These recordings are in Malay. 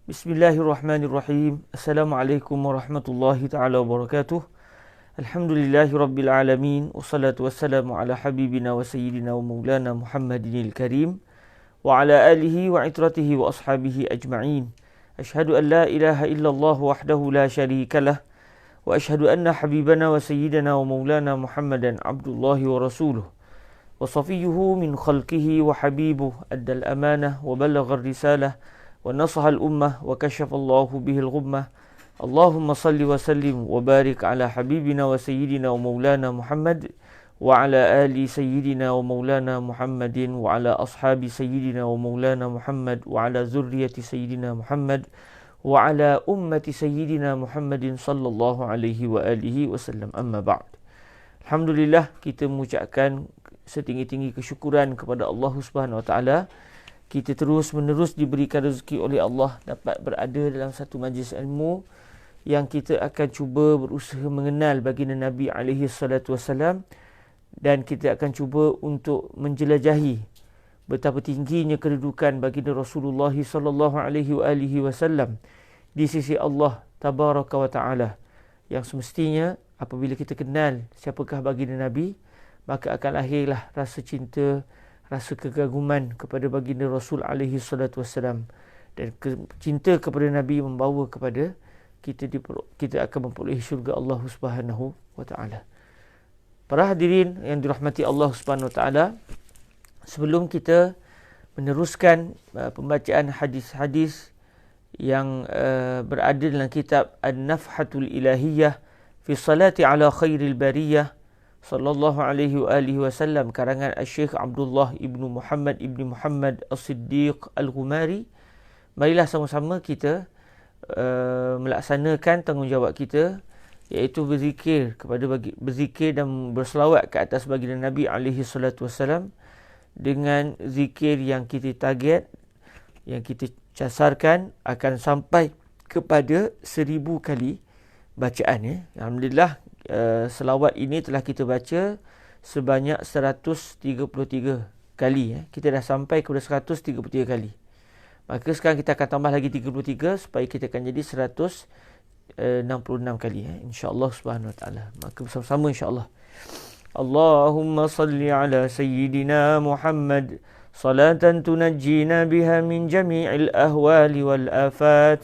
Bismillahirrahmanirrahim. Assalamualaikum warahmatullahi taala wabarakatuh. Alhamdulillahi rabbil alamin. Wassalatu wassalamu ala habibina wa sayyidina wa maulana Muhammadinil karim wa ala alihi wa itratihi wa ashabihi ajma'in. Ashhadu an la ilaha illallah wahdahu la syarika lah wa ashhadu anna habibana wa sayyidina wa maulana Muhammadan abdullahi wa rasuluh wa safiyuhu min khalqihi wa habibuh addal amanah wa ballagha risalah ونصح الأمة وكشف الله به الغمة اللهم صل وسلم وبارك على حبيبنا وسيدنا ومولانا محمد وعلى آل سيدنا ومولانا محمد وعلى أصحاب سيدنا ومولانا محمد وعلى ذرية سيدنا محمد وعلى أمة سيدنا محمد صلى الله عليه وآله وسلم أما بعد. Alhamdulillah, kita mengucapkan setinggi-tinggi kesyukuran kepada Allah Subhanahu Wa Taala. Kita terus menerus diberikan rezeki oleh Allah dapat berada dalam satu majlis ilmu yang kita akan cuba berusaha mengenal baginda Nabi alaihi salatu wasalam, dan kita akan cuba untuk menjelajahi betapa tingginya kedudukan baginda Rasulullah sallallahu alaihi wasallam di sisi Allah tabaraka wa taala, yang semestinya apabila kita kenal siapakah baginda Nabi, maka akan lahirlah rasa cinta, rasa kekaguman kepada baginda Rasul alaihi salatu wassalam, dan cinta kepada Nabi membawa kepada kita akan memperolehi syurga Allah Subhanahu wa taala. Para hadirin yang dirahmati Allah Subhanahu wa taala, sebelum kita meneruskan pembacaan hadis-hadis yang berada dalam kitab An-Nafhatul Ilahiyah fi Salati ala Khairil Bariyah sallallahu alaihi wa alihi wasallam karangan Syekh Abdullah ibnu Muhammad ibnu Muhammad As-Siddiq Al-Ghumari, marilah sama-sama kita melaksanakan tanggungjawab kita, iaitu berzikir dan berselawat ke atas baginda Nabi alaihi salatu wasallam dengan zikir yang kita target, yang kita casarkan akan sampai kepada 1000 kali bacaan. Alhamdulillah, selawat ini telah kita baca sebanyak 133 kali. Kita dah sampai kepada 133 kali. Maka sekarang kita akan tambah lagi 33 supaya kita akan jadi 166 kali. InsyaAllah subhanahu wa ta'ala. Maka bersama-sama insyaAllah. Allahumma salli ala Sayyidina Muhammad salatan tunajjina biha min jami'il ahwali wal afat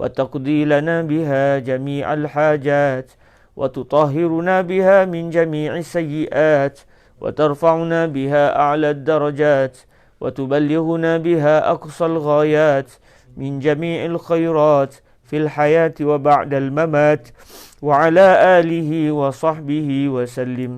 wa taqdi lana biha jami'al hajat وتطهرنا بها من جميع السيئات وترفعنا بها أعلى الدرجات وتبلغنا بها أقصى الغايات من جميع الخيرات في الحياة وبعد الممات وعلى آله وصحبه وسلم.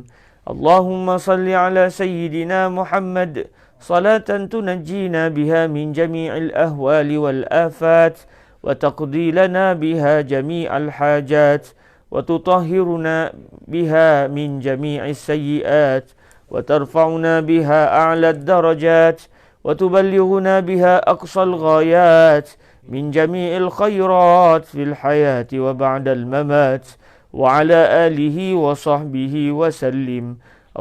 اللهم صل على سيدنا محمد صلاة تنجينا بها من جميع الأهوال والآفات وتقضي لنا بها جميع الحاجات وتطهرنا بها من جميع السيئات وترفعنا بها أعلى الدرجات وتبلغنا بها أقصى الغايات من جميع الخيرات في الحياة وبعد الممات وعلى آله وصحبه وسلم.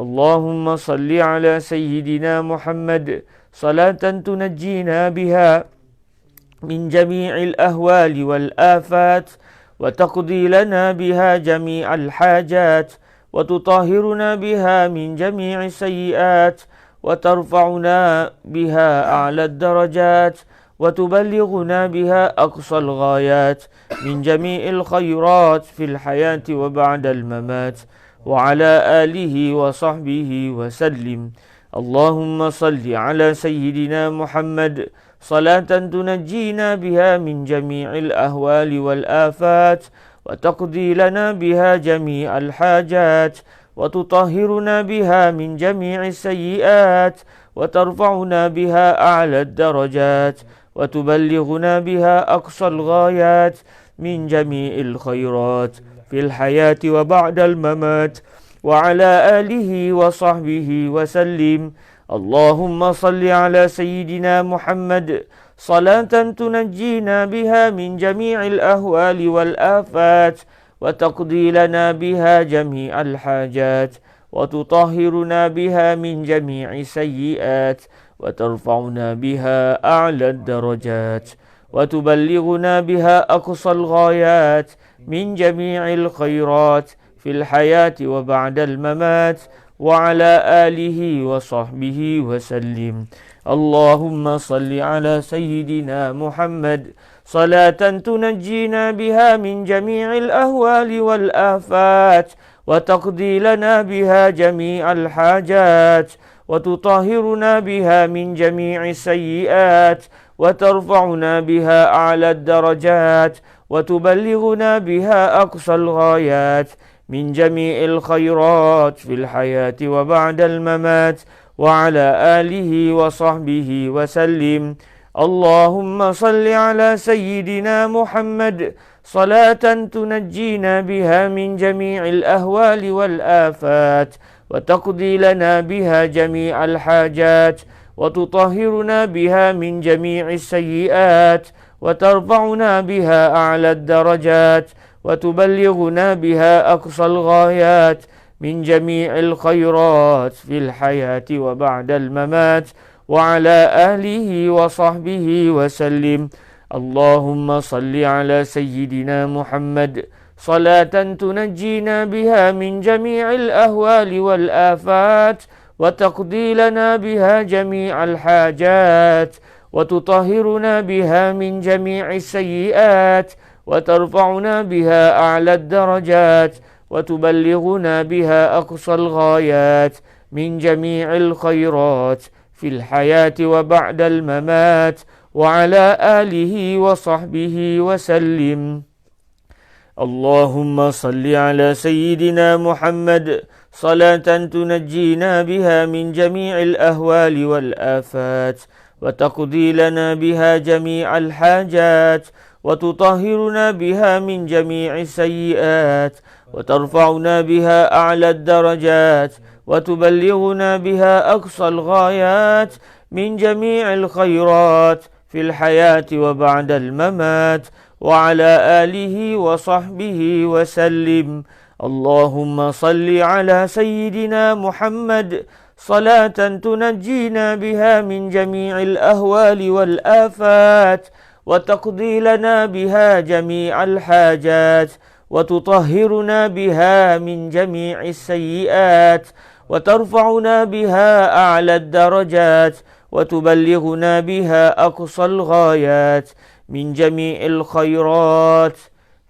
اللهم صل على سيدنا محمد صلاة تنجينا بها من جميع الأهوال والآفات وتقضي لنا بها جميع الحاجات وتطهرنا بها من جميع السيئات وترفعنا بها أعلى الدرجات وتبلغنا بها أقصى الغايات من جميع الخيرات في الحياة وبعد الممات وعلى آله وصحبه وسلم. اللهم صل على سيدنا محمد صلاة تنجينا بها من جميع الأهوال والآفات وتقضي لنا بها جميع الحاجات وتطهرنا بها من جميع السيئات وترفعنا بها أعلى الدرجات وتبلغنا بها أقصى الغايات من جميع الخيرات في الحياة وبعد الممات وعلى آله وصحبه وسلم. اللهم صل على سيدنا محمد صلاة تنجينا بها من جميع الأهوال والآفات وتقضي لنا بها جميع الحاجات وتطهرنا بها من جميع السيئات وترفعنا بها أعلى الدرجات وتبلغنا بها أقصى الغايات من جميع الخيرات في الحياة وبعد الممات وعلى آله وصحبه وسلم. اللهم صل على سيدنا محمد صلاة تنجينا بها من جميع الأهوال والآفات وتقضي لنا بها جميع الحاجات وتطهرنا بها من جميع السيئات وترفعنا بها أعلى الدرجات وتبلغنا بها أقصى الغايات من جميع الخيرات في الحياة وبعد الممات وعلى آله وصحبه وسلم. اللهم صل على سيدنا محمد صلاة تنجينا بها من جميع الأهوال والآفات وتقضي لنا بها جميع الحاجات وتطهرنا بها من جميع السيئات وترفعنا بها أعلى الدرجات وتبلغنا بها أقصى الغايات من جميع الخيرات في الحياة وبعد الممات وعلى آله وصحبه وسلم. اللهم صل على سيدنا محمد صلاة تنجينا بها من جميع الأهوال والآفات وتقضي لنا بها جميع الحاجات وتطهرنا بها من جميع السيئات وترفعنا بها أعلى الدرجات وتبلغنا بها أقصى الغايات من جميع الخيرات في الحياة وبعد الممات وعلى آله وصحبه وسلم. اللهم صل على سيدنا محمد صلاة تنجينا بها من جميع الأهوال والآفات وتقضي لنا بها جميع الحاجات وتطهرنا بها من جميع السيئات وترفعنا بها أعلى الدرجات وتبلغنا بها أقصى الغايات من جميع الخيرات في الحياة وبعد الممات وعلى آله وصحبه وسلم. اللهم صل على سيدنا محمد صلاة تنجينا بها من جميع الأهوال والآفات وتقضي لنا بها جميع الحاجات وتطهرنا بها من جميع السيئات وترفعنا بها أعلى الدرجات وتبلغنا بها أقصى الغايات من جميع الخيرات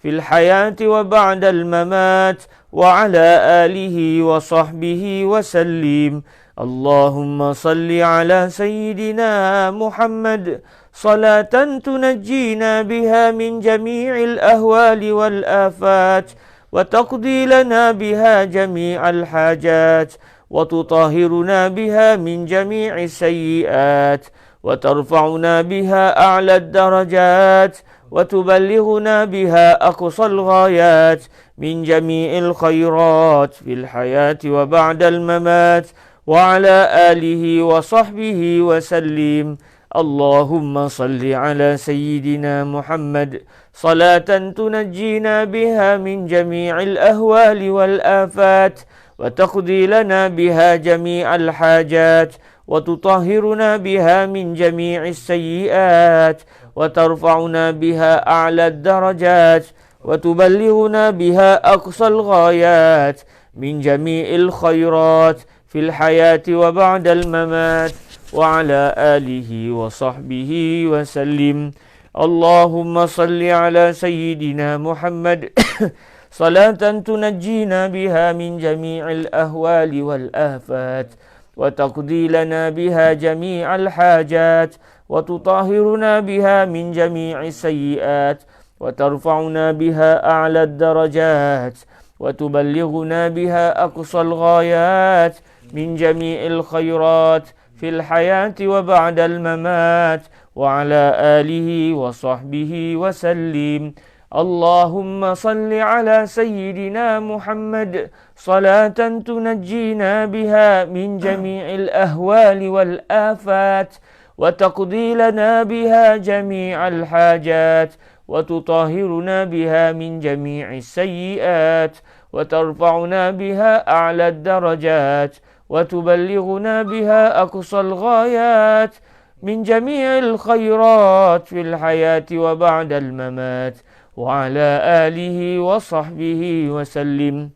في الحياة وبعد الممات وعلى آله وصحبه وسلم. اللهم صل على سيدنا محمد صلاة تنجينا بها من جميع الأهوال والآفات وتقضي لنا بها جميع الحاجات وتطهرنا بها من جميع السيئات وترفعنا بها أعلى الدرجات وتبلغنا بها أقصى الغايات من جميع الخيرات في الحياة وبعد الممات وعلى آله وصحبه وسلم. اللهم صل على سيدنا محمد صلاة تنجينا بها من جميع الأهوال والآفات وتقضي لنا بها جميع الحاجات وتطهرنا بها من جميع السيئات وترفعنا بها أعلى الدرجات وتبلغنا بها أقصى الغايات من جميع الخيرات في الحياة وبعد الممات وعلى آله وصحبه وسلم. اللهم صل على سيدنا محمد صلاة تنجينا بها من جميع الأهوال والآفات وتقضي لنا بها جميع الحاجات وتطهرنا بها من جميع السيئات وترفعنا بها أعلى الدرجات وتبلغنا بها أقصى الغايات من جميع الخيرات في الحياة وبعد الممات وعلى آله وصحبه وسلم. اللهم صل على سيدنا محمد صلاة تنجينا بها من جميع الأهوال والآفات وتقضي لنا بها جميع الحاجات وتطهرنا بها من جميع السيئات وترفعنا بها أعلى الدرجات وتبلغنا بها أقصى الغايات من جميع الخيرات في الحياة وبعد الممات وعلى آله وصحبه وسلم.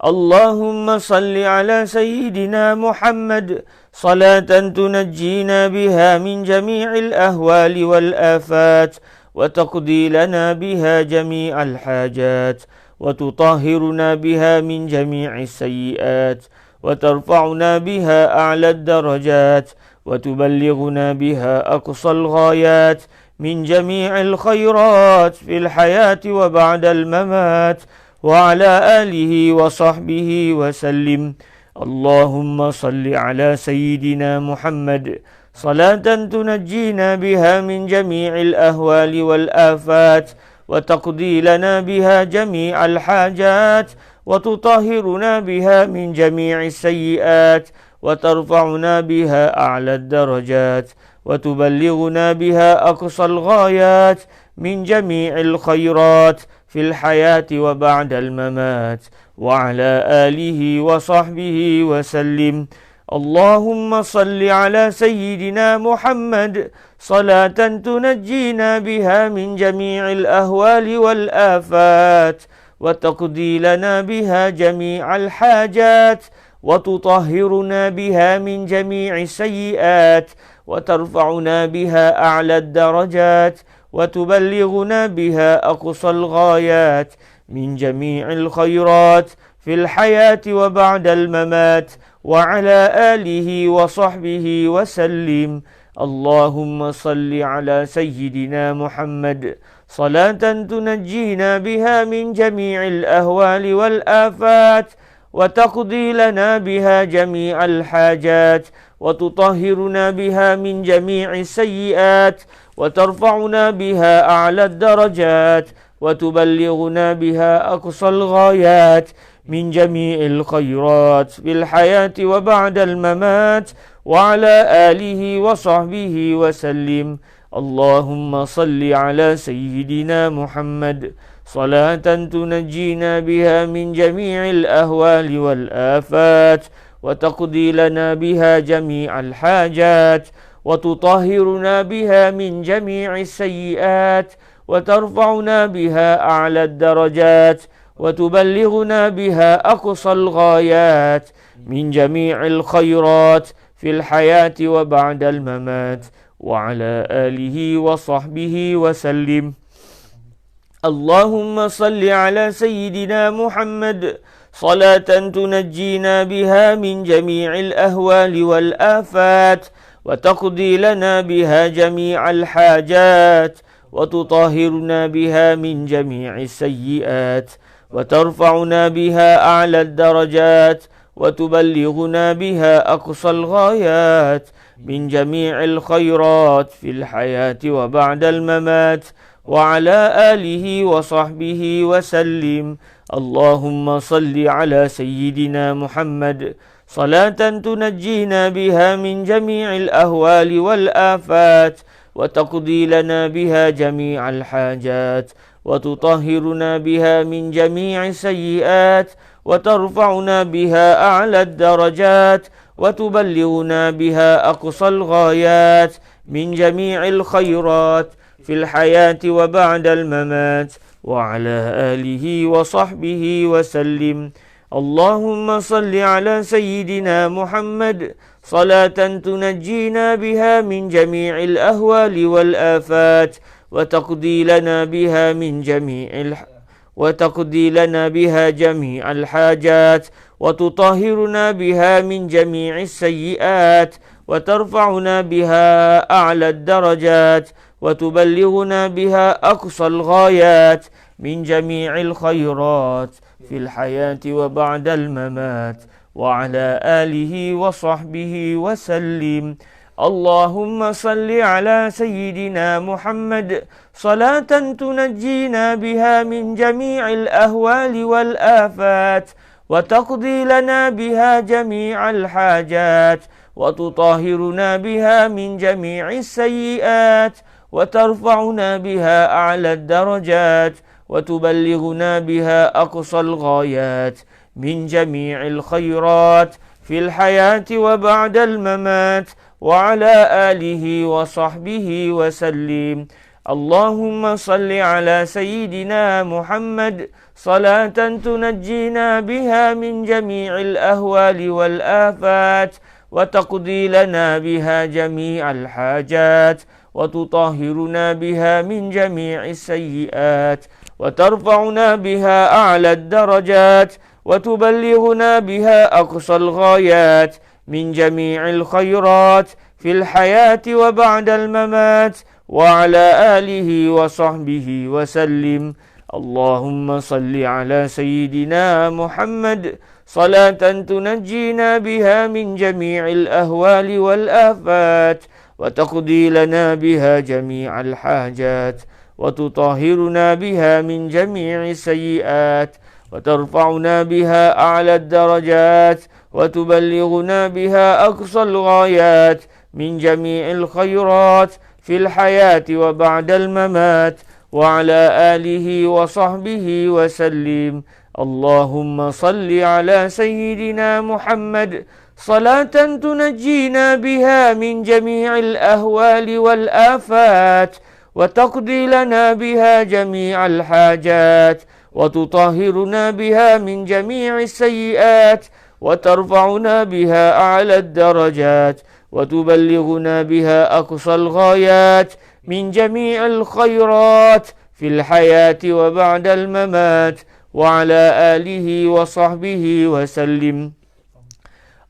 اللهم صل على سيدنا محمد صلاة تنجينا بها من جميع الأهوال والآفات وتقضي لنا بها جميع الحاجات وتطهرنا بها من جميع السيئات وترفعنا بها أعلى الدرجات وتبلغنا بها أقصى الغايات من جميع الخيرات في الحياة وبعد الممات وعلى آله وصحبه وسلم. اللهم صل على سيدنا محمد صلاة تنجينا بها من جميع الأهوال والآفات وتقضي لنا بها جميع الحاجات وتطهرنا بها من جميع السيئات وترفعنا بها أعلى الدرجات وتبلغنا بها أقصى الغايات من جميع الخيرات في الحياة وبعد الممات وعلى آله وصحبه وسلم. اللهم صل على سيدنا محمد صلاة تنجينا بها من جميع الأهوال والآفات وتقضي لنا بها جميع الحاجات وتطهرنا بها من جميع السيئات وترفعنا بها أعلى الدرجات وتبلغنا بها أقصى الغايات من جميع الخيرات في الحياة وبعد الممات وعلى آله وصحبه وسلم. اللهم صل على سيدنا محمد صلاة تنجينا بها من جميع الأهوال والآفات وتقضي لنا بها جميع الحاجات وتطهرنا بها من جميع السيئات وترفعنا بها أعلى الدرجات وتبلغنا بها أقصى الغايات من جميع الخيرات في الحياة وبعد الممات وعلى آله وصحبه وسلم. اللهم صل على سيدنا محمد صلاة تنجينا بها من جميع الأهوال والآفات وتقضي لنا بها جميع الحاجات وتطهرنا بها من جميع السيئات وترفعنا بها أعلى الدرجات وتبلغنا بها أقصى الغايات من جميع الخيرات في الحياة وبعد الممات وعلى آله وصحبه وسلم. اللهم صل على سيدنا محمد صلاة تنجينا بها من جميع الأهوال والآفات وتقضي لنا بها جميع الحاجات وتطهرنا بها من جميع السيئات وترفعنا بها أعلى الدرجات وتبلغنا بها أقصى الغايات من جميع الخيرات في الحياة وبعد الممات وعلى آله وصحبه وسلم. اللهم صل على سيدنا محمد صلاة تنجينا بها من جميع الأهوال والآفات وتقضي لنا بها جميع الحاجات وتطهرنا بها من جميع السيئات وترفعنا بها أعلى الدرجات وتبلغنا بها أقصى الغايات من جميع الخيرات في الحياة وبعد الممات وعلى آله وصحبه وسلم. اللهم صل على سيدنا محمد صلاة تنجينا بها من جميع الأهوال والآفات وتقضي لنا بها جميع الحاجات وتطهرنا بها من جميع السيئات وترفعنا بها أعلى الدرجات وتبلغنا بها أقصى الغايات من جميع الخيرات في الحياة وبعد الممات وعلى آله وصحبه وسلم. اللهم صل على سيدنا محمد صلاة تنجينا بها من جميع الأهوال والآفات وتقضي لنا بها جميع الحاجات وتطهرنا بها من جميع السيئات وترفعنا بها أعلى الدرجات وتبلغنا بها أقصى الغايات من جميع الخيرات في الحياة وبعد الممات وعلى آله وصحبه وسلم. اللهم صل على سيدنا محمد صلاة تنجينا بها من جميع الأهوال والآفات، وتقضي لنا بها جميع الحاجات، وتطهرنا بها من جميع السيئات، وترفعنا بها أعلى الدرجات، وتبلغنا بها أقصى الغايات من جميع الخيرات في الحياة وبعد الممات، وعلى آله وصحبه وسلم. اللهم صل على سيدنا محمد صلاة تنجينا بها من جميع الأهوال والآفات، وتقضي لنا بها جميع الحاجات، وتطهرنا بها من جميع السيئات، وترفعنا بها أعلى الدرجات، وتبلغنا بها أقصى الغايات من جميع الخيرات في الحياة وبعد الممات، وعلى آله وصحبه وسلم. اللهم صل على سيدنا محمد صلاة تنجينا بها من جميع الأهوال والآفات، وتقضي لنا بها جميع الحاجات، وتطهرنا بها من جميع السيئات، وترفعنا بها أعلى الدرجات، وتبلغنا بها أقصى الغايات من جميع الخيرات في الحياة وبعد الممات، وعلى آله وصحبه وسلم.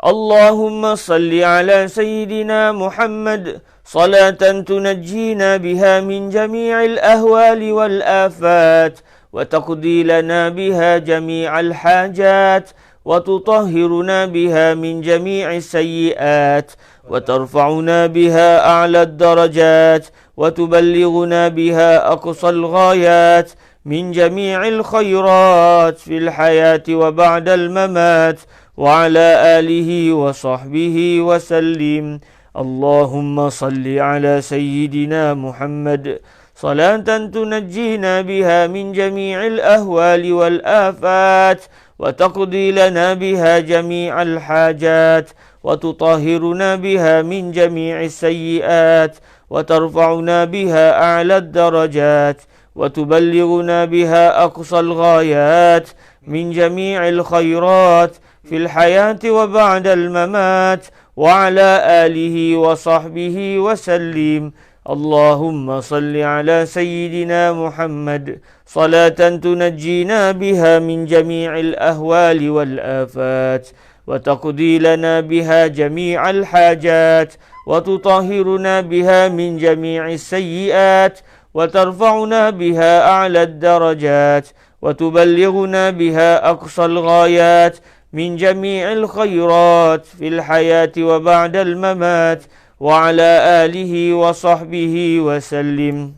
اللهم صل على سيدنا محمد صلاة تنجينا بها من جميع الأهوال والآفات، وتقضي لنا بها جميع الحاجات، وتطهرنا بها من جميع السيئات، وترفعنا بها أعلى الدرجات، وتبلغنا بها أقصى الغايات من جميع الخيرات في الحياة وبعد الممات، وعلى آله وصحبه وسلم. اللهم صل على سيدنا محمد صلاة تنجينا بها من جميع الأهوال والآفات، وتقضي لنا بها جميع الحاجات، وتطهرنا بها من جميع السيئات، وترفعنا بها أعلى الدرجات، وتبلغنا بها أقصى الغايات من جميع الخيرات في الحياة وبعد الممات، وعلى آله وصحبه وسلم. اللهم صل على سيدنا محمد صلاة تنجينا بها من جميع الأهوال والآفات، وتقضي لنا بها جميع الحاجات، وتطهرنا بها من جميع السيئات، وترفعنا بها أعلى الدرجات، وتبلغنا بها أقصى الغايات من جميع الخيرات في الحياة وبعد الممات، وعلى آله وصحبه وسلم.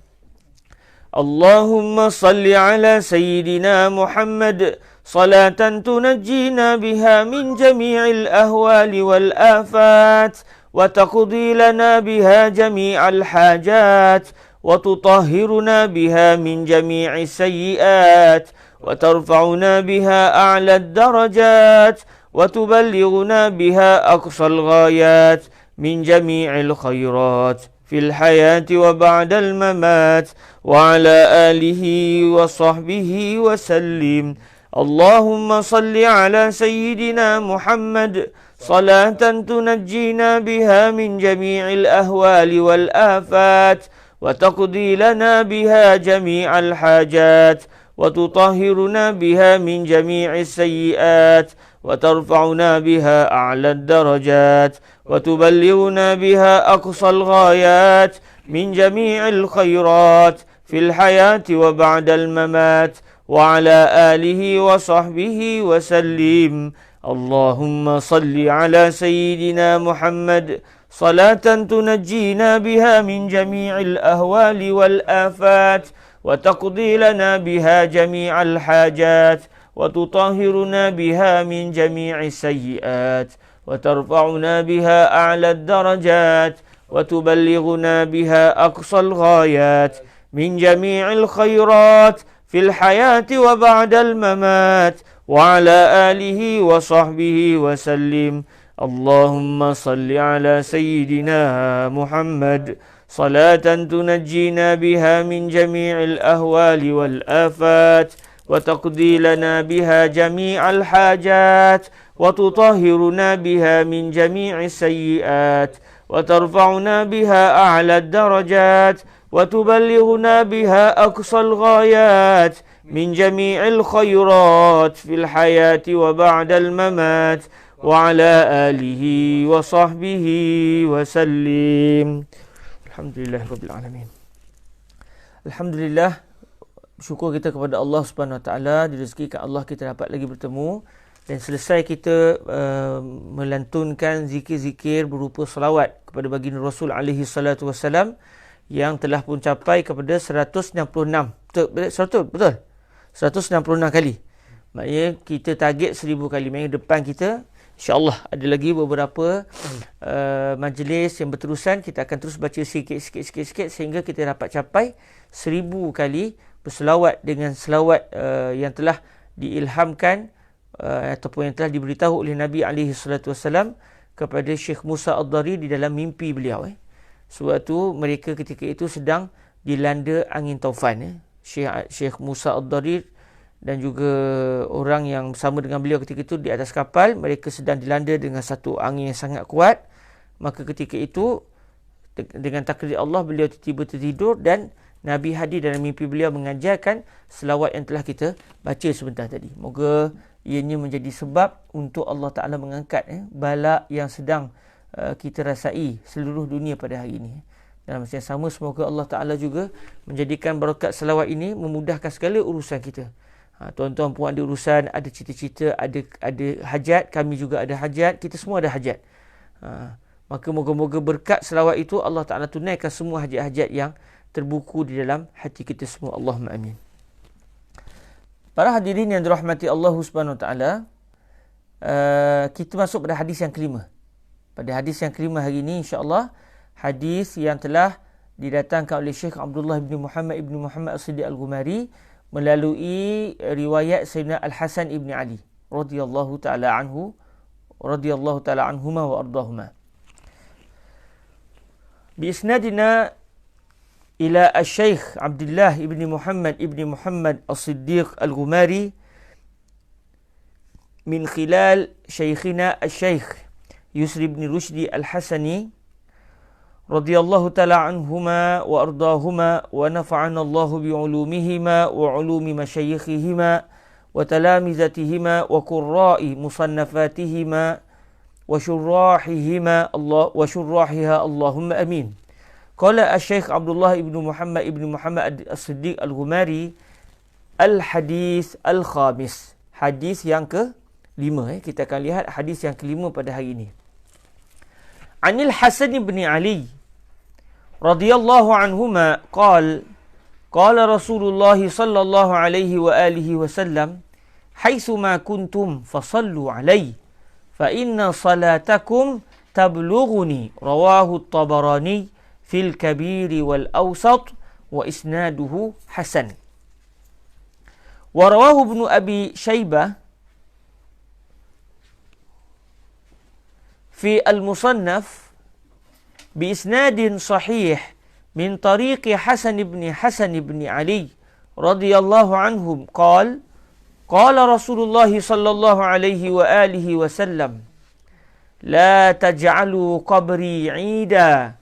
اللهم صل على سيدنا محمد صلاة تنجينا بها من جميع الأهوال والآفات، وتقضي لنا بها جميع الحاجات، وتطهرنا بها من جميع السيئات، وترفعنا بها أعلى الدرجات، وتبلغنا بها أقصى الغايات من جميع الخيرات في الحياة وبعد الممات، وعلى آله وصحبه وسلم. اللهم صل على سيدنا محمد صلاة تنجينا بها من جميع الأهوال والآفات، وتقضي لنا بها جميع الحاجات، وتطهرنا بها من جميع السيئات، وترفعنا بها أعلى الدرجات، وتبلغنا بها أقصى الغايات من جميع الخيرات في الحياة وبعد الممات، وعلى آله وصحبه وسلم. اللهم صل على سيدنا محمد صلاة تنجينا بها من جميع الأهوال والآفات، وتقضي لنا بها جميع الحاجات، وتطهرنا بها من جميع السيئات، وترفعنا بها أعلى الدرجات، وتبلغنا بها أقصى الغايات من جميع الخيرات في الحياة وبعد الممات، وعلى آله وصحبه وسلم. اللهم صل على سيدنا محمد صلاة تنجينا بها من جميع الأهوال والآفات وتقضي لنا بها جميع الحاجات وتطهرنا بها من جميع السيئات وترفعنا بها أعلى الدرجات وتبلغنا بها أقصى الغايات من جميع الخيرات في الحياة وبعد الممات وعلى آله وصحبه وسلم. Alhamdulillah Rabbil Alamin. Alhamdulillah, syukur kita kepada Allah Subhanahu Wa Taala, direzekikan Allah kita dapat lagi bertemu dan selesai kita melantunkan zikir-zikir berupa salawat kepada baginda Rasul alaihi salatu wassalam yang telah pun capai kepada 166. Betul? 166 kali. Maknanya kita target 1000 kali. Maknanya depan kita InsyaAllah ada lagi beberapa majlis yang berterusan. Kita akan terus baca sikit sehingga kita dapat capai 1000 kali berselawat dengan selawat yang telah diilhamkan ataupun yang telah diberitahu oleh Nabi SAW kepada Syekh Musa Ad-Dari di dalam mimpi beliau. Sebab tu mereka ketika itu sedang dilanda angin taufan. Syekh Musa Ad-Dari dan juga orang yang bersama dengan beliau ketika itu di atas kapal, mereka sedang dilanda dengan satu angin yang sangat kuat. Maka ketika itu dengan takdir Allah beliau tiba tertidur dan Nabi hadir dalam mimpi beliau mengajarkan selawat yang telah kita baca sebentar tadi. Moga ianya menjadi sebab untuk Allah Ta'ala mengangkat bala yang sedang kita rasai seluruh dunia pada hari ini. Dalam masa yang sama, semoga Allah Ta'ala juga menjadikan barakat selawat ini memudahkan segala urusan kita. Tuan-tuan puan ada urusan, ada cita-cita, ada hajat, kami juga ada hajat, kita semua ada hajat. Maka moga-moga berkat selawat itu Allah Ta'ala tunaikan semua hajat-hajat yang terbuku di dalam hati kita semua. Allahumma amin. Para hadirin yang dirahmati Allah Subhanahu Wa Ta'ala, kita masuk pada hadis yang kelima. Pada hadis yang kelima hari ini, insya-Allah, hadis yang telah didatangkan oleh Syekh Abdullah bin Muhammad As-Siddiq Al-Ghumari melalui riwayat Sayyidina Al-Hasan ibn Ali radhiyallahu taala anhuma wa ardahuma. Bi isnadina ila Asy-Syaikh Abdullah ibn Muhammad As-Siddiq Al-Ghumari min khilal Syekhina Asy-Syaikh Yusri ibn Rushdi Al-Hasani radhiyallahu ta'ala anhuma wa ardahuma wa nafa'ana Allahu bi'ulumihima wa 'ulumi masyayikhihima wa talamizatihima wa qurra'i musannafatihima wa syurrahihima Allah wa syurrahiha Allahumma amin. Qala Asy-Syaikh Abdullah ibn Muhammad As-Siddiq Al-Ghumari al-hadis al-khamis. Hadis yang ke-5. Kita akan lihat hadis yang ke-5 pada hari ini. Anil Hasan ibn Ali radhiyallahu anhuma qala Rasulullah sallallahu alaihi wa alihi wasallam haitsu ma kuntum fasallu alaihi fa inna salatakum tablughuni rawahu at-Tabarani fil kabir wal awsat wa isnaduhu hasan wa rawahu ibn Abi Syaibah fi al-Musannaf بإسناد صحيح من طريق حسن بن علي رضي الله عنهم قال رسول الله صلى الله عليه وآله وسلم لا تجعلوا قبري عيدا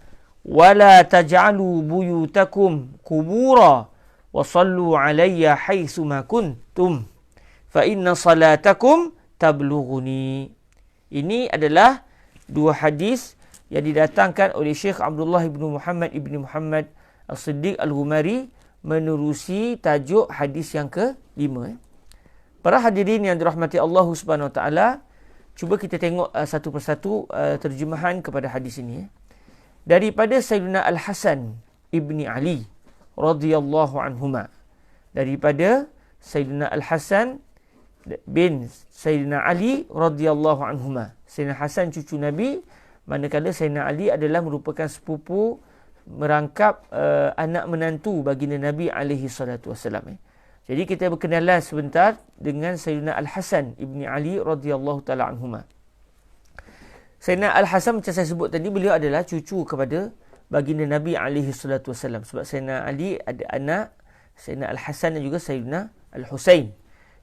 ولا تجعلوا بيوتكم قبورا وصلوا علي حيثما كنتم فإن صلاتكم تبلغني. Ini adalah dua hadis yang didatangkan oleh Syekh Abdullah bin Muhammad As-Siddiq Al-Ghumari menerusi tajuk hadis yang ke-5. Para hadirin yang dirahmati Allah Subhanahu Wa Taala, cuba kita tengok satu persatu terjemahan kepada hadis ini. Daripada Sayyidina Al-Hasan ibni Ali radhiyallahu anhuma. Daripada Sayyidina Al-Hasan bin Sayyidina Ali radhiyallahu anhuma. Sayyidina Hasan cucu Nabi, manakala Sayyidina Ali adalah merupakan sepupu merangkap anak menantu baginda Nabi alaihi salatu wasallam. Jadi kita berkenalan sebentar dengan Sayyidina Al-Hasan ibni Ali radhiyallahu taala anhuma. Sayyidina Al-Hasan macam saya sebut tadi, beliau adalah cucu kepada baginda Nabi SAW. Sebab Sayyidina Ali ada anak, Sayyidina Al-Hasan dan juga Sayyidina Al-Husain.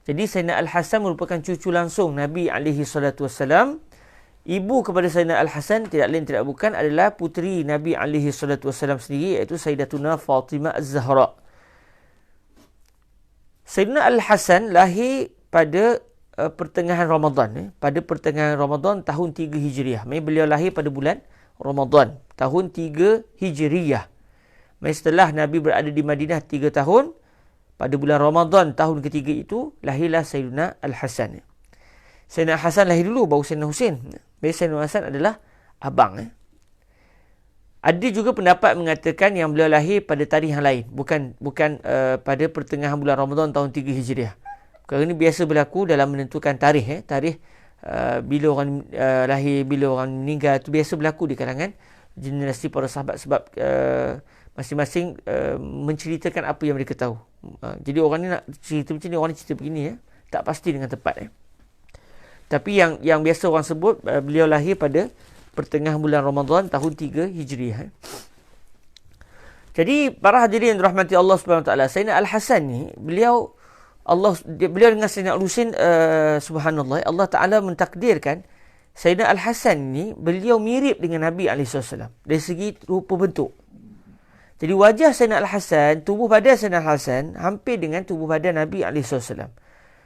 Jadi Sayyidina Al-Hasan merupakan cucu langsung Nabi SAW. Ibu kepada Sayyidina Al-Hasan tidak lain tidak bukan adalah puteri Nabi SAW sendiri, iaitu Sayyidatuna Fatimah Az-Zahra. Sayyidina Al-Hasan lahir pada pertengahan Ramadan. Pada pertengahan Ramadan tahun 3 Hijriah. Maksudnya beliau lahir pada bulan Ramadan tahun 3 Hijriah. Maksudnya setelah Nabi berada di Madinah 3 tahun, pada bulan Ramadan tahun ketiga itu lahirlah Sayyidina Al-Hasan. Sayyidina Hasan lahir dulu, baru Sayyidina Husain. Sayyidina Hasan adalah abang. Ada juga pendapat mengatakan yang beliau lahir pada tarikh yang lain, bukan pada pertengahan bulan Ramadan tahun 3 Hijriah. Perkara ini biasa berlaku dalam menentukan tarikh. Tarikh bila orang lahir, bila orang meninggal, itu biasa berlaku di kalangan generasi para sahabat, sebab masing-masing menceritakan apa yang mereka tahu. Jadi orang ni nak cerita macam ni, orang ni cerita begini, tak pasti dengan tepat. Tapi yang biasa orang sebut, beliau lahir pada pertengahan bulan Ramadan tahun 3 Hijriah. Jadi para hadirin yang dirahmati Allah Subhanahu Wa Taala, Sayyidina Al-Hasan ni beliau dengan Sayyidina Al-Husain, subhanallah, Allah Taala mentakdirkan Sayyidina Al-Hasan ni beliau mirip dengan Nabi SAW dari segi rupa bentuk. Jadi wajah Sayyidina Al-Hasan, tubuh badan Sayyidina Al-Hasan hampir dengan tubuh badan Nabi SAW.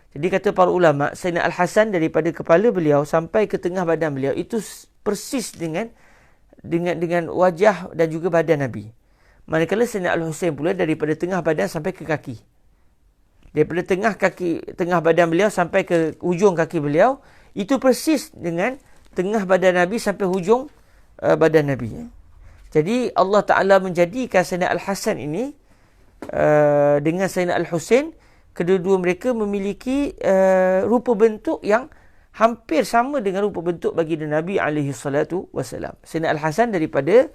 Jadi kata para ulama, Sayyidina Al-Hasan daripada kepala beliau sampai ke tengah badan beliau itu persis dengan wajah dan juga badan Nabi. Manakala Sayyidina Al-Husain pula daripada tengah badan sampai ke kaki. Daripada tengah badan beliau sampai ke hujung kaki beliau, itu persis dengan tengah badan Nabi sampai hujung badan Nabi. Jadi Allah Ta'ala menjadikan Sayyidina Al-Hasan ini dengan Sayyidina Al-Husain, kedua-dua mereka memiliki rupa bentuk yang hampir sama dengan rupa bentuk baginda Nabi SAW. Sayyidina Al-Hasan daripada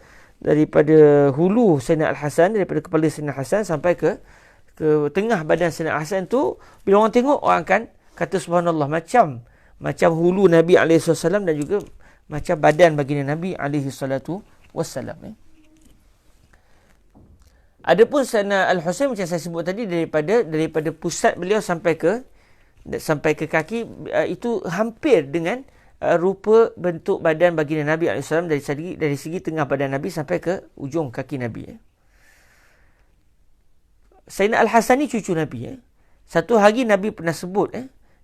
hulu Sayyidina Al-Hasan, daripada kepala Sayyidina Al-Hasan sampai ke tengah badan Sayyidina Al-Hasan tu, bila orang tengok, orang akan kata subhanallah, macam hulu Nabi SAW dan juga macam badan baginda Nabi SAW. Adapun Sayyidina Al-Husain macam saya sebut tadi, daripada pusat beliau sampai ke kaki, itu hampir dengan rupa bentuk badan baginda Nabi SAW dari segi tengah badan Nabi sampai ke ujung kaki Nabi. Sayyidina Al-Hasan ni cucu Nabi. Satu hari Nabi pernah sebut,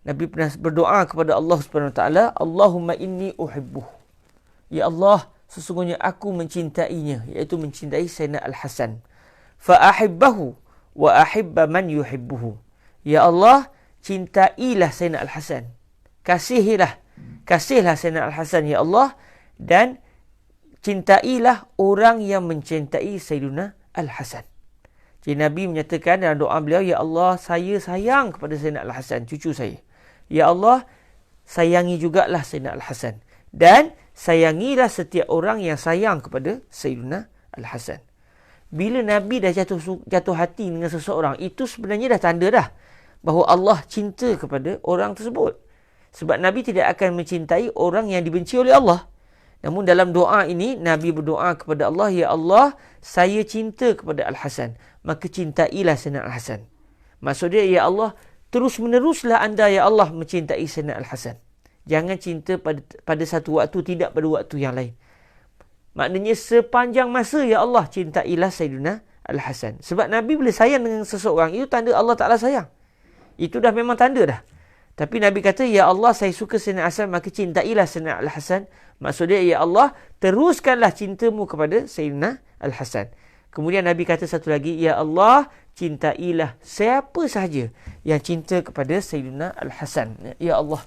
Nabi pernah berdoa kepada Allah Subhanahu Wa Taala, Allahumma inni uhibbuh. Ya Allah, sesungguhnya aku mencintainya, iaitu mencintai Sayyidina Al-Hasan. Fa ahibbahu wa ahibba man yuhibbuhu. Ya Allah, cintailah Sayyidina Al-Hasan. Kasihlah Sayyidina Al-Hasan ya Allah, dan cintailah orang yang mencintai Sayyidina Al-Hasan. Jadi Nabi menyatakan dalam doa beliau, ya Allah, saya sayang kepada Sayyidina Al-Hasan, cucu saya. Ya Allah, sayangi jugalah Sayyidina Al-Hasan, dan sayangilah setiap orang yang sayang kepada Sayyidina Al-Hasan. Bila Nabi dah jatuh hati dengan seseorang, itu sebenarnya dah tanda dah bahawa Allah cinta kepada orang tersebut. Sebab Nabi tidak akan mencintai orang yang dibenci oleh Allah. Namun dalam doa ini, Nabi berdoa kepada Allah, ya Allah, saya cinta kepada Al-Hasan, maka cintailah Sayyidina Al-Hasan. Maksudnya, ya Allah, terus-meneruslah anda, ya Allah, mencintai Sayyidina Al-Hasan. Jangan cinta pada satu waktu, tidak pada waktu yang lain. Maknanya sepanjang masa, ya Allah, cintailah Sayyidina Al-Hasan. Sebab Nabi bila sayang dengan seseorang, itu tanda Allah Ta'ala sayang. Itu dah memang tanda dah. Tapi Nabi kata, ya Allah, saya suka Sayyidina Al-Hasan, maka cintailah Sayyidina Al-Hasan. Maksudnya, ya Allah, teruskanlah cintamu kepada Sayyidina Al-Hasan. Kemudian Nabi kata satu lagi, ya Allah, cintailah siapa sahaja yang cinta kepada Sayyidina Al-Hasan. Ya Allah,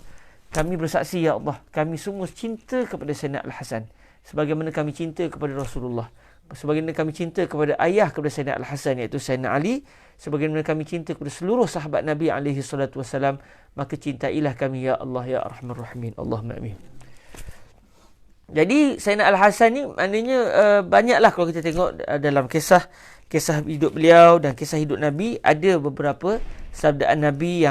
kami bersaksi, ya Allah, kami semua cinta kepada Sayyidina Al-Hasan, sebagaimana kami cinta kepada Rasulullah, sebagaimana kami cinta kepada ayah kepada Sayyidina Al-Hasan, iaitu Sayyidina Ali, sebagaimana kami cinta kepada seluruh sahabat Nabi SAW, maka cintailah kami, ya Allah, ya Arhamar Rahimin. Allahumma amin. Jadi Sayyidina Al-Hasan ni maknanya banyaklah kalau kita tengok dalam kisah hidup beliau dan kisah hidup Nabi, ada beberapa sabdaan Nabi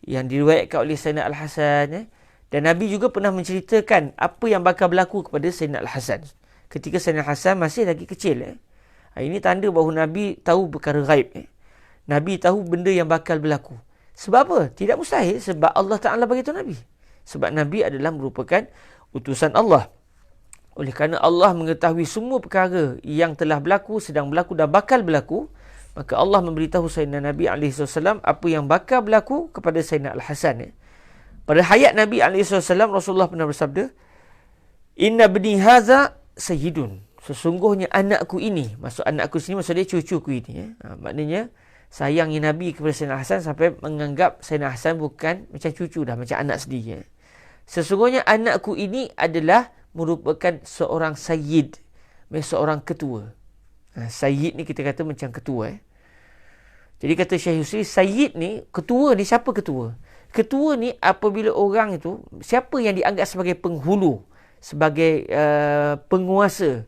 yang diriwayatkan oleh Sayyidina Al-Hasan, Dan Nabi juga pernah menceritakan apa yang bakal berlaku kepada Sayyidina Al-Hasan. Ketika Sayyidina Hasan masih lagi kecil. Ini tanda bahawa Nabi tahu perkara ghaib. Nabi tahu benda yang bakal berlaku. Sebab apa? Tidak mustahil. Sebab Allah Ta'ala bagi tahu Nabi. Sebab Nabi adalah merupakan utusan Allah. Oleh kerana Allah mengetahui semua perkara yang telah berlaku, sedang berlaku dan bakal berlaku, maka Allah memberitahu Sayyidina Nabi SAW apa yang bakal berlaku kepada Sayyidina Al-Hasan. Pada hayat Nabi SAW, Rasulullah pernah bersabda, Inna bni haza sayyidun. Sesungguhnya anakku ini, maksud anakku sini, maksud dia cucuku ini. Maknanya, sayangnya Nabi kepada Sayyidina Hasan sampai menganggap Sayyidina Hasan bukan macam cucu dah, macam anak sendiri. Sesungguhnya anakku ini adalah merupakan seorang sayyid, seorang ketua. Sayyid ni kita kata macam ketua. Jadi kata Syekh Yusri, sayyid ni, ketua ni siapa ketua? Ketua ni apabila orang itu, siapa yang dianggap sebagai penghulu, sebagai penguasa.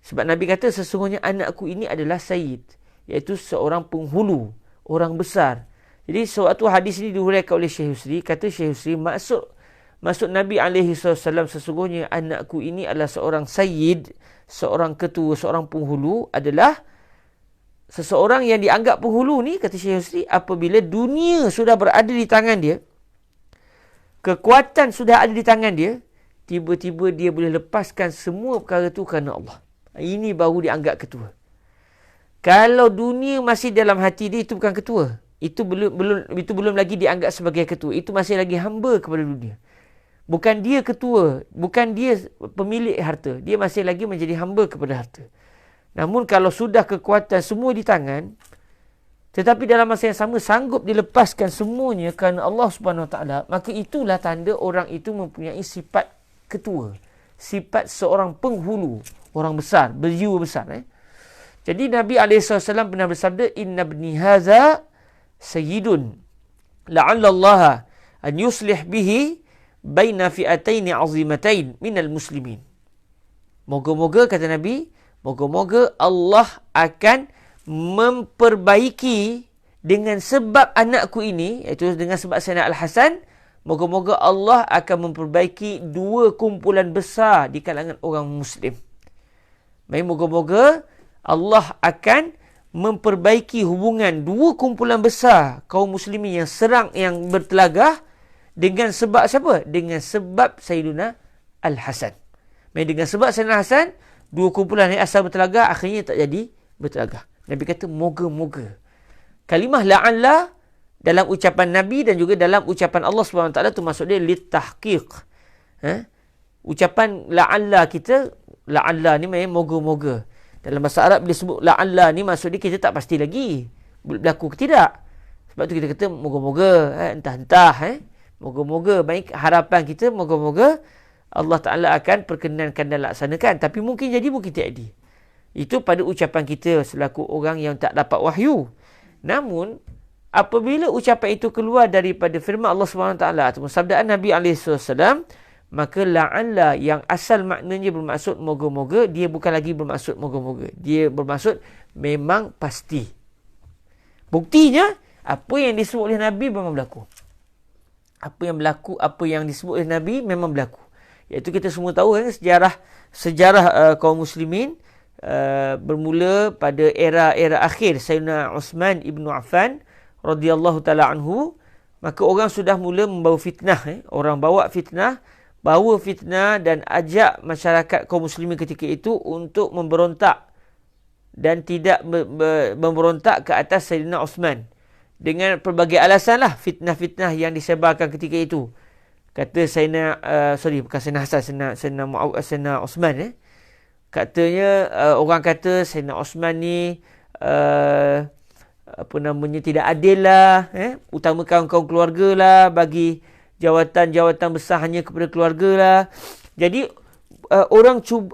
Sebab Nabi kata sesungguhnya anakku ini adalah sayyid, iaitu seorang penghulu, orang besar. Jadi suatu hadis ini dihuraikan oleh Syekh Yusri, kata Syekh Yusri, maksud Nabi SAW sesungguhnya anakku ini adalah seorang sayyid, seorang ketua, seorang penghulu, adalah seseorang yang dianggap penghulu ni, kata Syekh Yusri, apabila dunia sudah berada di tangan dia, kekuatan sudah ada di tangan dia, tiba-tiba dia boleh lepaskan semua perkara itu kerana Allah. Ini baru dianggap ketua. Kalau dunia masih dalam hati dia, itu bukan ketua. Itu belum lagi dianggap sebagai ketua. Itu masih lagi hamba kepada dunia. Bukan dia ketua, bukan dia pemilik harta. Dia masih lagi menjadi hamba kepada harta. Namun kalau sudah kekuatan semua di tangan, tetapi dalam masa yang sama sanggup dilepaskan semuanya kerana Allah Subhanahu Wa Taala, maka itulah tanda orang itu mempunyai sifat ketua, sifat seorang penghulu, orang besar, berjiwa besar. Jadi Nabi SAW pernah bersabda, Inna bni haza sayyidun la'alla Allah an yuslih bihi baina fi'ataini azimatain minal muslimin. Moga-moga, kata Nabi, moga-moga Allah akan memperbaiki dengan sebab anakku ini, iaitu dengan sebab Sayyidina Al-Hasan, moga-moga Allah akan memperbaiki dua kumpulan besar di kalangan orang Muslim. Baik, moga-moga Allah akan memperbaiki hubungan dua kumpulan besar kaum muslimin yang bertelagah dengan sebab siapa? Dengan sebab Sayyidina Al-Hasan. Baik, dengan sebab Sayyidina Al-Hasan, dua kumpulan yang asal bertelagah akhirnya tak jadi bertelagah. Nabi kata moga-moga. Kalimah la'alla dalam ucapan Nabi dan juga dalam ucapan Allah SWT tu maksud dia litahqiq. Ucapan la'alla kita, la'alla ni maknanya moga-moga. Dalam bahasa Arab bila sebut la'alla ni maksud dia kita tak pasti lagi berlaku ke tidak. Sebab tu kita kata moga-moga, entah-entah. Moga-moga, baik harapan kita, moga-moga Allah Ta'ala akan perkenankan dan laksanakan. Tapi mungkin jadi, mungkin tidak jadi. Itu pada ucapan kita selaku orang yang tak dapat wahyu. Namun, apabila ucapan itu keluar daripada firman Allah SWT atau sabdaan Nabi SAW, maka la'alla yang asal maknanya bermaksud moga-moga, dia bukan lagi bermaksud moga-moga. Dia bermaksud memang pasti. Buktinya, apa yang disebut oleh Nabi memang berlaku. Apa yang disebut oleh Nabi memang berlaku. Iaitu kita semua tahu sejarah kaum muslimin bermula pada era akhir Sayyidina Uthman ibn Affan radhiyallahu taala anhu, maka orang sudah mula membawa fitnah. Orang bawa fitnah dan ajak masyarakat kaum muslimin ketika itu untuk memberontak dan tidak memberontak ke atas Sayyidina Uthman. Dengan pelbagai alasan lah fitnah-fitnah yang disebarkan ketika itu. Kata bukan Sayyidina Hasan, Sayyidina Uthman. Katanya orang kata Sayyidina Uthman ni tidak adil lah, utamakan kaum keluarga lah, bagi jawatan-jawatan besar hanya kepada keluarga lah. Jadi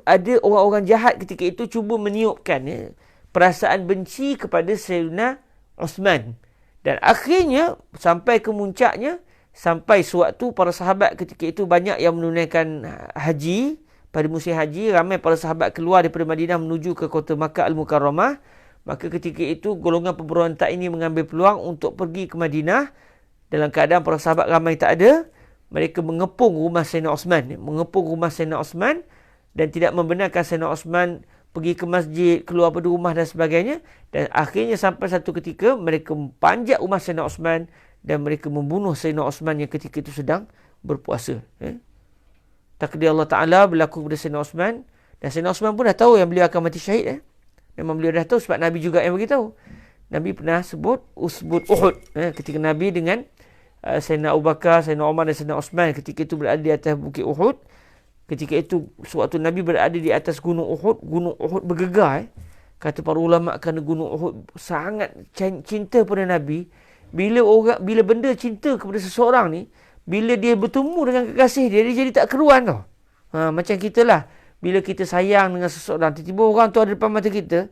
ada orang-orang jahat ketika itu cuba meniupkan perasaan benci kepada Sayyidina Uthman. Dan akhirnya sampai ke muncaknya, sampai sewaktu para sahabat ketika itu banyak yang menunaikan haji. Pada musim haji, ramai para sahabat keluar daripada Madinah menuju ke kota Makkah Al-Mukarramah. Maka ketika itu golongan pemberontak ini mengambil peluang untuk pergi ke Madinah. Dalam keadaan para sahabat ramai tak ada, mereka mengepung rumah Sayyidina Osman, dan tidak membenarkan Sayyidina Osman pergi ke masjid, keluar dari rumah dan sebagainya. Dan akhirnya sampai satu ketika mereka panjat rumah Sayyidina Osman dan mereka membunuh Sayyidina Osman yang ketika itu sedang berpuasa. Takdir Allah Ta'ala berlaku kepada Sayyidina Osman, dan Sayyidina Osman pun dah tahu yang beliau akan mati syahid. Memang beliau dah tahu sebab Nabi juga yang beritahu. Nabi pernah sebut usbud Uhud, ketika Nabi dengan Sayyidina Abu Bakar, Sayyidina Umar dan Sayyidina Osman ketika itu berada di atas bukit Uhud. Ketika itu sewaktu Nabi berada di atas gunung Uhud bergegar. Kata para ulama kerana gunung Uhud sangat cinta pada Nabi. Bila benda cinta kepada seseorang ni, bila dia bertemu dengan kekasih dia jadi tak keruan tau. Macam kita lah, bila kita sayang dengan seseorang, tiba-tiba orang tu ada depan mata kita,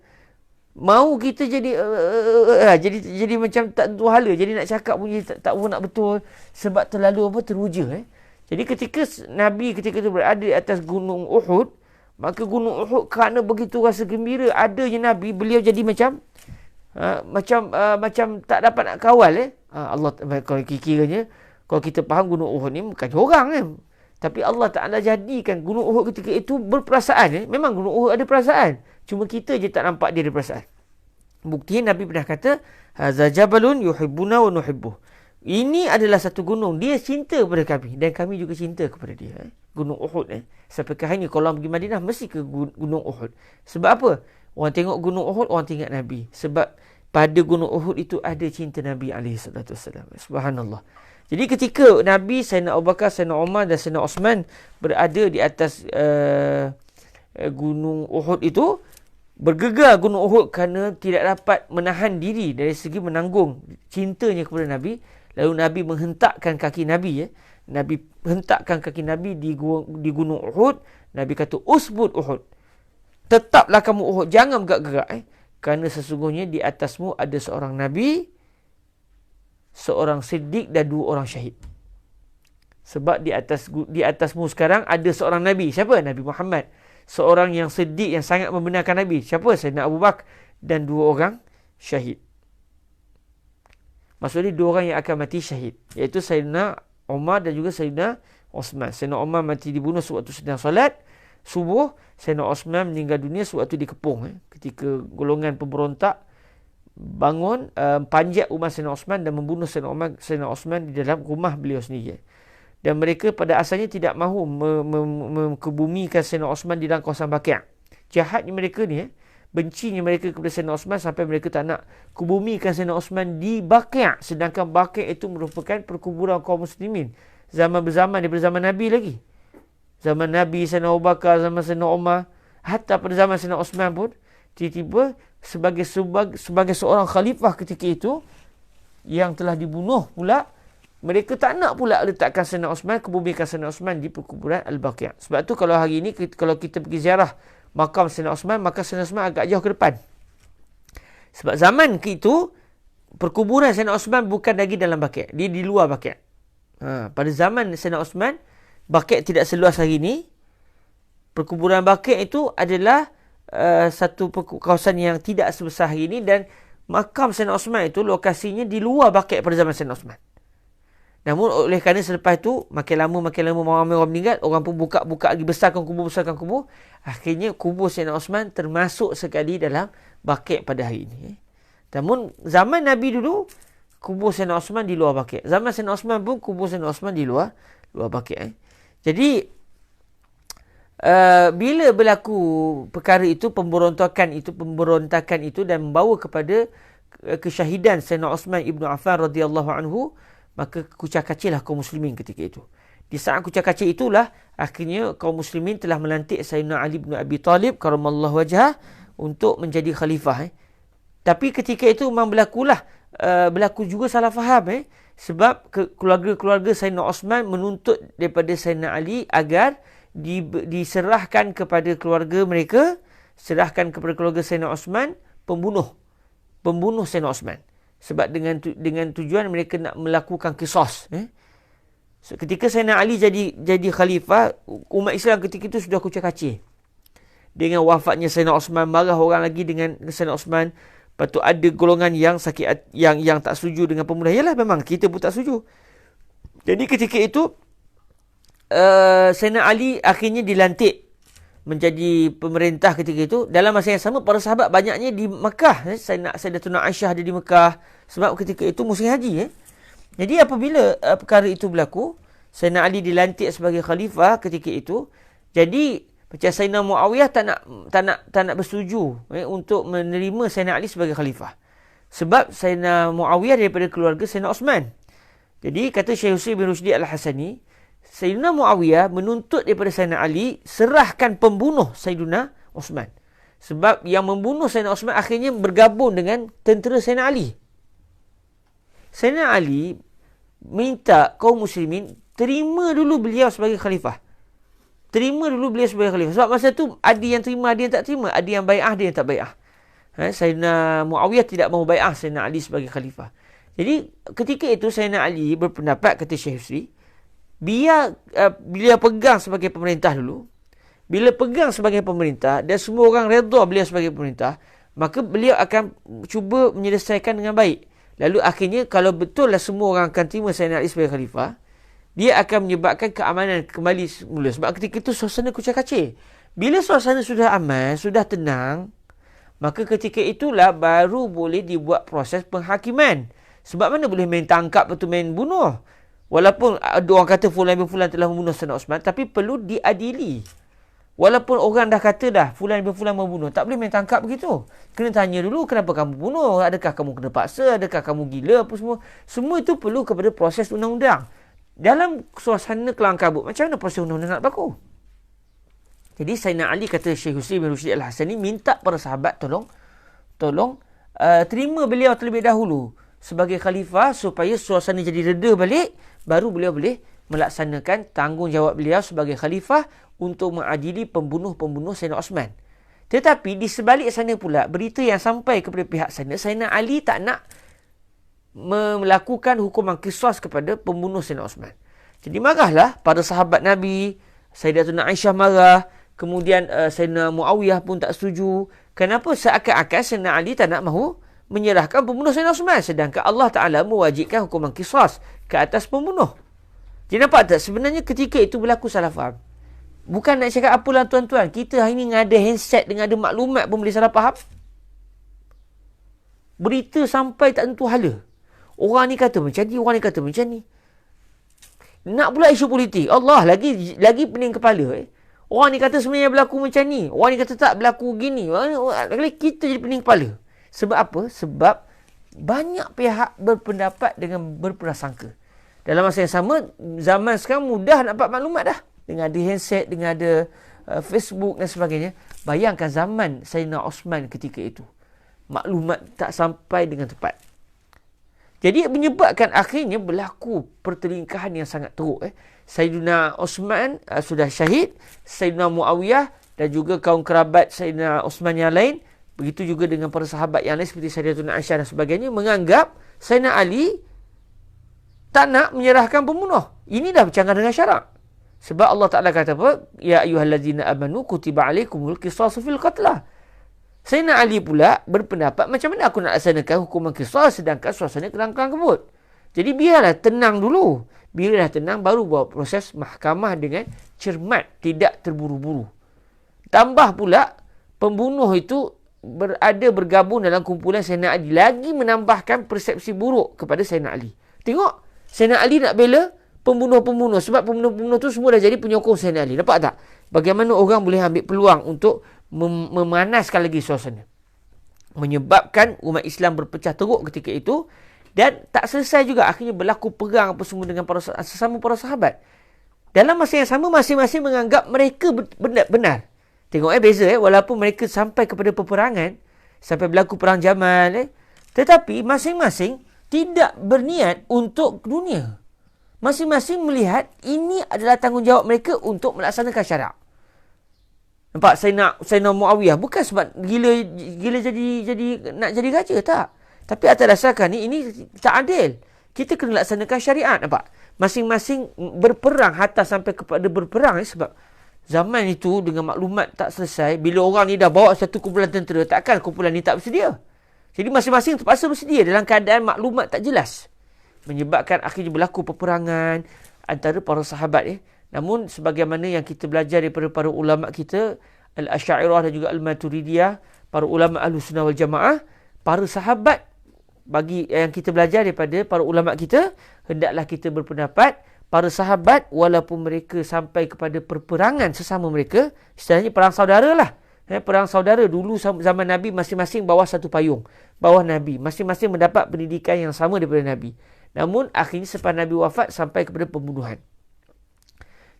mau kita jadi macam tak tentu hala, jadi nak cakap pun tak nak betul sebab terlalu teruja. Jadi ketika Nabi ketika itu berada di atas gunung Uhud, maka gunung Uhud kerana begitu rasa gembira adanya Nabi, beliau jadi macam tak dapat nak kawal. Allah, kalau kiranya kalau kita faham gunung Uhud ni bukan orang tapi Allah Ta'ala jadikan gunung Uhud ketika itu berperasaan. Memang gunung Uhud ada perasaan, cuma kita je tak nampak dia ada perasaan. Buktinya Nabi pernah kata, haza jabalun yuhibbuna wa nuhibbuh. Ini adalah satu gunung, dia cinta kepada kami dan kami juga cinta kepada dia. Gunung Uhud. Sampai ke hari ni kalau orang pergi Madinah mesti ke gunung Uhud. Sebab apa? Orang tengok gunung Uhud, orang tengok Nabi. Sebab pada gunung Uhud itu ada cinta Nabi SAW. Subhanallah. Jadi ketika Nabi, Sayyidina Abu Bakar, Sayyidina Umar dan Sayyidina Osman berada di atas gunung Uhud itu, bergegar gunung Uhud kerana tidak dapat menahan diri dari segi menanggung cintanya kepada Nabi. Lalu Nabi menghentakkan kaki Nabi. Nabi hentakkan kaki Nabi di gunung Uhud. Nabi kata, usbud Uhud. Tetaplah kamu Uhud, jangan bergerak-gerak. Kerana sesungguhnya di atasmu ada seorang Nabi, seorang siddiq dan 2 orang syahid. Sebab di atasmu sekarang ada seorang Nabi. Siapa? Nabi Muhammad. Seorang yang siddiq, yang sangat membenarkan Nabi. Siapa? Sayyidina Abu Bakar dan 2 orang syahid. Maksudnya 2 orang yang akan mati syahid, iaitu Sayyidina Umar dan juga Sayyidina Osman. Sayyidina Umar mati dibunuh sewaktu sedang solat subuh. Sayyidina Osman meninggal dunia sewaktu dikepung. Ketika golongan pemberontak bangun, panjat rumah Sayyidina Osman dan membunuh Sayyidina Osman di dalam rumah beliau sendiri. Dan mereka pada asalnya tidak mahu kebumikan Sayyidina Osman di dalam kawasan Baqi'. Jahatnya mereka ni, bencinya mereka kepada Sayyidina Osman sampai mereka tak nak kebumikan Sayyidina Osman di Baqi'. Sedangkan Baqi' itu merupakan perkuburan kaum muslimin zaman-berzaman daripada zaman Nabi lagi. Zaman Nabi, Sayyidina Abu Bakar, zaman Sayyidina Umar, hatta pada zaman Sayyidina Osman pun tiba-tiba sebagai seorang khalifah ketika itu yang telah dibunuh pula, mereka tak nak pula letakkan Sayyidina Osman, kebumikan Sayyidina Osman di perkuburan Al-Baqi'. Sebab tu kalau hari ini kalau kita pergi ziarah makam Sayyidina Osman, maka Sayyidina Osman agak jauh ke depan. Sebab zaman itu perkuburan Sayyidina Osman bukan lagi dalam Baqi', dia di luar Baqi'. Pada zaman Sayyidina Osman, Baqi' tidak seluas hari ini. Perkuburan Baqi' itu adalah satu kawasan yang tidak sebesar hari ini, dan makam Sayyidina Osman itu lokasinya di luar Baqi' pada zaman Sayyidina Osman. Namun oleh kerana selepas itu makin lama ramai orang meninggal, orang pun buka lagi, besarkan kubur. Akhirnya kubur Sayyidina Osman termasuk sekali dalam Baqi' pada hari ini. Namun zaman Nabi dulu kubur Sayyidina Osman di luar Baqi'. Zaman Sayyidina Osman pun kubur Sayyidina Osman di luar Baqi'. Jadi bila berlaku perkara itu, pemberontakan itu dan membawa kepada kesyahidan Sayyidina Osman Ibn Affan radhiyallahu anhu, maka kucak-kacirlah kaum muslimin ketika itu. Di saat kucak-kacir itulah akhirnya kaum muslimin telah melantik Sayyidina Ali bin Abi Talib karamallahu wajhah untuk menjadi khalifah. Tapi ketika itu memang berlaku juga salah faham. Sebab keluarga-keluarga Sayyidina Osman menuntut daripada Sayyidina Ali agar diserahkan kepada keluarga mereka, serahkan kepada keluarga Sayyidina Osman pembunuh Sayyidina Osman. Sebab dengan tujuan mereka nak melakukan qisas. So, ketika Sayyidina Ali jadi khalifah, umat Islam ketika itu sudah kucak-kacir. Dengan wafatnya Sayyidina Osman, marah orang lagi dengan Sayyidina Osman. Lepas tu ada golongan yang sakit, yang tak setuju dengan pembunuhan. Yalah, memang kita pun tak setuju. Jadi ketika itu Sayyidina Ali akhirnya dilantik menjadi pemerintah ketika itu. Dalam masa yang sama, para sahabat banyaknya di Mekah. Sayyidatuna Aisyah ada di Mekah. Sebab ketika itu musim haji. Jadi apabila perkara itu berlaku, Sayyidina Ali dilantik sebagai khalifah ketika itu. Jadi macam Sayyidina Muawiyah tak nak bersetuju untuk menerima Sayyidina Ali sebagai khalifah. Sebab Sayyidina Muawiyah daripada keluarga Sayyidina Osman. Jadi kata Syekh Hussein bin Rushdi Al-Hasani, Sayyidina Muawiyah menuntut daripada Sayyidina Ali serahkan pembunuh Sayyidina Osman. Sebab yang membunuh Sayyidina Osman akhirnya bergabung dengan tentera Sayyidina Ali. Sayyidina Ali minta kaum muslimin terima dulu beliau sebagai khalifah. Terima dulu beliau sebagai khalifah. Sebab masa tu ada yang terima, ada yang tak terima. Ada yang bai'ah, ada yang tak bai'ah. Sayyidina Muawiyah tidak mahu bai'ah Sayyidina Ali sebagai khalifah. Jadi ketika itu Sayyidina Ali berpendapat, kata Syekh Husri, biar beliau pegang sebagai pemerintah dulu. Bila pegang sebagai pemerintah dan semua orang redha beliau sebagai pemerintah, maka beliau akan cuba menyelesaikan dengan baik. Lalu akhirnya kalau betul lah semua orang akan terima Sayyidina Ali sebagai khalifah, dia akan menyebabkan keamanan kembali semula. Sebab ketika itu suasana kucak-kacir. Bila suasana sudah aman, sudah tenang, maka ketika itulah baru boleh dibuat proses penghakiman. Sebab mana boleh main tangkap atau main bunuh? Walaupun ada orang kata fulan bin fulan telah membunuh Sayyidina Osman, tapi perlu diadili. Walaupun orang dah kata dah fulan bin fulan membunuh, tak boleh main tangkap begitu. Kena tanya dulu kenapa kamu bunuh? Adakah kamu kena paksa? Adakah kamu gila? Apa semua? Semua itu perlu kepada proses undang-undang. Dalam suasana kelang kabut, macam mana proses undang-undang nak berlaku? Jadi Sayyidina Ali, kata Syekh Husri bin Rushdi Al-Hasani, minta para sahabat tolong terima beliau terlebih dahulu sebagai khalifah supaya suasana jadi reda balik, baru beliau boleh melaksanakan tanggungjawab beliau sebagai khalifah untuk mengadili pembunuh-pembunuh Sayyidina Osman. Tetapi di sebalik sana pula, berita yang sampai kepada pihak sana, Sayyidina Ali tak nak melakukan hukuman qisas kepada pembunuh Sayyidina Osman. Jadi marahlah para sahabat Nabi, Sayyidatuna Aisyah marah, kemudian Sayyidina Muawiyah pun tak setuju. Kenapa? Seakan-akan Sayyidina Ali tak nak mahu menyerahkan pembunuh Sayyidina Osman, sedangkan Allah Ta'ala mewajibkan hukuman qisas ke atas pembunuh. Jadi nampak tak? Sebenarnya ketika itu berlaku salah faham. Bukan nak cakap apalah tuan-tuan, kita hari ni ada handset dengan ada maklumat pun boleh salah faham. Berita sampai tak tentu hala. Orang ni kata macam ni, orang ni kata macam ni. Nak pula isu politik. Allah, lagi pening kepala. Orang ni kata sebenarnya berlaku macam ni. Orang ni kata tak berlaku gini. Kita jadi pening kepala. Sebab apa? Sebab banyak pihak berpendapat dengan berprasangka. Dalam masa yang sama, zaman sekarang mudah nak dapat maklumat dah. Dengan ada handset, dengan ada Facebook dan sebagainya. Bayangkan zaman Sayyidina Osman ketika itu. Maklumat tak sampai dengan tepat. Jadi menyebabkan akhirnya berlaku pertelingkahan yang sangat teruk. Sayyidina Osman sudah syahid, Sayyidina Muawiyah dan juga kaum kerabat Sayyidina Osman yang lain, begitu juga dengan para sahabat yang lain seperti Sayyidatuna Aisyah dan sebagainya, menganggap Sayyidina Ali tak nak menyerahkan pembunuh. Ini dah bercanggah dengan syarak. Sebab Allah Ta'ala kata apa? Ya ayyuhallazina amanu kutiba alaikumul qisasu fil qatlah. Sayyidina Ali pula berpendapat, macam mana aku nak laksanakan hukuman qisas sedangkan suasana kelang kabut. Jadi biarlah tenang dulu. Bila dah tenang, baru buat proses mahkamah dengan cermat, tidak terburu-buru. Tambah pula, pembunuh itu bergabung dalam kumpulan Sayyidina Ali. Lagi menambahkan persepsi buruk kepada Sayyidina Ali. Tengok, Sayyidina Ali nak bela pembunuh-pembunuh. Sebab pembunuh-pembunuh tu semua dah jadi penyokong Sayyidina Ali. Nampak tak? Bagaimana orang boleh ambil peluang untuk memanaskan lagi suasana. Menyebabkan umat Islam berpecah teruk ketika itu. Dan tak selesai juga. Akhirnya berlaku perang apa semua dengan sesama para sahabat. Dalam masa yang sama, masing-masing menganggap mereka benar. Tengok beza walaupun mereka sampai kepada peperangan, sampai berlaku perang Jamal, tetapi masing-masing tidak berniat untuk dunia. Masing-masing melihat ini adalah tanggungjawab mereka untuk melaksanakan syarak. Nampak Sayyidina Muawiyah bukan sebab gila jadi nak jadi raja, tak. Tapi atas dasarkan ini tak adil. Kita kena laksanakan syariat, nampak. Masing-masing berperang hatta sampai kepada berperang sebab zaman itu dengan maklumat tak selesai, bila orang ni dah bawa satu kumpulan tentera, takkan kumpulan ni tak bersedia. Jadi masing-masing terpaksa bersedia dalam keadaan maklumat tak jelas. Menyebabkan akhirnya berlaku peperangan antara para sahabat Namun sebagaimana yang kita belajar daripada para ulama kita, Al-Asy'ariyah dan juga Al-Maturidiyah, para ulama Ahlussunnah wal Jamaah, para sahabat, bagi yang kita belajar daripada para ulama kita, hendaklah kita berpendapat para sahabat walaupun mereka sampai kepada perperangan sesama mereka, istilahnya perang saudara lah. Perang saudara dulu zaman Nabi, masing-masing bawah satu payung, bawah Nabi, masing-masing mendapat pendidikan yang sama daripada Nabi. Namun akhirnya selepas Nabi wafat sampai kepada pembunuhan.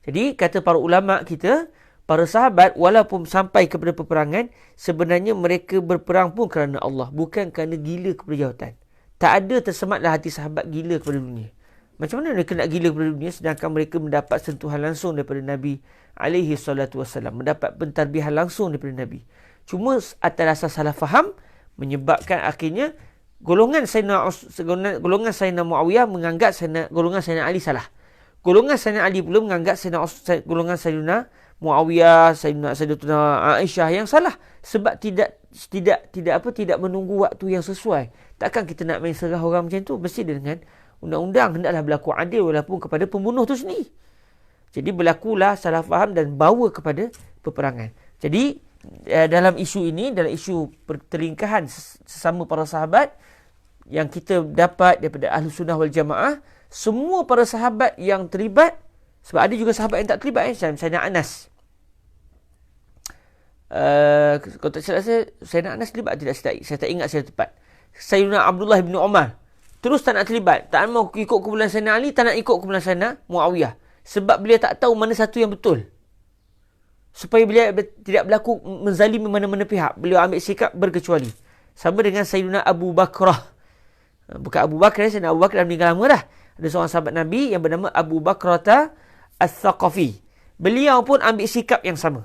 Jadi kata para ulama kita, para sahabat walaupun sampai kepada peperangan, sebenarnya mereka berperang pun kerana Allah, bukan kerana gila kepada jawatan. Tak ada tersematlah hati sahabat gila kepada dunia. Macam mana mereka nak gila kepada dunia sedangkan mereka mendapat sentuhan langsung daripada Nabi alaihi salatu wassalam, mendapat pentarbihan langsung daripada Nabi. Cuma atas dasar salah faham menyebabkan akhirnya golongan Sayyidina Muawiyah menganggap golongan Sayyidina Ali salah. Golongan Sayyidina Ali pula menganggap golongan Sayyidina Muawiyah, Sayyidatuna Aisyah yang salah sebab tidak menunggu waktu yang sesuai. Takkan kita nak main serah orang macam tu, mesti dengan undang-undang hendaklah berlaku adil walaupun kepada pembunuh tu sendiri. Jadi berlakulah salah faham dan bawa kepada peperangan. Jadi dalam isu ini, dalam isu pertelingkahan sesama para sahabat yang kita dapat daripada Ahlussunnah wal Jamaah, semua para sahabat yang terlibat, sebab ada juga sahabat yang tak terlibat, Sayyidina Anas. Kalau tak silap saya, Sayyidina Anas terlibat tidak? Saya tak ingat saya tepat. Sayyidina Abdullah bin Umar terus tak nak terlibat, tak mau ikut kumpulan Sayyidina Ali, tak nak ikut kumpulan Sayyidina Muawiyah, sebab beliau tak tahu mana satu yang betul. Supaya beliau tidak berlaku menzalimi mana-mana pihak, beliau ambil sikap berkecuali. Sama dengan Sayyidina Abu Bakrah. Bukan Abu Bakar, Sayyidina Abu Bakar dah meninggal lama dah. Ada seorang sahabat Nabi yang bernama Abu Bakrata Al-Thaqafi. Beliau pun ambil sikap yang sama.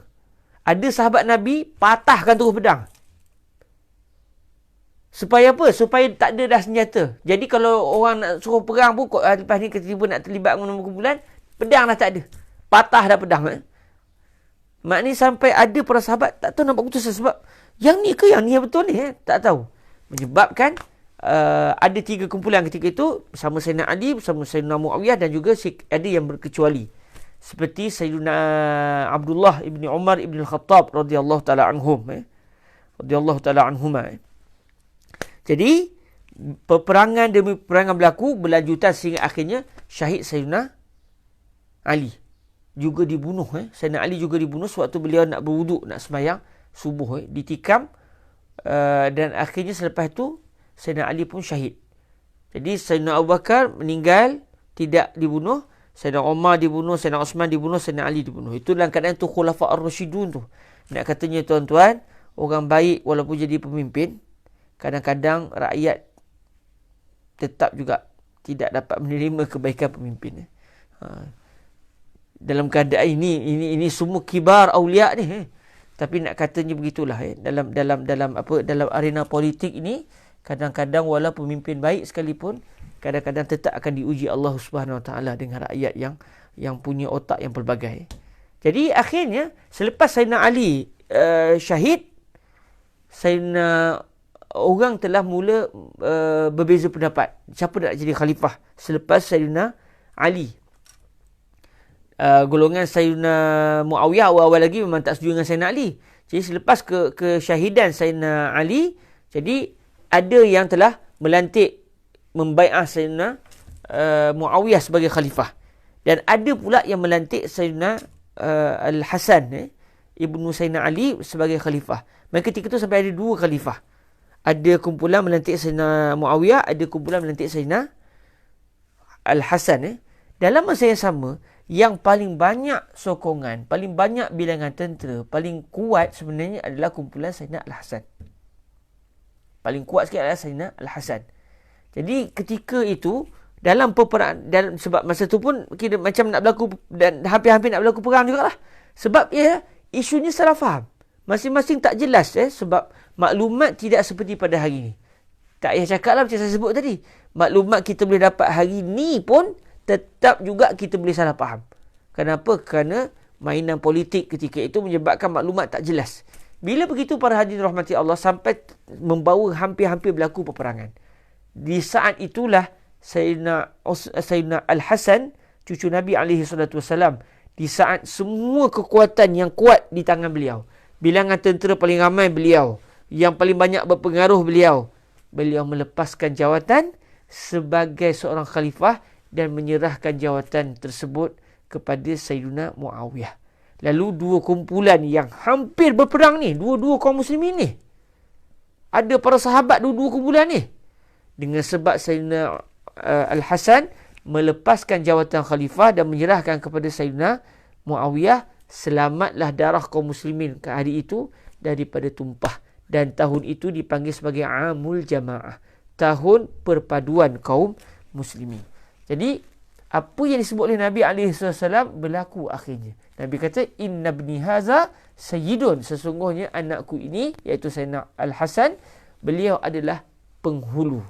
Ada sahabat Nabi patahkan terus pedang. Supaya apa? Supaya tak ada dah senjata. Jadi kalau orang nak suruh perang pun, lepas ni tiba-tiba nak terlibat dengan kumpulan, pedang dah tak ada. Patah dah pedang. Maknanya sampai ada para sahabat tak tahu nak buat keputusan sebab yang ni ke yang ni yang betul ni? Tak tahu. Menyebabkan ada 3 kumpulan ketika itu, bersama Sayyidina Ali, bersama Sayyidina Muawiyah dan juga ada yang berkecuali. Seperti Sayyidina Abdullah ibn Umar ibn Al-Khattab radhiyallahu ta'ala anhum. Radhiyallahu ta'ala anhuma. Jadi, peperangan demi peperangan berlaku, berlanjutan sehingga akhirnya syahid Sayyidina Ali. Juga dibunuh. Sayyidina Ali juga dibunuh sewaktu beliau nak berwuduk, nak sembahyang subuh. Ditikam. Dan akhirnya selepas itu, Sayyidina Ali pun syahid. Jadi, Sayyidina Abu Bakar meninggal, tidak dibunuh. Sayyidina Umar dibunuh, Sayyidina Osman dibunuh, Sayyidina Ali dibunuh. Itu dalam keadaan tu Khulafa Ar-Rasyidun tu. Nak katanya tuan-tuan, orang baik walaupun jadi pemimpin, kadang-kadang rakyat tetap juga tidak dapat menerima kebaikan pemimpin. Dalam keadaan ini semua kibar aulia ni. Tapi nak katanya begitulah. Dalam arena politik ini, kadang-kadang walaupun pemimpin baik sekalipun, kadang-kadang tetap akan diuji Allah Subhanahu Wa Taala dengan rakyat yang punya otak yang pelbagai. Jadi akhirnya selepas Sayyidina Ali syahid, Sayyidina orang telah mula berbeza pendapat siapa nak jadi khalifah selepas Sayyidina Ali. Golongan Sayyidina Muawiyah awal-awal lagi memang tak setuju dengan Sayyidina Ali. Jadi selepas kesyahidan Sayyidina Ali, jadi ada yang telah melantik membai'ah Sayyidina Muawiyah sebagai khalifah. Dan ada pula yang melantik Sayyidina Al-Hasan ibnu Sayyidina Ali sebagai khalifah. Maka ketika itu sampai ada 2 khalifah. Ada kumpulan melantik Sayyidina Muawiyah, ada kumpulan melantik Sayyidina Al-Hasan. Dalam masa yang sama, yang paling banyak sokongan, paling banyak bilangan tentera, paling kuat sebenarnya adalah kumpulan Sayyidina Al-Hasan. Paling kuat sikit adalah Sayyidina Al-Hasan. Jadi ketika itu dalam peperangan, sebab masa tu pun kira macam nak berlaku dan hampir-hampir nak berlaku perang jugalah. Sebab isunya salah faham. Masing-masing tak jelas sebab maklumat tidak seperti pada hari ini. Tak payah cakap lah macam saya sebut tadi. Maklumat kita boleh dapat hari ni pun tetap juga kita boleh salah faham. Kenapa? Kerana mainan politik ketika itu menyebabkan maklumat tak jelas. Bila begitu para hadirin rahmati Allah, sampai membawa hampir-hampir berlaku peperangan. Di saat itulah Sayyidina Al-Hasan, cucu Nabi SAW, di saat semua kekuatan yang kuat di tangan beliau. Bilangan tentera paling ramai beliau. Yang paling banyak berpengaruh beliau. Beliau melepaskan jawatan sebagai seorang khalifah dan menyerahkan jawatan tersebut kepada Sayyidina Muawiyah. Lalu dua kumpulan yang hampir berperang ni, dua-dua kaum muslimin ni. Ada para sahabat dua-dua kumpulan ni. Dengan sebab Sayyidina Al-Hasan melepaskan jawatan khalifah dan menyerahkan kepada Sayyidina Muawiyah, selamatlah darah kaum muslimin ke hari itu daripada tumpah. Dan tahun itu dipanggil sebagai Amul Jamaah, tahun perpaduan kaum muslimin. Jadi apa yang disebut oleh Nabi SAW berlaku akhirnya. Nabi kata, inna ibni haza sayyidun, sesungguhnya anakku ini, iaitu Sayyidina Al-Hasan, beliau adalah penghulu.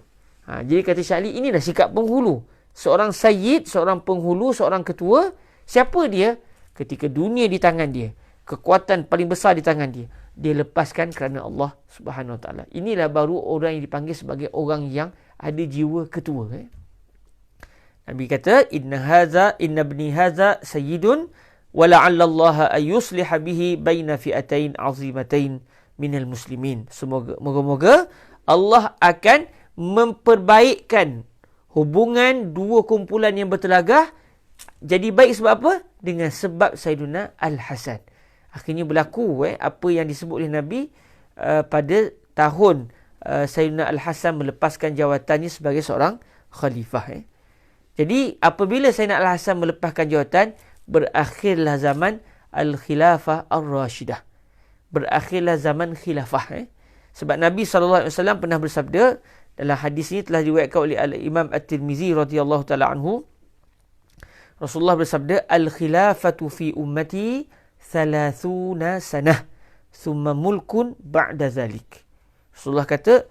Jadi kata Syekh Ali, inilah sikap penghulu. Seorang sayyid, seorang penghulu, seorang ketua. Siapa dia? Ketika dunia di tangan dia, kekuatan paling besar di tangan dia, dia lepaskan kerana Allah Subhanahu Wa Taala. Inilah baru orang yang dipanggil sebagai orang yang ada jiwa ketua. Nabi kata, inna ibni haza sayyidun wa la'alla Allah ayusliha bihi baina fi'atain azimatain minal muslimin. Moga-moga Allah akan memperbaikkan hubungan dua kumpulan yang bertelagah. Jadi baik sebab apa? Dengan sebab Sayyidina Al-Hasan. Akhirnya berlaku apa yang disebut oleh Nabi pada tahun Sayyidina Al-Hasan melepaskan jawatannya sebagai seorang khalifah. Jadi apabila Sayyidina Al-Hasan melepaskan jawatan, berakhirlah zaman Al-Khilafah Ar-Rashidah. Berakhirlah zaman khilafah. Sebab Nabi SAW pernah bersabda, dalam hadis ini telah diriwayatkan oleh Imam At-Tirmizi radhiyallahu taala anhu, Rasulullah bersabda, al-khilafatu fi ummati 30 sanah thumma mulkun ba'da zalik. Rasulullah kata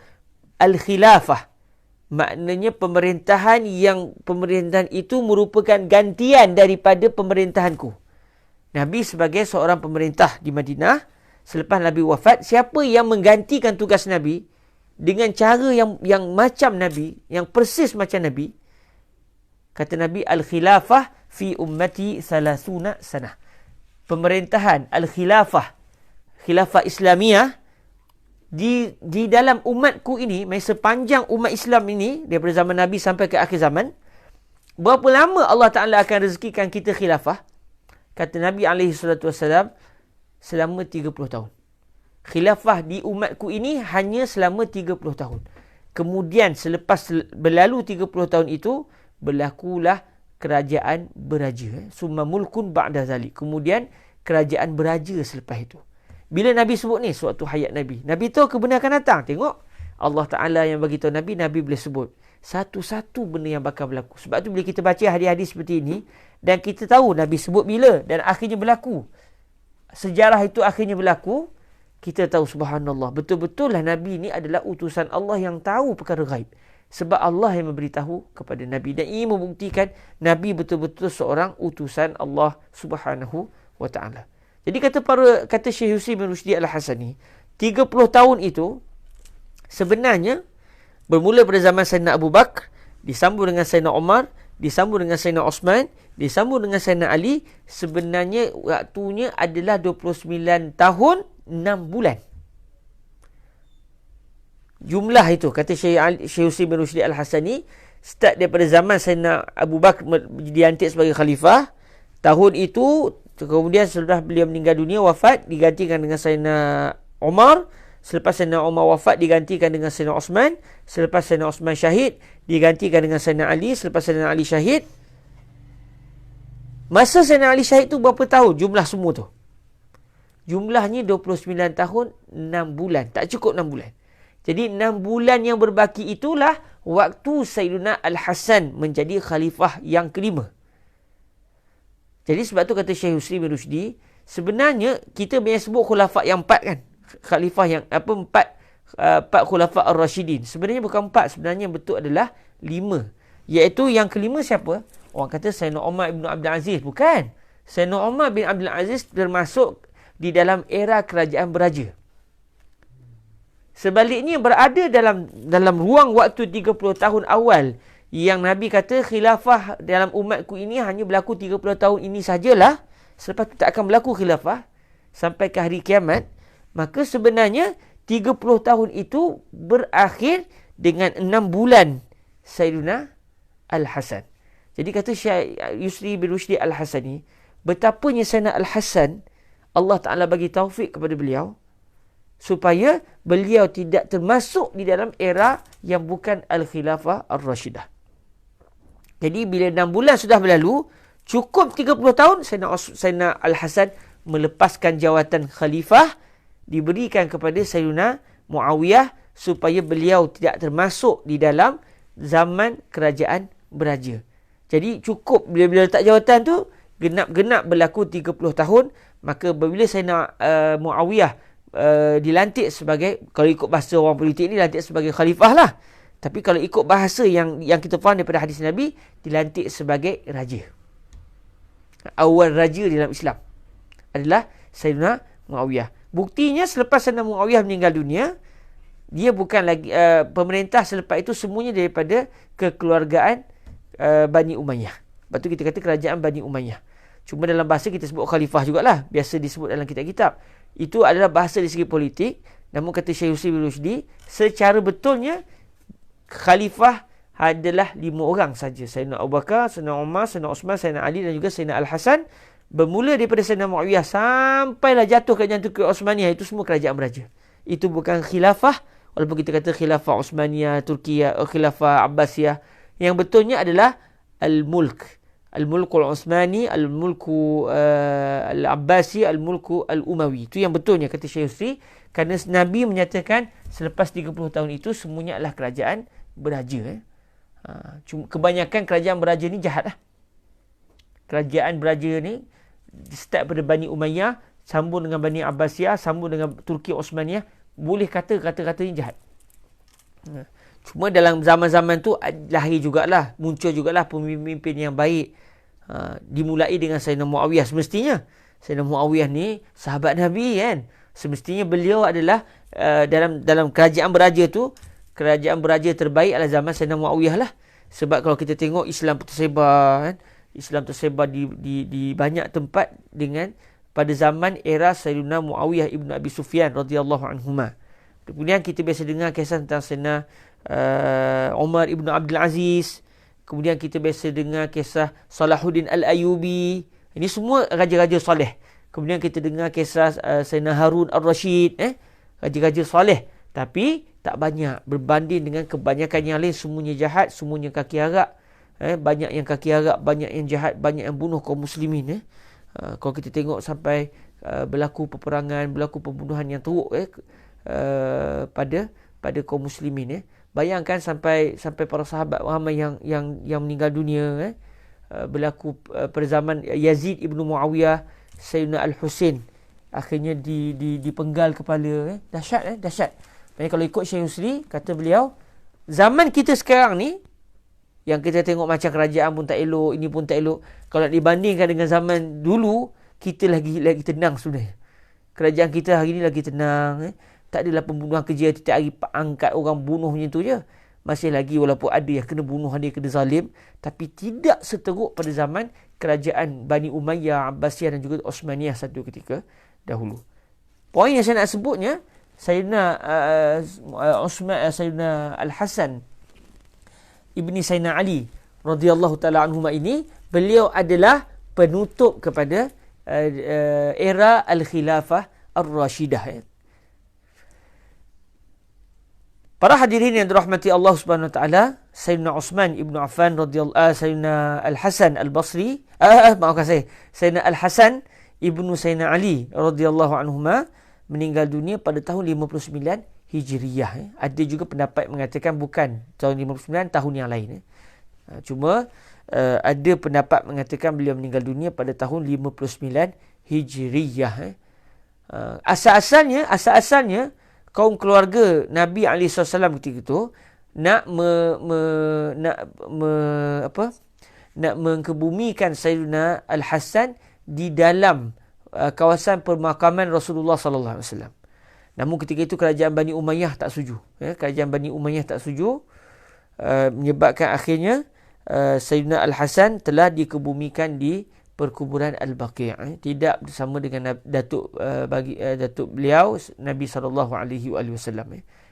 al-khilafah, maknanya pemerintahan itu merupakan gantian daripada pemerintahanku. Nabi sebagai seorang pemerintah di Madinah, selepas Nabi wafat, siapa yang menggantikan tugas Nabi dengan cara yang macam Nabi, yang persis macam Nabi? Kata Nabi, al-khilafah fi ummati 30 sanah. Pemerintahan al-khilafah, khilafah Islamiyah di dalam umatku ini, sepanjang umat Islam ini daripada zaman Nabi sampai ke akhir zaman, berapa lama Allah Taala akan rezekikan kita khilafah? Kata Nabi SAW, selama 30 tahun. Khilafah di umatku ini hanya selama 30 tahun. Kemudian selepas berlalu 30 tahun itu, berlakulah kerajaan beraja. Summa mulkun ba'da zalik. Kemudian kerajaan beraja selepas itu. Bila Nabi sebut ni, suatu hayat Nabi, Nabi tahu kebenaran akan datang. Tengok, Allah Ta'ala yang bagi tahu Nabi, Nabi boleh sebut satu-satu benda yang bakal berlaku. Sebab tu bila kita baca hadis-hadis seperti ini, dan kita tahu Nabi sebut bila dan akhirnya berlaku, sejarah itu akhirnya berlaku, kita tahu subhanallah, betul-betul lah Nabi ni adalah utusan Allah yang tahu perkara ghaib. Sebab Allah yang memberitahu kepada Nabi. Dan ini membuktikan Nabi betul-betul seorang utusan Allah Subhanahu wa ta'ala. Jadi kata Syekh Yusri bin Rushdi Al-Hasani, 30 tahun itu sebenarnya bermula pada zaman Sayyidina Abu Bakar, disambung dengan Sayyidina Umar, disambung dengan Sayyidina Osman, disambung dengan Sayyidina Ali. Sebenarnya waktunya adalah 29 tahun 6 bulan. Jumlah itu, kata Syekh Yusri bin Rushdi Al-Hasani, start daripada zaman Sayyidina Abu Bakar dilantik sebagai khalifah. Tahun itu, kemudian setelah beliau meninggal dunia, wafat, digantikan dengan Sayyidina Umar. Selepas Sayyidina Umar wafat, digantikan dengan Sayyidina Osman. Selepas Sayyidina Osman syahid, digantikan dengan Sayyidina Ali. Selepas Sayyidina Ali syahid, masa Sayyidina Ali syahid tu berapa tahun jumlah semua tu? Jumlahnya 29 tahun 6 bulan. Tak cukup 6 bulan. Jadi 6 bulan yang berbaki itulah waktu Sayyidina Al-Hasan menjadi khalifah yang kelima. Jadi sebab tu kata Syekh Yusri bin Rushdi, sebenarnya kita banyak sebut khulafah yang 4 kan? Khalifah yang empat khulafah ar-Rashidin. Sebenarnya bukan 4, sebenarnya betul adalah 5. Iaitu yang kelima siapa? Orang kata Sayyidina Umar bin Abdul Aziz. Bukan. Sayyidina Umar bin Abdul Aziz termasuk di dalam era kerajaan beraja. Sebaliknya berada dalam ruang waktu 30 tahun awal yang Nabi kata khilafah dalam umatku ini hanya berlaku 30 tahun ini sajalah. selepas itu tak akan berlaku khilafah sampai ke hari kiamat, maka sebenarnya 30 tahun itu berakhir dengan 6 bulan Sayyidina Al-Hasan. Jadi kata Syekh Yusri bin Rushdi Al-Hasani, betapanya Sayyidina Al-Hasan, Allah Ta'ala bagi taufik kepada beliau supaya beliau tidak termasuk di dalam era yang bukan Al-Khilafah Ar-Rashidah. Jadi bila 6 bulan sudah berlalu, cukup 30 tahun, Sayyidina Al-Hasan melepaskan jawatan khalifah, diberikan kepada Sayyidina Muawiyah supaya beliau tidak termasuk di dalam zaman kerajaan beraja. Jadi cukup bila letak jawatan tu, genap-genap berlaku 30 tahun, maka bila Sayyidina Muawiyah dilantik sebagai, kalau ikut bahasa orang politik ni, dilantik sebagai khalifah lah. Tapi kalau ikut bahasa yang kita faham daripada hadis Nabi, dilantik sebagai raja. Awal raja dalam Islam adalah Sayyidina Muawiyah. Buktinya selepas Sayyidina Muawiyah meninggal dunia, dia bukan lagi pemerintah selepas itu semuanya daripada kekeluargaan Bani Umayyah. Lepas tu kita kata kerajaan Bani Umayyah. Cuma dalam bahasa kita sebut khalifah jugalah, biasa disebut dalam kitab-kitab. Itu adalah bahasa dari segi politik. Namun kata Syekh Yusri bin Rushdi, secara betulnya khalifah adalah 5 orang saja. Sayyidina Abu Bakar, Sayyidina Umar, Sayyidina Osman, Sayyidina Ali dan juga Sayyidina Al-Hasan. Bermula daripada Sayyidina Muawiyah sampailah jatuh kerajaan Turki Osmaniyah, itu semua kerajaan beraja. Itu bukan khilafah, walaupun kita kata khilafah Osmaniyah, Turkiyah, khilafah Abbasiyah. Yang betulnya adalah Al-Mulk. Al-Mulkul Osmani, Al-Mulku Al-Abbasi, Al-Mulku Al-Umawi. Itu yang betulnya kata Syekh Yusri. Kerana Nabi menyatakan selepas 30 tahun itu semuanya adalah kerajaan beraja. Cuma kebanyakan kerajaan beraja ni jahat lah. Kerajaan beraja ni start pada Bani Umayyah, sambung dengan Bani Abbasiyah, sambung dengan Turki Osmaniyah. Boleh kata kata-kata ni jahat. Cuma dalam zaman-zaman tu lahir jugalah, muncul jugalah pemimpin yang baik. Dimulai dengan Sayyidina Muawiyah semestinya. Sayyidina Muawiyah ni sahabat Nabi kan. Semestinya beliau adalah dalam kerajaan beraja tu, kerajaan beraja terbaik adalah zaman Sayyidina Muawiyah lah. Sebab kalau kita tengok Islam tersebar kan, Islam tersebar di banyak tempat dengan pada zaman era Sayyidina Muawiyah ibnu Abi Sufyan radhiyallahu anhuma. Kemudian kita biasa dengar kisah tentang Sayyidina Umar ibnu Abdul Aziz. Kemudian kita biasa dengar kisah Salahuddin Al-Ayyubi. Ini semua raja-raja soleh. Kemudian kita dengar kisah Sayyidina Harun Ar-Rashid. Raja-raja soleh. Tapi tak banyak. Berbanding dengan kebanyakan yang lain, semuanya jahat, semuanya kaki harap. Banyak yang kaki harap, banyak yang jahat, banyak yang bunuh kaum muslimin. Kalau kita tengok sampai berlaku peperangan, berlaku pembunuhan yang teruk pada kaum muslimin. Bayangkan sampai para sahabat ramai yang meninggal dunia. Berlaku pada zaman Yazid ibnu Muawiyah, Sayyidina Al-Husain akhirnya dipenggal kepala. Dahsyat. Dahsyat. Jadi kalau ikut Syekh Yusri, kata beliau, zaman kita sekarang ni, yang kita tengok macam kerajaan pun tak elok, ini pun tak elok. Kalau dibandingkan dengan zaman dulu, kita lagi tenang sebenarnya. Kerajaan kita hari ni lagi tenang. Tak adalah pembunuhan kerja tiap hari angkat orang bunuh macam tu je. Masih lagi walaupun ada yang kena bunuh, ada yang kena zalim. Tapi tidak seteruk pada zaman kerajaan Bani Umayyah, Abbasiyah dan juga Osmaniyah satu ketika dahulu. Poin yang saya nak sebutnya, Sayyidina Al-Hasan ibni Sayyidina Ali radhiyallahu ta'ala anhuma ini, beliau adalah penutup kepada era Al-Khilafah Ar-Rashidah. Para hadirin yang dirahmati Allah Subhanahu wa taala, Sayyidina Uthman ibnu Affan radhiyallahu Sayyidina Al-Hasan Al-Basri, Sayyidina Al-Hasan ibnu Sayyidina Ali radhiyallahu anhuma meninggal dunia pada tahun 59 Hijriyah. Ada juga pendapat mengatakan bukan tahun 59, tahun yang lain. Cuma ada pendapat mengatakan beliau meninggal dunia pada tahun 59 Hijriyah. Asal-asalnya kaum keluarga Nabi SAW ketika itu nak mengkebumikan Sayyidina Al-Hasan di dalam kawasan pemakaman Rasulullah sallallahu alaihi wasallam. Namun ketika itu kerajaan Bani Umayyah tak setuju. Kerajaan Bani Umayyah tak setuju, menyebabkan akhirnya Sayyidina Al-Hasan telah dikebumikan di perkuburan Al-Baqi'. Tidak bersama dengan datuk datuk beliau Nabi SAW.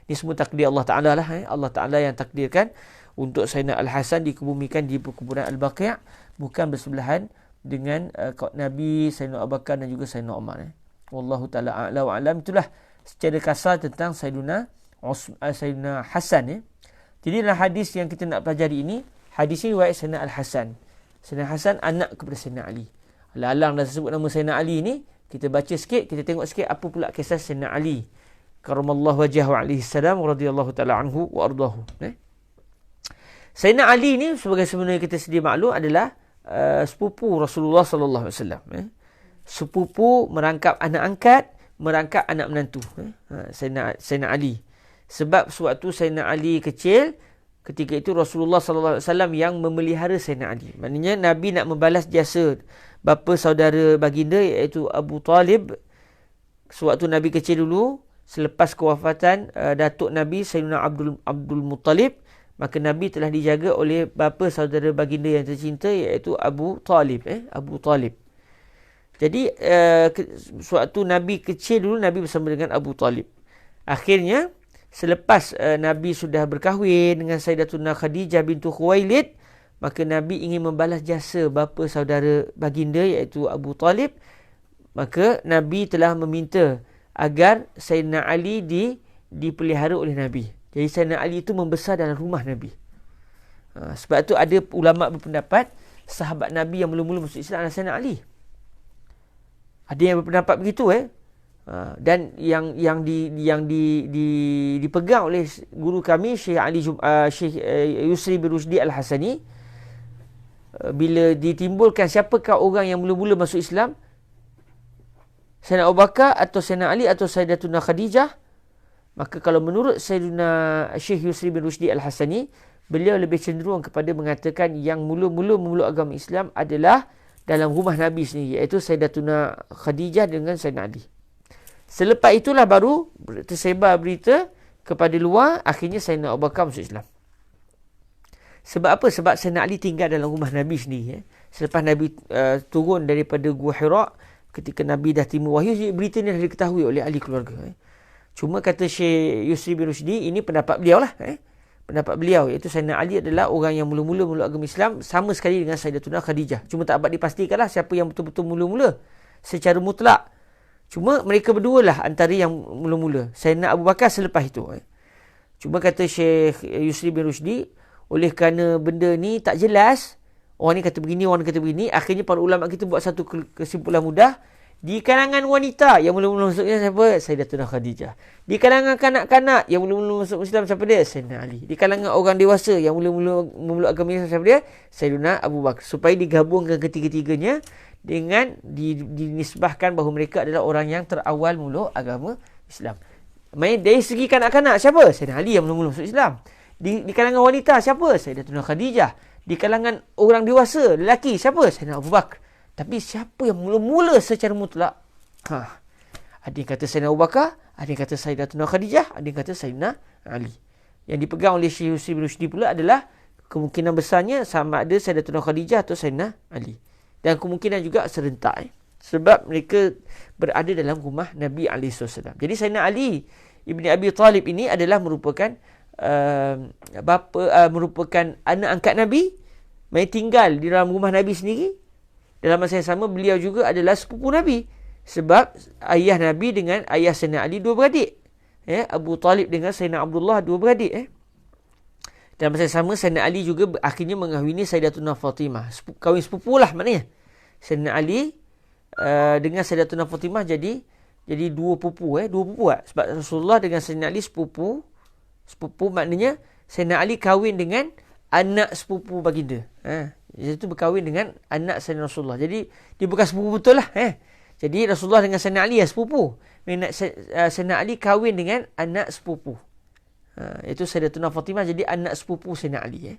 Ini semua takdir Allah Ta'ala lah. Allah Ta'ala yang takdirkan untuk Sayyidina Al-Hasan dikebumikan di perkuburan Al-Baqi', bukan bersebelahan dengan Nabi, Sayyidina Abu Bakar dan juga Sayyidina Umar. Wallahu ta'ala a'la wa a'lam. Itulah secara kasar tentang Sayyidina Hasan. Jadi dalam hadis yang kita nak pelajari ini, hadis ini riwayat Sayyidina Al-Hasan. Sayyidina Hasan anak kepada Sayyidina Ali. Alang dah sebut nama Sayyidina Ali ni, kita baca sikit, kita tengok sikit apa pula kisah Sayyidina Ali karamallahu wajhahu alaihi salam radhiyallahu taala anhu wa ardahu. Sayyidina Ali ni sebenarnya kita sedia maklum adalah sepupu Rasulullah sallallahu alaihi wasallam. Sepupu merangkap anak angkat, merangkap anak menantu. Sayyidina Ali. Sebab sewaktu Sayyidina Ali kecil, ketika itu Rasulullah sallallahu alaihi wasallam yang memelihara Sayyidina Ali. Maknanya Nabi nak membalas jasa bapa saudara baginda iaitu Abu Talib. Sewaktu Nabi kecil dulu, selepas kewafatan datuk Nabi Sayyidina Abdul Muttalib, maka Nabi telah dijaga oleh bapa saudara baginda yang tercinta iaitu Abu Talib. Abu Talib. Jadi sewaktu Nabi kecil dulu, Nabi bersama dengan Abu Talib. Akhirnya selepas Nabi sudah berkahwin dengan Sayyidatuna Khadijah bintu Khuwailid, maka Nabi ingin membalas jasa bapa saudara baginda iaitu Abu Talib. Maka Nabi telah meminta agar Sayyidina Ali dipelihara oleh Nabi. Jadi Sayyidina Ali itu membesar dalam rumah Nabi. Sebab tu ada ulama berpendapat sahabat Nabi yang mula-mula masuk Islam adalah Sayyidina Ali. Ada yang berpendapat begitu. Dan yang dipegang oleh guru kami Syekh Yusri bin Rushdi Al-Hasani, bila ditimbulkan siapakah orang yang mula-mula masuk Islam, Sayyidina Abu Bakar atau Sayyidina Ali atau Sayyidatuna Khadijah, maka kalau menurut Sayyidina Syekh Yusri bin Rushdi Al-Hasani, beliau lebih cenderung kepada mengatakan yang mula-mula memeluk agama Islam adalah dalam rumah Nabi sendiri, iaitu Sayyidatuna Khadijah dengan Sayyidina Ali. Selepas itulah baru tersebar berita kepada luar, akhirnya Sayyidina Abu Bakar masuk Islam. Sebab apa? Sebab Sayyidina Ali tinggal dalam rumah Nabi sendiri. Selepas Nabi turun daripada Gua Hira, ketika Nabi dah terima wahyu, berita ni dah diketahui oleh ahli keluarga. Cuma kata Syekh Yusri bin Rushdi, ini pendapat beliau lah. Pendapat beliau, iaitu Sayyidina Ali adalah orang yang mula-mula memeluk agama Islam sama sekali dengan Sayyidatuna Khadijah. Cuma tak dapat dipastikan lah siapa yang betul-betul mula-mula secara mutlak. Cuma mereka berdua lah antara yang mula-mula. Sayyidina Abu Bakar selepas itu. Cuma kata Syekh Yusri bin Rushdi, oleh kerana benda ni tak jelas, orang ni kata begini, orang ni kata begini, akhirnya para ulama kita buat satu kesimpulan mudah. Di kalangan wanita yang mula-mula masuk Islam siapa? Sayyidatuna Khadijah. Di kalangan kanak-kanak yang mula-mula masuk Islam siapa dia? Sayyidina Ali. Di kalangan orang dewasa yang mula-mula memeluk agama Islam siapa dia? Sayyidina Abu Bakar. Supaya digabungkan ketiga-tiganya dengan dinisbahkan bahawa mereka adalah orang yang terawal memeluk agama Islam. Dari segi kanak-kanak siapa? Sayyidina Ali yang mula-mula masuk Islam. Di kalangan wanita siapa? Sayyidatuna Khadijah. Di kalangan orang dewasa, lelaki siapa? Sayyidina Abu Bakar. Tapi siapa yang mula-mula secara mutlak? Ada yang kata Sayyidina Abu Bakar, ada yang kata Sayyidatuna Khadijah, ada yang kata Sayyidina Ali. Yang dipegang oleh Syekh Yusri bin Rushdi pula adalah kemungkinan besarnya sama ada Sayyidatuna Khadijah atau Sayyidina Ali. Dan kemungkinan juga serentak. Sebab mereka berada dalam rumah Nabi SAW. Jadi Sayyidina Ali Ibni Abi Talib ini adalah merupakan merupakan anak angkat Nabi, yang tinggal di dalam rumah Nabi sendiri. Dalam masa yang sama, beliau juga adalah sepupu Nabi. Sebab ayah Nabi dengan ayah Sayyidina Ali dua beradik. Abu Talib dengan Sayyidina Abdullah dua beradik. Dalam masa yang sama, Sayyidina Ali juga akhirnya mengahwini Sayyidatuna Fatimah. Kahwin sepupu lah maknanya. Sayyidina Ali dengan Sayyidatuna Fatimah jadi dua pupu. Dua pupu lah. Sebab Rasulullah dengan Sayyidina Ali sepupu maknanya Sayyidina Ali kahwin dengan anak sepupu baginda. Itu berkahwin dengan anak Sayyidina Rasulullah. Jadi dia bukan sepupu betul lah. Jadi Rasulullah dengan Sayyidina Ali sepupu. Sayyidina Ali kahwin dengan anak sepupu. Itu Sayyidatuna Fatimah jadi anak sepupu Sayyidina Ali.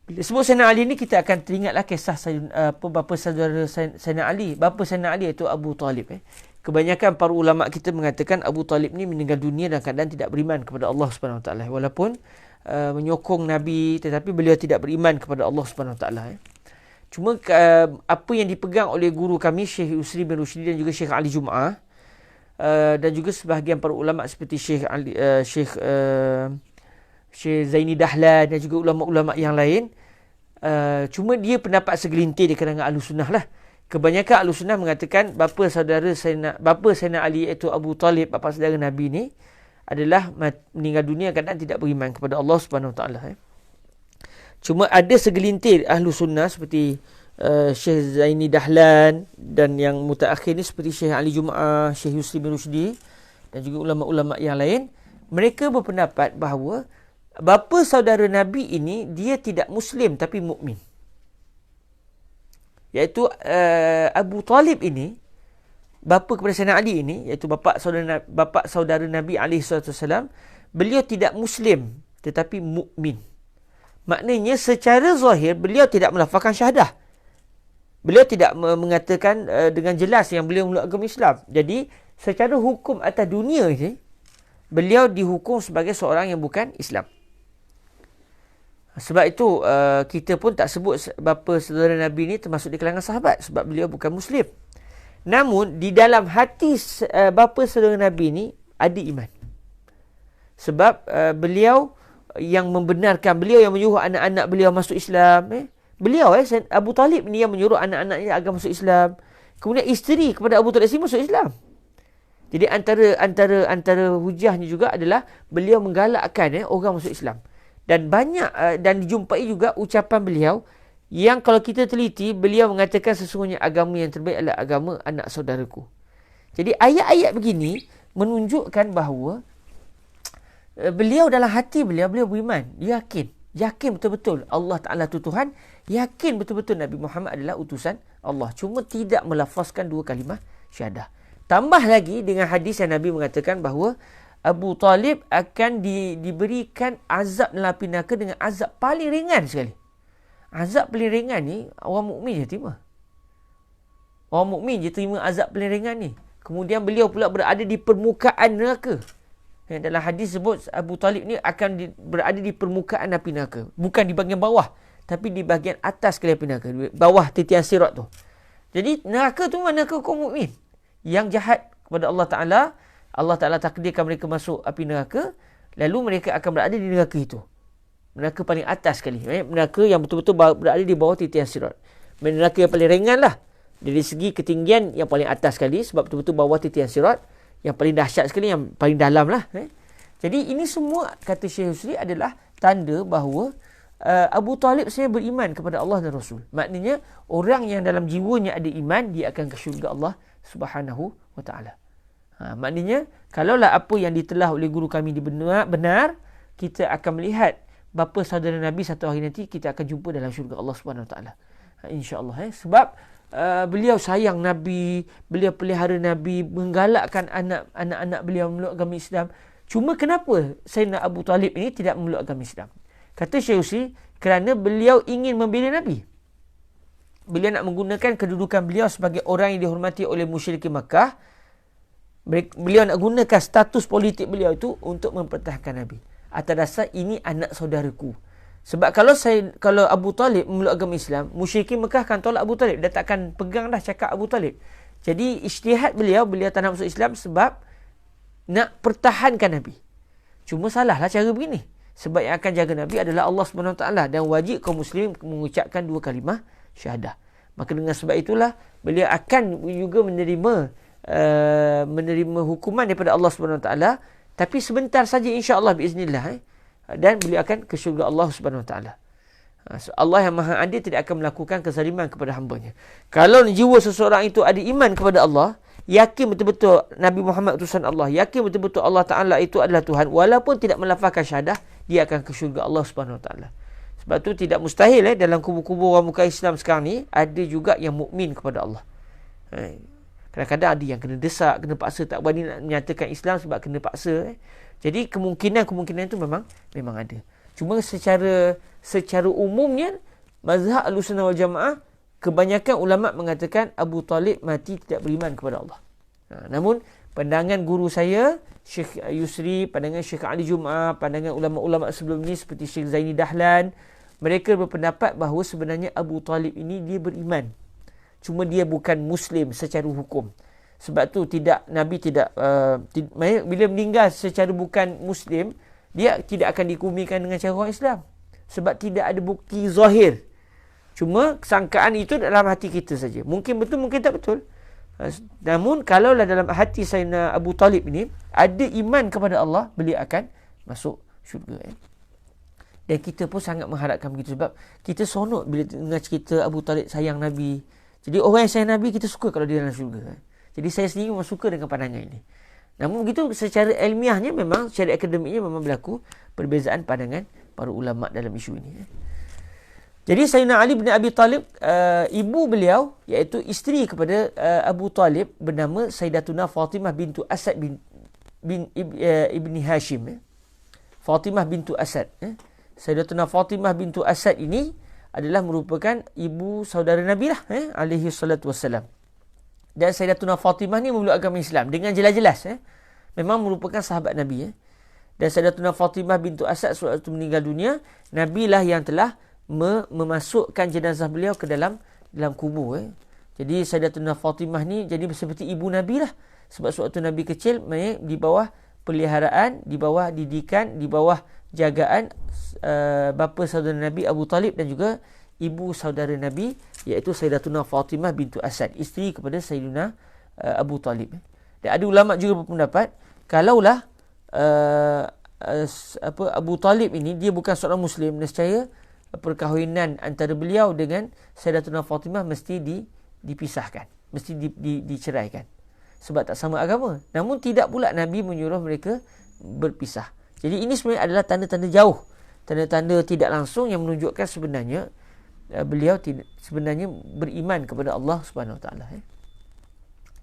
Bila sebut Sayyidina Ali ni, kita akan teringatlah kisah bapa saudara Sayyidina Ali. Bapa Sayyidina Ali iaitu Abu Talib. Kebanyakan para ulama kita mengatakan Abu Talib ni meninggal dunia dalam keadaan tidak beriman kepada Allah Subhanahu Wa Taala. Walaupun menyokong Nabi, tetapi beliau tidak beriman kepada Allah Subhanahu Wa Taala. Cuma apa yang dipegang oleh guru kami Syekh Yusri bin Rushdi dan juga Syekh Ali Jum'ah, dan juga sebahagian para ulama seperti Syekh Zaini Dahlan dan juga ulama-ulama yang lain, cuma dia pendapat segelintir di kalangan Ahlussunnah lah. Kebanyakan Ahlussunnah mengatakan bapa Sayyidina Ali iaitu Abu Talib, bapa saudara Nabi ni adalah meninggal dunia keadaan tidak beriman kepada Allah Subhanahu Wa Taala. Cuma ada segelintir Ahlussunnah seperti Syekh Zaini Dahlan dan yang mutaakhir ni seperti Syekh Ali Jum'ah, Syekh Yusri bin Rushdi dan juga ulama-ulama yang lain, mereka berpendapat bahawa bapa saudara Nabi ini dia tidak Muslim tapi mukmin. Iaitu Abu Talib ini, bapa kepada Sayyidina Ali ini, iaitu bapa saudara Nabi SAW, beliau tidak Muslim tetapi mukmin. Maknanya secara zahir beliau tidak melafazkan syahadah. Beliau tidak mengatakan dengan jelas yang beliau memeluk agama Islam. Jadi secara hukum atas dunia ini, beliau dihukum sebagai seorang yang bukan Islam. Sebab itu kita pun tak sebut bapa saudara Nabi ini termasuk di kalangan sahabat sebab beliau bukan Muslim. Namun di dalam hati bapa saudara Nabi ini ada iman. Sebab beliau yang membenarkan, beliau yang menyuruh anak-anak beliau masuk Islam. Beliau Abu Talib ni yang menyuruh anak-anaknya agar masuk Islam. Kemudian isteri kepada Abu Talib ini masuk Islam. Jadi antara hujahnya juga adalah beliau menggalakkan orang masuk Islam. Dan banyak dan dijumpai juga ucapan beliau yang kalau kita teliti, beliau mengatakan sesungguhnya agama yang terbaik adalah agama anak saudaraku. Jadi ayat-ayat begini menunjukkan bahawa beliau dalam hati beliau beriman. Dia yakin betul-betul Allah Ta'ala itu Tuhan. Yakin betul-betul Nabi Muhammad adalah utusan Allah. Cuma tidak melafazkan dua kalimah syahadah. Tambah lagi dengan hadis yang Nabi mengatakan bahawa Abu Talib akan diberikan azab dalam api neraka dengan azab paling ringan sekali. Azab paling ringan ni orang mukmin je terima. Orang mukmin je terima azab paling ringan ni. Kemudian beliau pula berada di permukaan neraka. Dalam hadis sebut Abu Talib ni akan berada di permukaan api neraka. Bukan di bahagian bawah, tapi di bahagian atas sekali api neraka. Bawah titian sirat tu. Jadi neraka tu mana neraka kaum mukmin yang jahat kepada Allah Ta'ala. Allah Ta'ala takdirkan mereka masuk api neraka. Lalu mereka akan berada di neraka itu. Neraka paling atas sekali. Neraka yang betul-betul berada di bawah titian sirat. Neraka yang paling ringan lah. Dari segi ketinggian yang paling atas sekali. Sebab betul-betul bawah titian sirat. Yang paling dahsyat sekali, yang paling dalam lah. Jadi ini semua, kata Syekh Yusri, adalah tanda bahawa Abu Talib sebenarnya beriman kepada Allah dan Rasul. Maknanya, orang yang dalam jiwanya ada iman, dia akan ke syurga Allah Subhanahu Wa Taala. Maknanya, kalaulah apa yang ditelah oleh guru kami benar, kita akan melihat bapa saudara Nabi satu hari nanti, kita akan jumpa dalam syurga Allah Subhanahu Wa Taala. InsyaAllah. Sebab beliau sayang Nabi, beliau pelihara Nabi, menggalakkan anak-anak beliau memeluk agama Islam. Cuma kenapa Sayyidina Abu Talib ini tidak memeluk agama Islam? Kata Syekh Yusri, kerana beliau ingin membela Nabi. Beliau nak menggunakan kedudukan beliau sebagai orang yang dihormati oleh musyrikin Makkah. Beliau nak gunakan status politik beliau itu untuk mempertahankan Nabi. Atas dasar ini anak saudaraku. Sebab kalau Abu Talib memeluk agama Islam, musyrikin Mekah akan tolak Abu Talib. Dia takkan pegang dah cakap Abu Talib. Jadi ijtihad beliau tak nak masuk Islam sebab nak pertahankan Nabi. Cuma salahlah cara begini. Sebab yang akan jaga Nabi adalah Allah SWT dan wajib kaum muslim mengucapkan dua kalimah syahadah. Maka dengan sebab itulah beliau akan juga menerima hukuman daripada Allah SWT, tapi sebentar saja insya-Allah biiznillah. Dan beliau akan ke syurga Allah Subhanahu Wa Taala. Allah yang Maha Adil tidak akan melakukan kezaliman kepada hamba-Nya. Kalau jiwa seseorang itu ada iman kepada Allah, yakin betul-betul Nabi Muhammad utusan Allah, yakin betul-betul Allah Taala itu adalah Tuhan, walaupun tidak melafazkan syahadah, dia akan ke syurga Allah Subhanahu Wa Taala. Sebab tu tidak mustahil dalam kubu-kubu orang muka Islam sekarang ni ada juga yang mukmin kepada Allah. Kadang-kadang ada yang kena desak, kena paksa, tak berani nak menyatakan Islam sebab kena paksa. Jadi kemungkinan itu memang ada. Cuma secara umumnya mazhab Ahlussunnah wal Jamaah, kebanyakan ulama mengatakan Abu Talib mati tidak beriman kepada Allah. Namun pandangan guru saya Syekh Yusri, pandangan Syekh Ali Jum'ah, pandangan ulama-ulama sebelum ni seperti Syekh Zaini Dahlan, mereka berpendapat bahawa sebenarnya Abu Talib ini dia beriman. Cuma dia bukan Muslim secara hukum. Sebab tu Nabi tidak bila meninggal secara bukan Muslim, dia tidak akan dikumikan dengan cara orang Islam. Sebab tidak ada bukti zahir. Cuma sangkaan itu dalam hati kita saja. Mungkin betul, mungkin tak betul. Namun kalaulah dalam hati Sayyidina Abu Talib ini ada iman kepada Allah, beliau akan masuk syurga. Dan kita pun sangat mengharapkan begitu. Sebab kita sonok bila dengar cerita Abu Talib sayang Nabi. Jadi orang yang sayang Nabi, kita suka kalau dia dalam syurga. Jadi saya sendiri memang suka dengan pandangan ini. Namun begitu, secara ilmiahnya memang, secara akademiknya memang berlaku perbezaan pandangan para ulama dalam isu ini. Jadi Sayyidina Ali bin Abi Talib, ibu beliau, iaitu isteri kepada Abu Talib, bernama Sayyidatuna Fatimah bintu Asad ibni Hashim. Fatimah bintu Asad. Sayyidatuna Fatimah bintu Asad ini adalah merupakan ibu saudara Nabi lah, alaihi salatu wassalam. Dan Sayyidatuna Fatimah ni memeluk agama Islam dengan jelas-jelas. Memang merupakan sahabat Nabi. Dan Sayyidatuna Fatimah bintu Asad sewaktu meninggal dunia, Nabi lah yang telah memasukkan jenazah beliau ke dalam kubur. Jadi Sayyidatuna Fatimah ni jadi seperti ibu Nabi lah. Sebab sewaktu Nabi kecil, di bawah peliharaan, di bawah didikan, di bawah jagaan bapa saudara Nabi Abu Talib dan juga ibu saudara Nabi, iaitu Sayyidatuna Fatimah bintu Asad, isteri kepada Sayyidina Abu Talib. Dan ada ulama juga berpendapat, kalaulah Abu Talib ini dia bukan seorang Muslim, nescaya perkahwinan antara beliau dengan Sayyidatuna Fatimah mesti dipisahkan, mesti diceraikan. Sebab tak sama agama. Namun tidak pula Nabi menyuruh mereka berpisah. Jadi ini sebenarnya adalah tanda-tanda jauh, tanda-tanda tidak langsung yang menunjukkan sebenarnya beliau sebenarnya beriman kepada Allah Subhanahu Wa Taala.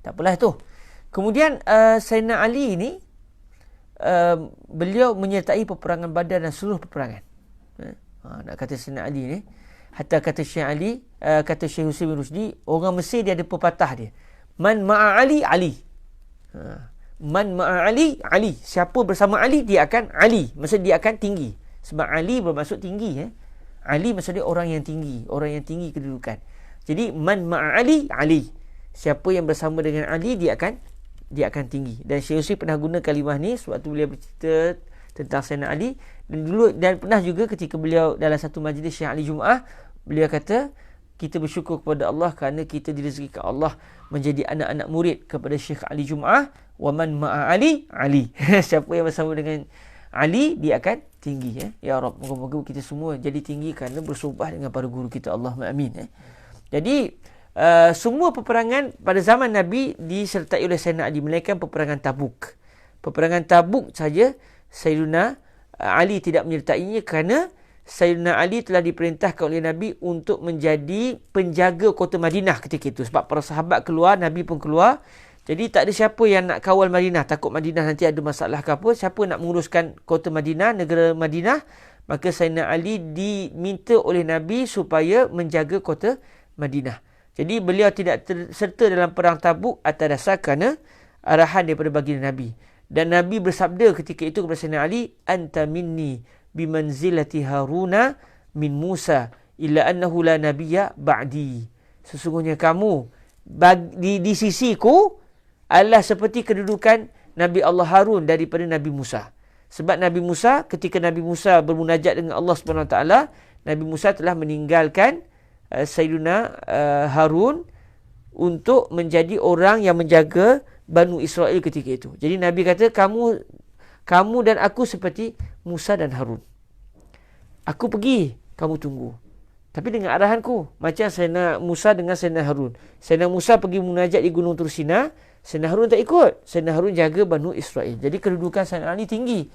Tak apalah itu. Kemudian Sayyidina Ali ini beliau menyertai peperangan Badar dan seluruh peperangan. Nak kata Sayyidina Ali ni, hatta kata Syekh Ali, kata Syekh Husain bin Rusdi, orang Mesir dia ada pepatah dia. Man ma'a Ali, Ali. Man ma'a Ali, Ali. Siapa bersama Ali, dia akan Ali. Maksud dia akan tinggi. Sebab Ali bermaksud tinggi. Ali maksudnya orang yang tinggi. Orang yang tinggi kedudukan. Jadi, man ma'a Ali, Ali. Siapa yang bersama dengan Ali, dia akan tinggi. Dan Syekh Husain pernah guna kalimah ni sewaktu beliau bercerita tentang Sayyidina Ali. Dan pernah juga ketika beliau dalam satu majlis Syekh Ali Jumaah, beliau kata, kita bersyukur kepada Allah kerana kita direzekikan Allah menjadi anak-anak murid kepada Syekh Ali Jumaah. Wa man ma'a Ali, Ali. Siapa yang bersama dengan Ali, dia akan tinggi. Ya Rabb, moga-moga kita semua jadi tinggi kerana bersumpah dengan para guru kita. Allahumma amin. Jadi semua peperangan pada zaman Nabi disertai oleh Sayyidina Ali, melainkan peperangan Tabuk. Peperangan Tabuk saja Sayyidina Ali tidak menyertainya kerana Sayyidina Ali telah diperintahkan oleh Nabi untuk menjadi penjaga kota Madinah ketika itu. Sebab para sahabat keluar, Nabi pun keluar. Jadi tak ada siapa yang nak kawal Madinah. Takut Madinah nanti ada masalah ke apa. Siapa nak menguruskan kota Madinah, negara Madinah. Maka Sayyidina Ali diminta oleh Nabi supaya menjaga kota Madinah. Jadi beliau tidak serta dalam perang Tabuk atas dasar kerana arahan daripada baginda Nabi. Dan Nabi bersabda ketika itu kepada Sayyidina Ali, Anta minni bimanzilati Haruna min Musa illa annahu la nabiyya ba'di. Sesungguhnya kamu di sisiku adalah seperti kedudukan Nabi Allah Harun daripada Nabi Musa. Sebab Nabi Musa, ketika Nabi Musa bermunajat dengan Allah SWT, Nabi Musa telah meninggalkan Sayyidina Harun untuk menjadi orang yang menjaga Banu Israel ketika itu. Jadi Nabi kata, kamu dan aku seperti Musa dan Harun. Aku pergi, kamu tunggu. Tapi dengan arahanku. Macam Sayyidina Musa dengan Sayyidina Harun. Sayyidina Musa pergi munajat di Gunung Tursina. Sayyidina Harun tak ikut. Sayyidina Harun jaga Banu Israel. Jadi kedudukan Sayyidina Ali tinggi.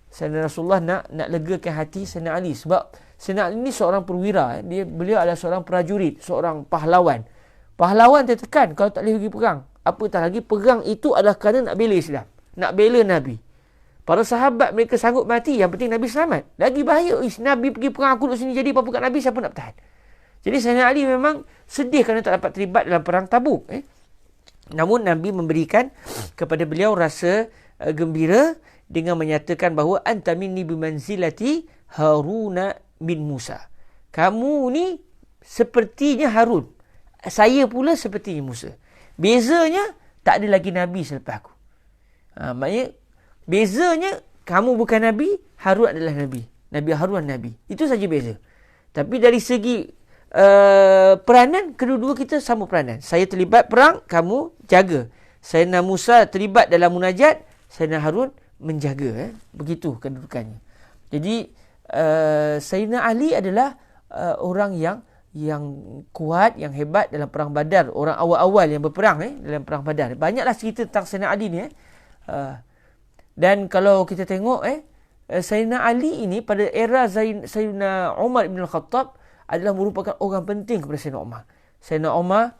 Sayyidina Rasulullah nak legakan hati Sayyidina Ali. Sebab Sayyidina Ali ni seorang perwira. Beliau adalah seorang prajurit. Seorang pahlawan. Pahlawan tertekan kalau tak boleh pergi perang. Apatah lagi perang itu adalah kerana nak bela Islam. Nak bela Nabi. Para sahabat mereka sanggup mati. Yang penting Nabi selamat. Lagi bahaya. Nabi pergi perang, aku duduk sini jadi apa-apa kat Nabi, siapa nak bertahan? Jadi Sayyidina Ali memang sedih kerana tak dapat terlibat dalam perang Tabuk. Namun Nabi memberikan kepada beliau rasa gembira dengan menyatakan bahawa anta minni bimanzilati Haruna bin Musa. kamu ni sepertinya Harun. Saya pula sepertinya Musa. Bezanya, tak ada lagi Nabi selepas aku. Maknanya, bezanya, kamu bukan Nabi, Harun adalah Nabi. Nabi Harun Nabi. Itu saja beza. Tapi dari segi peranan, kedua-dua kita sama peranan. Saya terlibat perang, kamu jaga. Sayyidina Musa terlibat dalam munajat, Sayyidina Harun menjaga. Begitu kedudukannya. Jadi, Sayyidina Ali adalah orang yang kuat, yang hebat dalam perang Badar. Orang awal-awal yang berperang dalam perang Badar. Banyaklah cerita tentang Sayyidina Ali ni. Dan kalau kita tengok, Sayyidina Ali ini pada era Sayyidina Umar bin Al-Khattab adalah merupakan orang penting kepada Sayyidina Umar. Sayyidina Umar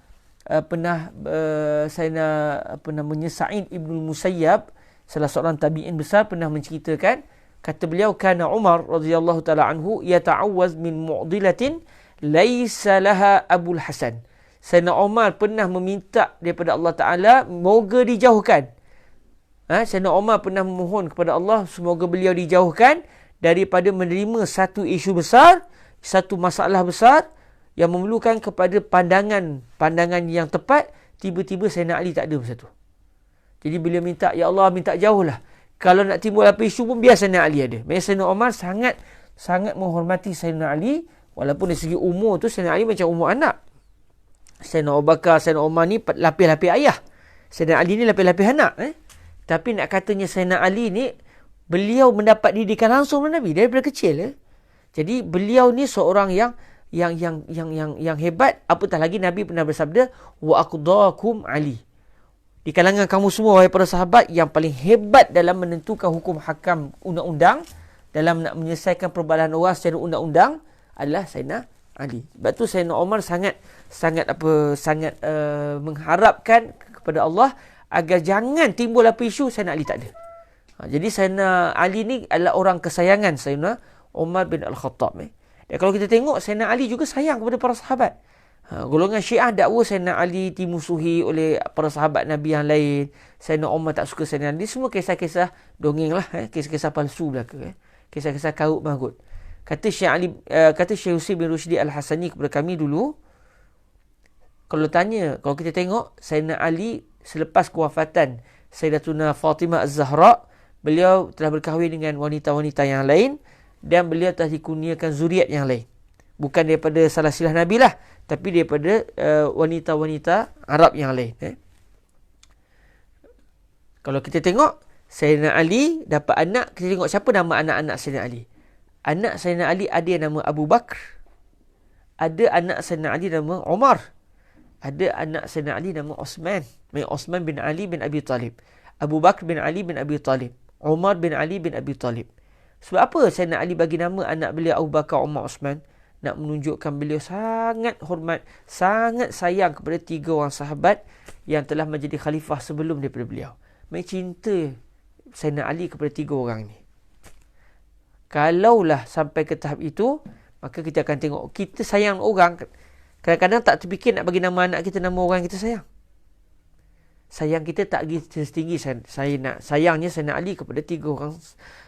pernah Sa'id ibn Musayyab, salah seorang tabi'in besar, pernah menceritakan, kata beliau, kana Umar radhiyallahu taala anhu yata'awwaz min mu'dilatin laisa laha Abul Hasan. Sayyidina Umar pernah meminta daripada Allah Taala moga dijauhkan. Sayyidina Umar pernah memohon kepada Allah semoga beliau dijauhkan daripada menerima satu isu besar, satu masalah besar yang memerlukan kepada pandangan yang tepat. Tiba-tiba Sayyidina Ali tak ada masa tu. Jadi bila minta, ya Allah minta jauhlah. Kalau nak timbul apa isu pun biar Sayyidina Ali ada. Sayyidina Umar sangat menghormati Sayyidina Ali. Walaupun dari segi umur tu Sayyidina Ali macam umur anak. Sayyidina Abu Bakar, Sayyidina Umar ni lapis-lapis ayah. Sayyidina Ali ni lapis-lapis anak. Tapi nak katanya Sayyidina Ali ni, beliau mendapat didikan langsung dari Nabi daripada kecil. Jadi beliau ni seorang yang hebat. Apatah lagi Nabi pernah bersabda, wa aqdakum Ali. Di kalangan kamu semua, wahai para sahabat, yang paling hebat dalam menentukan hukum hakam undang-undang, dalam nak menyelesaikan perbalahan orang secara undang-undang adalah Sayyidina Ali. Sebab tu Sayyidina Umar sangat mengharapkan kepada Allah agar jangan timbul apa isu Sayyidina Ali tak ada. Jadi Sayyidina Ali ni adalah orang kesayangan Sayyidina Umar bin Al-Khattab. Dan kalau kita tengok, Sayyidina Ali juga sayang kepada para sahabat. Golongan Syiah dakwa Sayyidina Ali dimusuhi oleh para sahabat Nabi yang lain. Sayyidina Umar tak suka Sayyidina Ali. Semua kisah-kisah dongeng lah. Kisah-kisah palsu belaka. Kisah-kisah karut marut. Kata Syekh Husain bin Rushdi Al-Hasani kepada kami dulu, kalau kita tengok Sayyidina Ali selepas kewafatan Sayyidatuna Fatimah Az-Zahra, beliau telah berkahwin dengan wanita-wanita yang lain dan beliau telah dikurniakan zuriat yang lain. Bukan daripada salah silah Nabi lah, tapi daripada wanita-wanita Arab yang lain. Kalau kita tengok Sayyidina Ali dapat anak, kita tengok siapa nama anak-anak Sayyidina Ali. Anak Sayyidina Ali ada yang nama Abu Bakar, ada anak Sayyidina Ali nama Umar, ada anak Sayyidina Ali nama Osman bin Ali bin Abi Talib, Abu Bakar bin Ali bin Abi Talib, Umar bin Ali bin Abi Talib. Sebab apa Sayyidina Ali bagi nama anak beliau Abu Bakar, Umar, Osman? Nak menunjukkan beliau sangat hormat, sangat sayang kepada 3 orang sahabat yang telah menjadi khalifah sebelum daripada beliau. Mereka cinta Sayyidina Ali kepada 3 orang ni. Kalaulah sampai ke tahap itu, maka kita akan tengok kita sayang orang, kadang-kadang tak terfikir nak bagi nama anak kita nama orang yang kita sayang. Sayang kita tak setinggi sayangnya Sayyidina Ali kepada 3 orang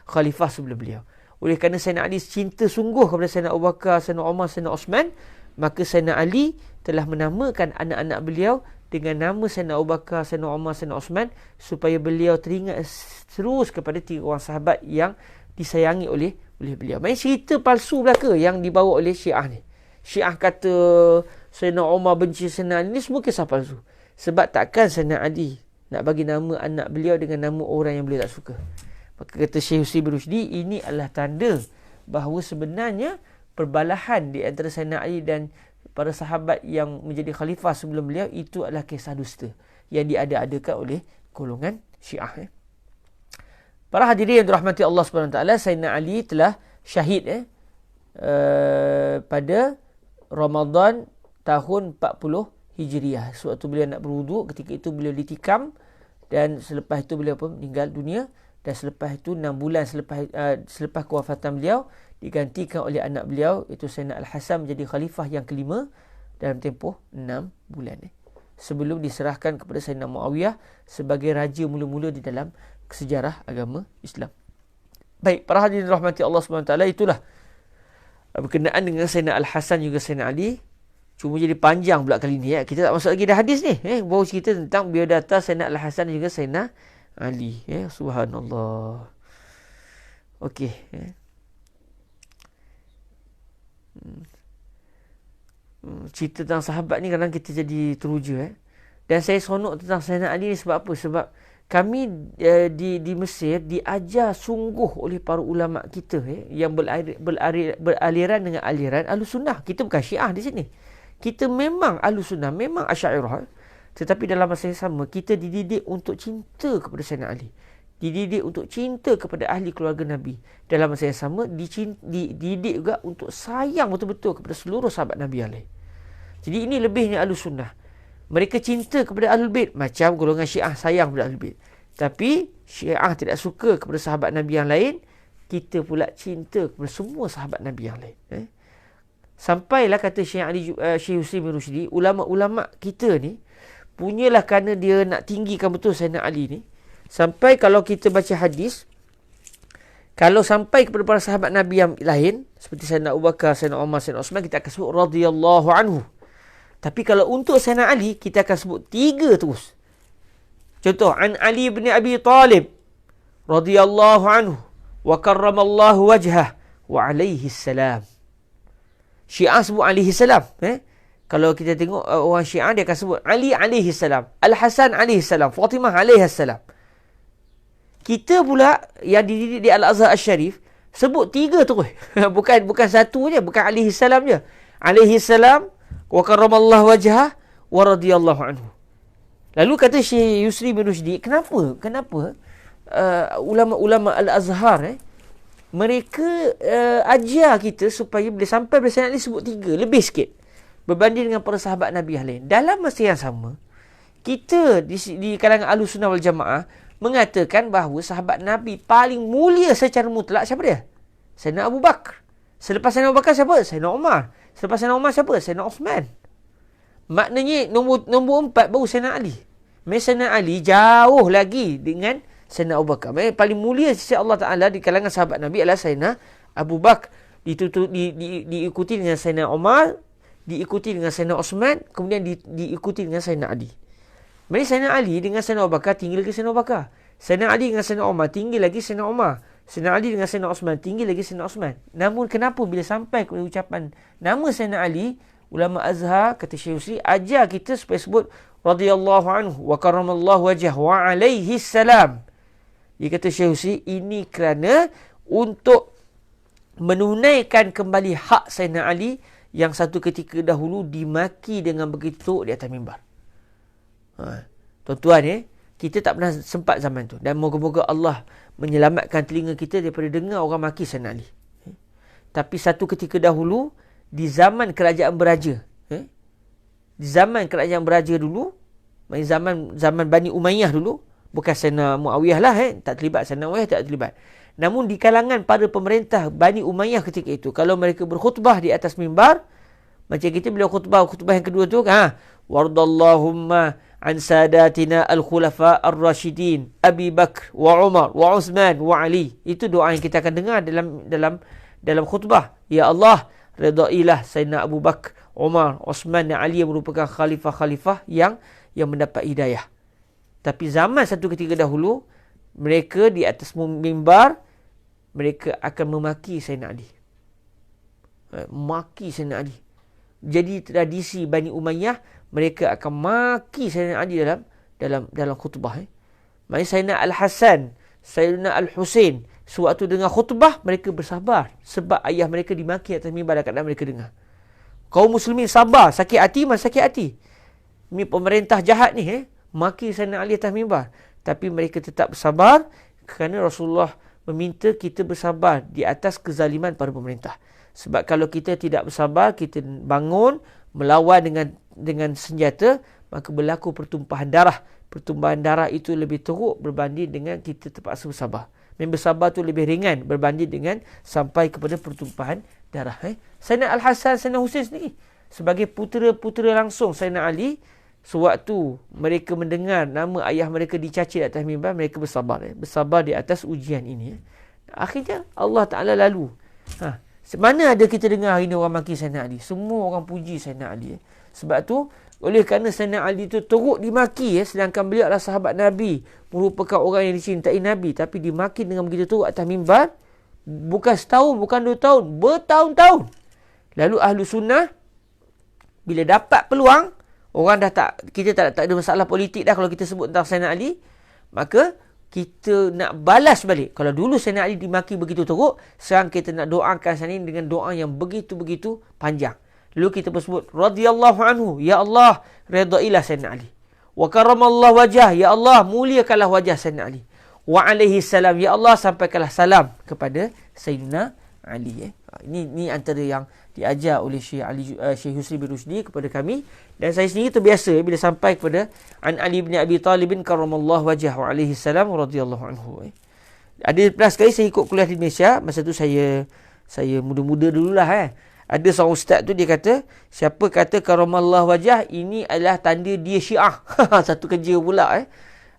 khalifah sebelum beliau. Oleh kerana Sayyidina Ali cinta sungguh kepada Sayyidina Abu Bakar, Sayyidina Umar, Sayyidina Osman, maka Sayyidina Ali telah menamakan anak-anak beliau dengan nama Sayyidina Abu Bakar, Sayyidina Umar, Sayyidina Osman, supaya beliau teringat terus kepada 3 orang sahabat yang disayangi oleh beliau. Main cerita palsu belaka yang dibawa oleh Syiah ni. Syiah kata Sayyidina Umar benci Sayyidina Ali, ni semua kisah palsu. Sebab takkan Sayyidina Ali nak bagi nama anak beliau dengan nama orang yang beliau tak suka. Maka kata Syekh Husain bin Rushdi, ini adalah tanda bahawa sebenarnya perbalahan di antara Sayyidina Ali dan para sahabat yang menjadi khalifah sebelum beliau itu adalah kisah dusta yang diada-adakan oleh golongan Syiah. Para hadirin yang dirahmati Allah SWT, Sayyidina Ali telah syahid pada Ramadan tahun 40 Hijriah. Sewaktu beliau nak berwuduk, ketika itu beliau ditikam dan selepas itu beliau pun meninggal dunia. Dan selepas itu 6 bulan selepas kewafatan beliau, digantikan oleh anak beliau iaitu Sayyidina Al-Hasan menjadi khalifah yang kelima dalam tempoh 6 bulan. Sebelum diserahkan kepada Sayyidina Muawiyah sebagai raja mula-mula di dalam sejarah agama Islam. Baik, para hadirin rahmati Allah SWT, itulah berkenaan dengan Sayyidina Al-Hasan juga Sayyidina Ali. Cuma jadi panjang pula kali ni. Kita tak masuk lagi dah hadis ni. Baru cerita tentang biodata Sayyidina Al-Hasan dan juga Sayyidina Ali. Subhanallah. Okey. Cerita tentang sahabat ni kadang kita jadi teruja. Dan saya seronok tentang Sayyidina Ali ni sebab apa? Sebab kami di Mesir diajar sungguh oleh para ulama kita yang beraliran dengan aliran Ahlussunnah. Kita bukan Syiah di sini. Kita memang Ahlussunnah, memang Asy'ariyah. Tetapi dalam masa yang sama kita dididik untuk cinta kepada Sayyidina Ali. Dididik untuk cinta kepada ahli keluarga Nabi. Dalam masa yang sama dididik juga untuk sayang betul-betul kepada seluruh sahabat Nabi yang lain. Jadi ini lebihnya Ahlussunnah. Mereka cinta kepada Ahlul Bait macam golongan Syiah sayang kepada Ahlul Bait. Tapi Syiah tidak suka kepada sahabat Nabi yang lain, kita pula cinta kepada semua sahabat Nabi yang lain. Sampailah kata Syekh Hussein bin Rushdi, ulama-ulama kita ni punyalah kerana dia nak tinggikan betul Sayyidina Ali ni. Sampai kalau kita baca hadis, kalau sampai kepada para sahabat Nabi yang lain seperti Sayyidina Abu Bakar, Sayyidina Umar, Sayyidina Uthman, kita akan sebut radhiyallahu anhu. Tapi kalau untuk Sayyidina Ali, kita akan sebut 3 terus. Contoh, an Ali bin Abi Talib radhiyallahu anhu wa karramallahu wajhah wa alaihi salam. Syiah sebut alaihi salam. Kalau kita tengok orang Syiah, dia akan sebut Ali alaihi salam, Al-Hasan alaihi salam, Fatimah alaihi salam. Kita pula yang dididik di Al-Azhar Asy-Syarif sebut 3 terus. bukan satu je, bukan alaihi salam je. Alaihi salam wa karramallahu wajhah wa radhiyallahu anhu. Lalu kata Syekh Yusri bin Rushdi, kenapa ulama-ulama Al-Azhar mereka ajar kita supaya bila sampai pada Sayyidina Ali sebut 3, lebih sikit berbanding dengan para sahabat Nabi yang lain. Dalam masa yang sama, kita di kalangan Ahlussunnah wal Jamaah mengatakan bahawa sahabat Nabi paling mulia secara mutlak siapa dia? Sayyidina Abu Bakar. Selepas Sayyidina Abu Bakar siapa? Sayyidina Umar. Selepas Sayyidina Umar siapa? Sayyidina Uthman. Maknanya nombor 4 baru Sayyidina Ali. Sayyidina Ali jauh lagi dengan Sayyidina Abu Bakar. Paling mulia sisi Allah Ta'ala di kalangan sahabat Nabi adalah Sayyidina Abu Bakar. Diikuti dengan Sayyidina Umar, diikuti dengan Sayyidina Uthman, kemudian diikuti dengan Sayyidina Ali. Maksudnya Sayyidina Ali dengan Sayyidina Abu Bakar tinggi lagi Sayyidina Abu Bakar. Sayyidina Ali dengan Sayyidina Umar tinggi lagi Sayyidina Umar. Sayyidina Ali dengan Sayyidina Uthman tinggi lagi Sayyidina Uthman. Namun kenapa bila sampai kepada ucapan nama Sayyidina Ali, ulama Azhar kata Syekh Yusri ajar kita supaya sebut radhiyallahu anhu wa karramallahu wajhah wa alaihi salam. Dia kata Syekh Yusri, ini kerana untuk menunaikan kembali hak Sayyidina Ali yang satu ketika dahulu dimaki dengan begitu di atas mimbar. Tuan-tuan, kita tak pernah sempat zaman tu. Dan moga-moga Allah menyelamatkan telinga kita daripada dengar orang maki Sayyidina Ali. Tapi satu ketika dahulu, di zaman kerajaan beraja, di zaman kerajaan beraja dulu, zaman Bani Umayyah dulu, bukan Sayyidina Muawiyah lah, tak terlibat. Sayyidina Muawiyah tak terlibat. Namun di kalangan para pemerintah Bani Umayyah ketika itu, kalau mereka berkhutbah di atas mimbar, macam kita bila khutbah yang kedua tu, wardallahumma an sadatina al-khulafa ar-rashidin Abi Bakr wa Umar wa Uthman wa Ali. Itu doa yang kita akan dengar dalam khutbah. Ya Allah, redailah Sayyidina Abu Bakr, Umar, Uthman dan Ali yang merupakan khalifah-khalifah yang mendapat hidayah. Tapi zaman satu ketika dahulu, mereka di atas mimbar, mereka akan memaki Sayyidina Ali. Maki Sayyidina Ali. Jadi tradisi Bani Umayyah, mereka akan maki Sayyidina Ali dalam khutbah. Maksudnya Sayyidina Al-Hasan, Sayyidina Al-Husain, sewaktu dengar khutbah, mereka bersabar. Sebab ayah mereka dimaki atas mimbar dan kadang mereka dengar. Kaum muslimin sabar, sakit hati mas sakit hati. Ini pemerintah jahat ni, maki Sayyidina Ali atas mimbar. Tapi mereka tetap bersabar kerana Rasulullah meminta kita bersabar di atas kezaliman para pemerintah. Sebab kalau kita tidak bersabar, kita bangun melawan dengan senjata, maka berlaku pertumpahan darah. Pertumpahan darah itu lebih teruk berbanding dengan kita terpaksa bersabar. Memang bersabar tu lebih ringan berbanding dengan sampai kepada pertumpahan darah. Sayyidina Al-Hasan, Sayyidina Husain sendiri sebagai putera-putera langsung Sayyidina Ali, sewaktu mereka mendengar nama ayah mereka dicaci di atas mimbar, mereka bersabar. Bersabar di atas ujian ini. Akhirnya Allah Ta'ala lalu Mana ada kita dengar hari ni orang maki Sayyidina Ali? Semua orang puji Sayyidina Ali. Sebab tu, oleh kerana Sayyidina Ali tu teruk dimaki, sedangkan beliau adalah sahabat Nabi, merupakan orang yang dicintai Nabi, tapi dimaki dengan begitu teruk atas mimbar, bukan setahun, bukan 2 tahun, bertahun-tahun. Lalu ahlu sunnah, bila dapat peluang, orang dah tak, kita tak ada masalah politik dah kalau kita sebut tentang Sayyidina Ali, maka kita nak balas balik. Kalau dulu Sayyidina Ali dimaki begitu teruk, sekarang kita nak doakan Sayyidina Ali dengan doa yang begitu-begitu panjang. Lalu kita bersebut radhiyallahu anhu, ya Allah, redailah Sayyidina Ali. Wa karamallahu wajah, ya Allah, muliakanlah wajah Sayyidina Ali. Wa alaihi salam, ya Allah, sampaikanlah salam kepada Sayyidina Ali. Ini antara yang diajar oleh Syekh Yusri bin Rushdi kepada kami, dan saya sendiri terbiasa bila sampai kepada An Ali bin Abi Talib karamallahu wajah wa alaihi salam radhiyallahu anhu. Ada pernah sekali saya ikut kuliah di Malaysia, masa tu saya muda-muda dululah. Ada seorang ustaz tu, dia kata, siapa kata karamallahu wajah, ini adalah tanda dia Syiah. Satu kerja pula.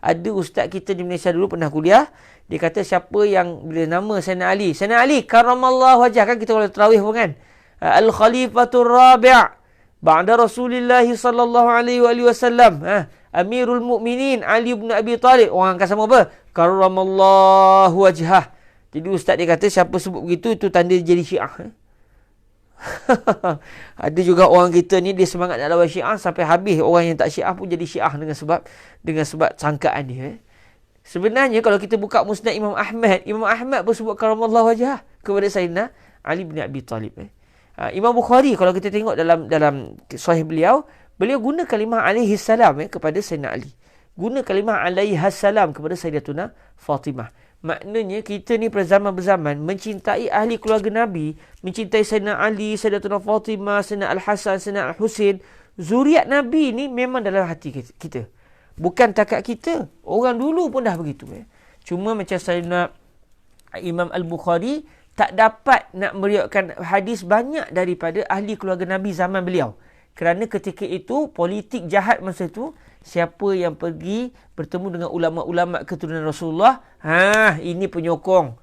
Ada ustaz kita di Malaysia dulu pernah kuliah, dia kata siapa yang bila nama Sayyidina Ali karamallahu wajah, kan kita kalau tarawih pun kan, Al-Khalifatul Rabi' ba'da Rasulullah sallallahu alaihi wasallam, Amirul Mukminin Ali bin Abi Talib, orang akan sama apa? Karamallahu wajhah. Jadi ustaz dia kata siapa sebut begitu, itu tanda dia jadi Syiah. Ada juga orang kita ni, dia semangat nak lawan Syiah sampai habis orang yang tak Syiah pun jadi Syiah dengan sebab sangkaan dia. Sebenarnya kalau kita buka musnad Imam Ahmad pun sebut karamallahu wajhah kepada Sayyidina Ali bin Abi Talib. Imam Bukhari kalau kita tengok dalam sahih beliau guna kalimah alaihi salam kepada Sayyidina Ali. Guna kalimah alaihi salam kepada Sayyidatuna Fatimah. Maknanya kita ni berzaman-berzaman mencintai ahli keluarga Nabi, mencintai Sayyidina Ali, Sayyidatuna Fatimah, Sayyidina Al-Hasan, Sayyidina Al-Husin. Zuriat Nabi ni memang dalam hati kita. Bukan takat kita. Orang dulu pun dah begitu. Cuma macam Sayyidina Imam Al-Bukhari tak dapat nak meriwayatkan hadis banyak daripada ahli keluarga Nabi zaman beliau. Kerana ketika itu politik jahat masa itu, siapa yang pergi bertemu dengan ulama-ulama keturunan Rasulullah, ini penyokong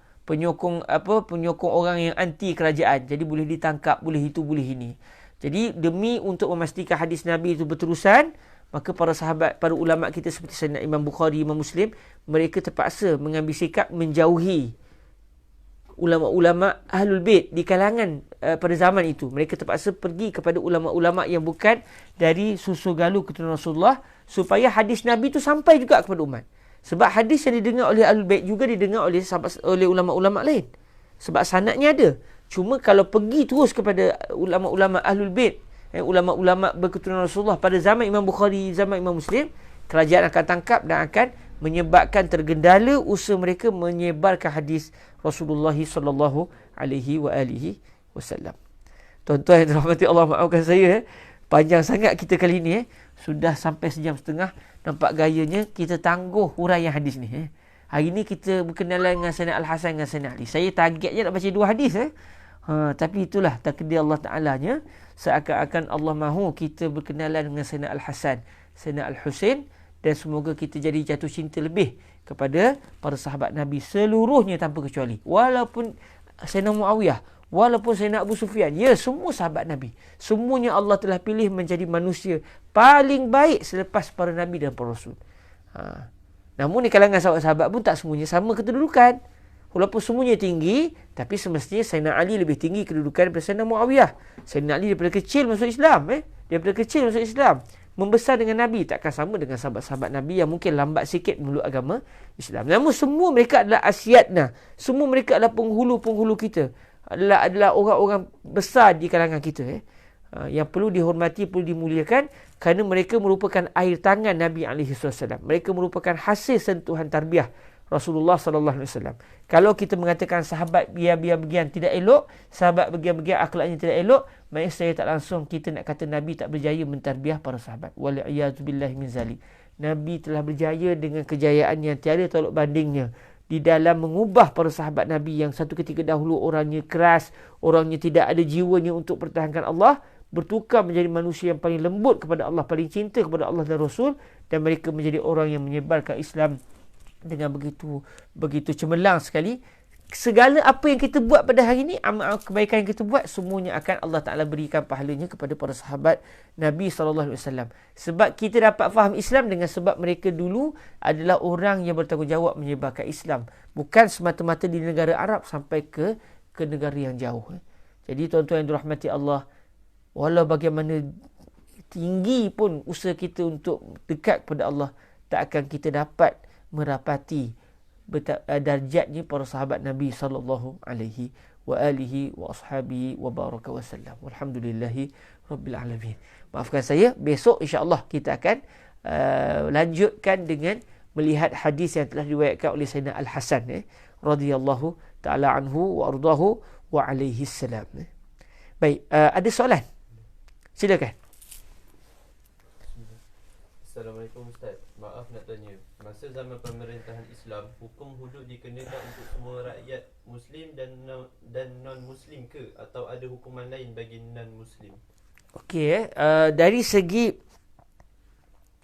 orang yang anti kerajaan. Jadi boleh ditangkap, boleh itu, boleh ini. Jadi demi untuk memastikan hadis Nabi itu berterusan, maka para sahabat, para ulama kita seperti Sayyidina Imam Bukhari, Imam Muslim, mereka terpaksa mengambil sikap menjauhi ulama-ulama Ahlul Bait di kalangan pada zaman itu. Mereka terpaksa pergi kepada ulama-ulama yang bukan dari susu galuh keturunan Rasulullah, supaya hadis Nabi itu sampai juga kepada umat. Sebab hadis yang didengar oleh Ahlul Bait juga didengar oleh ulama-ulama lain. Sebab sanadnya ada. Cuma kalau pergi terus kepada ulama-ulama Ahlul Bait, ulama-ulama berketurunan Rasulullah pada zaman Imam Bukhari, zaman Imam Muslim, kerajaan akan tangkap dan akan menyebabkan tergendala usaha mereka menyebarkan hadis Rasulullah sallallahu alaihi wasallam. Tuan-tuan yang dirahmati Allah, maafkan saya, panjang sangat kita kali ni. Sudah sampai 1.5 jam. Nampak gayanya kita tangguh huraian hadis ni. Hari ni kita berkenalan dengan Sayyidina Al-Hasan dengan Sayyidina Ali. Saya targetnya nak baca 2 hadis. Tapi itulah takdir Allah Ta'ala-nya. Seakan-akan Allah mahu kita berkenalan dengan Sayyidina Al-Hasan, Sayyidina Al-Husin, dan semoga kita jadi jatuh cinta lebih kepada para sahabat Nabi seluruhnya tanpa kecuali. Walaupun Sayyidina Muawiyah, walaupun Sayyidina Abu Sufyan, semua sahabat Nabi. Semuanya Allah telah pilih menjadi manusia paling baik selepas para Nabi dan para Rasul. Namun di kalangan sahabat-sahabat pun tak semuanya sama kedudukan. Walaupun semuanya tinggi, tapi semestinya Sayyidina Ali lebih tinggi kedudukan daripada Sayyidina Muawiyah. Sayyidina Ali daripada kecil masuk Islam. Daripada kecil masuk Islam. Membesar dengan Nabi, takkan sama dengan sahabat-sahabat Nabi yang mungkin lambat sikit meluk agama Islam. Namun semua mereka adalah asyadna. Semua mereka adalah penghulu-penghulu kita. Adalah orang-orang besar di kalangan kita. Yang perlu dihormati, perlu dimuliakan, kerana mereka merupakan air tangan Nabi SAW. Mereka merupakan hasil sentuhan tarbiyah Rasulullah SAW. Kalau kita mengatakan sahabat biar-biar tidak elok, sahabat bagian-bagian akhlaknya tidak elok, maka saya tak langsung kita nak kata Nabi tak berjaya mentarbiah para sahabat. Wali'iyadzubillahi min zalik. Nabi telah berjaya dengan kejayaan yang tiada tolak bandingnya di dalam mengubah para sahabat Nabi yang satu ketika dahulu orangnya keras, orangnya tidak ada jiwanya untuk pertahankan Allah, bertukar menjadi manusia yang paling lembut kepada Allah, paling cinta kepada Allah dan Rasul, dan mereka menjadi orang yang menyebarkan Islam dengan begitu cemerlang sekali segala apa yang kita buat pada hari ini, amal kebaikan yang kita buat, semuanya akan Allah Ta'ala berikan pahalanya kepada para sahabat Nabi SAW. Sebab kita dapat faham Islam dengan sebab mereka dulu adalah orang yang bertanggungjawab menyebarkan Islam. Bukan semata-mata di negara Arab sampai ke negara yang jauh. Jadi tuan-tuan yang dirahmati Allah, walau bagaimana tinggi pun usaha kita untuk dekat kepada Allah, tak akan kita dapat merapati darjatnya para sahabat Nabi sallallahu alaihi wa alihi wa ashabihi wa baraka wasallam. Walhamdulillahi rabbil alamin. Maafkan saya, besok insya-Allah kita akan lanjutkan dengan melihat hadis yang telah diriwayatkan oleh Sayyidina Al-Hasan radhiyallahu taala anhu wa ardahu wa alaihi salam. Baik, ada soalan? Silakan. Assalamualaikum Ustaz. Maaf nak tanya. Masa zaman pemerintahan Islam, hukum hudud dikenakan untuk semua rakyat Muslim dan non-Muslim ke? Atau ada hukuman lain bagi non-Muslim? Okey, dari segi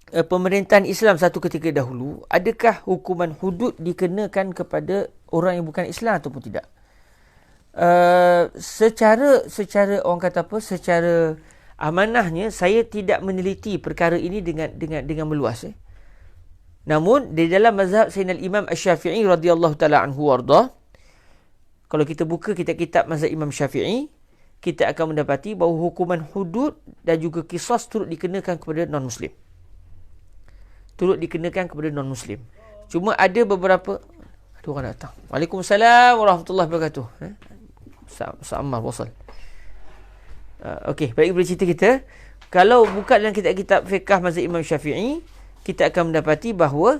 pemerintahan Islam satu ketika dahulu, adakah hukuman hudud dikenakan kepada orang yang bukan Islam ataupun tidak? Secara orang kata apa? Secara amanahnya, saya tidak meneliti perkara ini dengan meluas. Namun di dalam mazhab Sayyidina Imam Asy-Syafi'i radhiyallahu taala anhu warda, kalau kita buka kitab-kitab mazhab Imam Syafi'i, kita akan mendapati bahawa hukuman hudud dan juga qisas turut dikenakan kepada non-Muslim. Turut dikenakan kepada non-Muslim. Cuma ada beberapa... Ada orang datang. Waalaikumsalam warahmatullahi wabarakatuh. Sa'ammar wasal. Okey, baik, boleh cerita kita. Kalau buka dalam kitab-kitab fiqh mazhab Imam Syafi'i, kita akan mendapati bahawa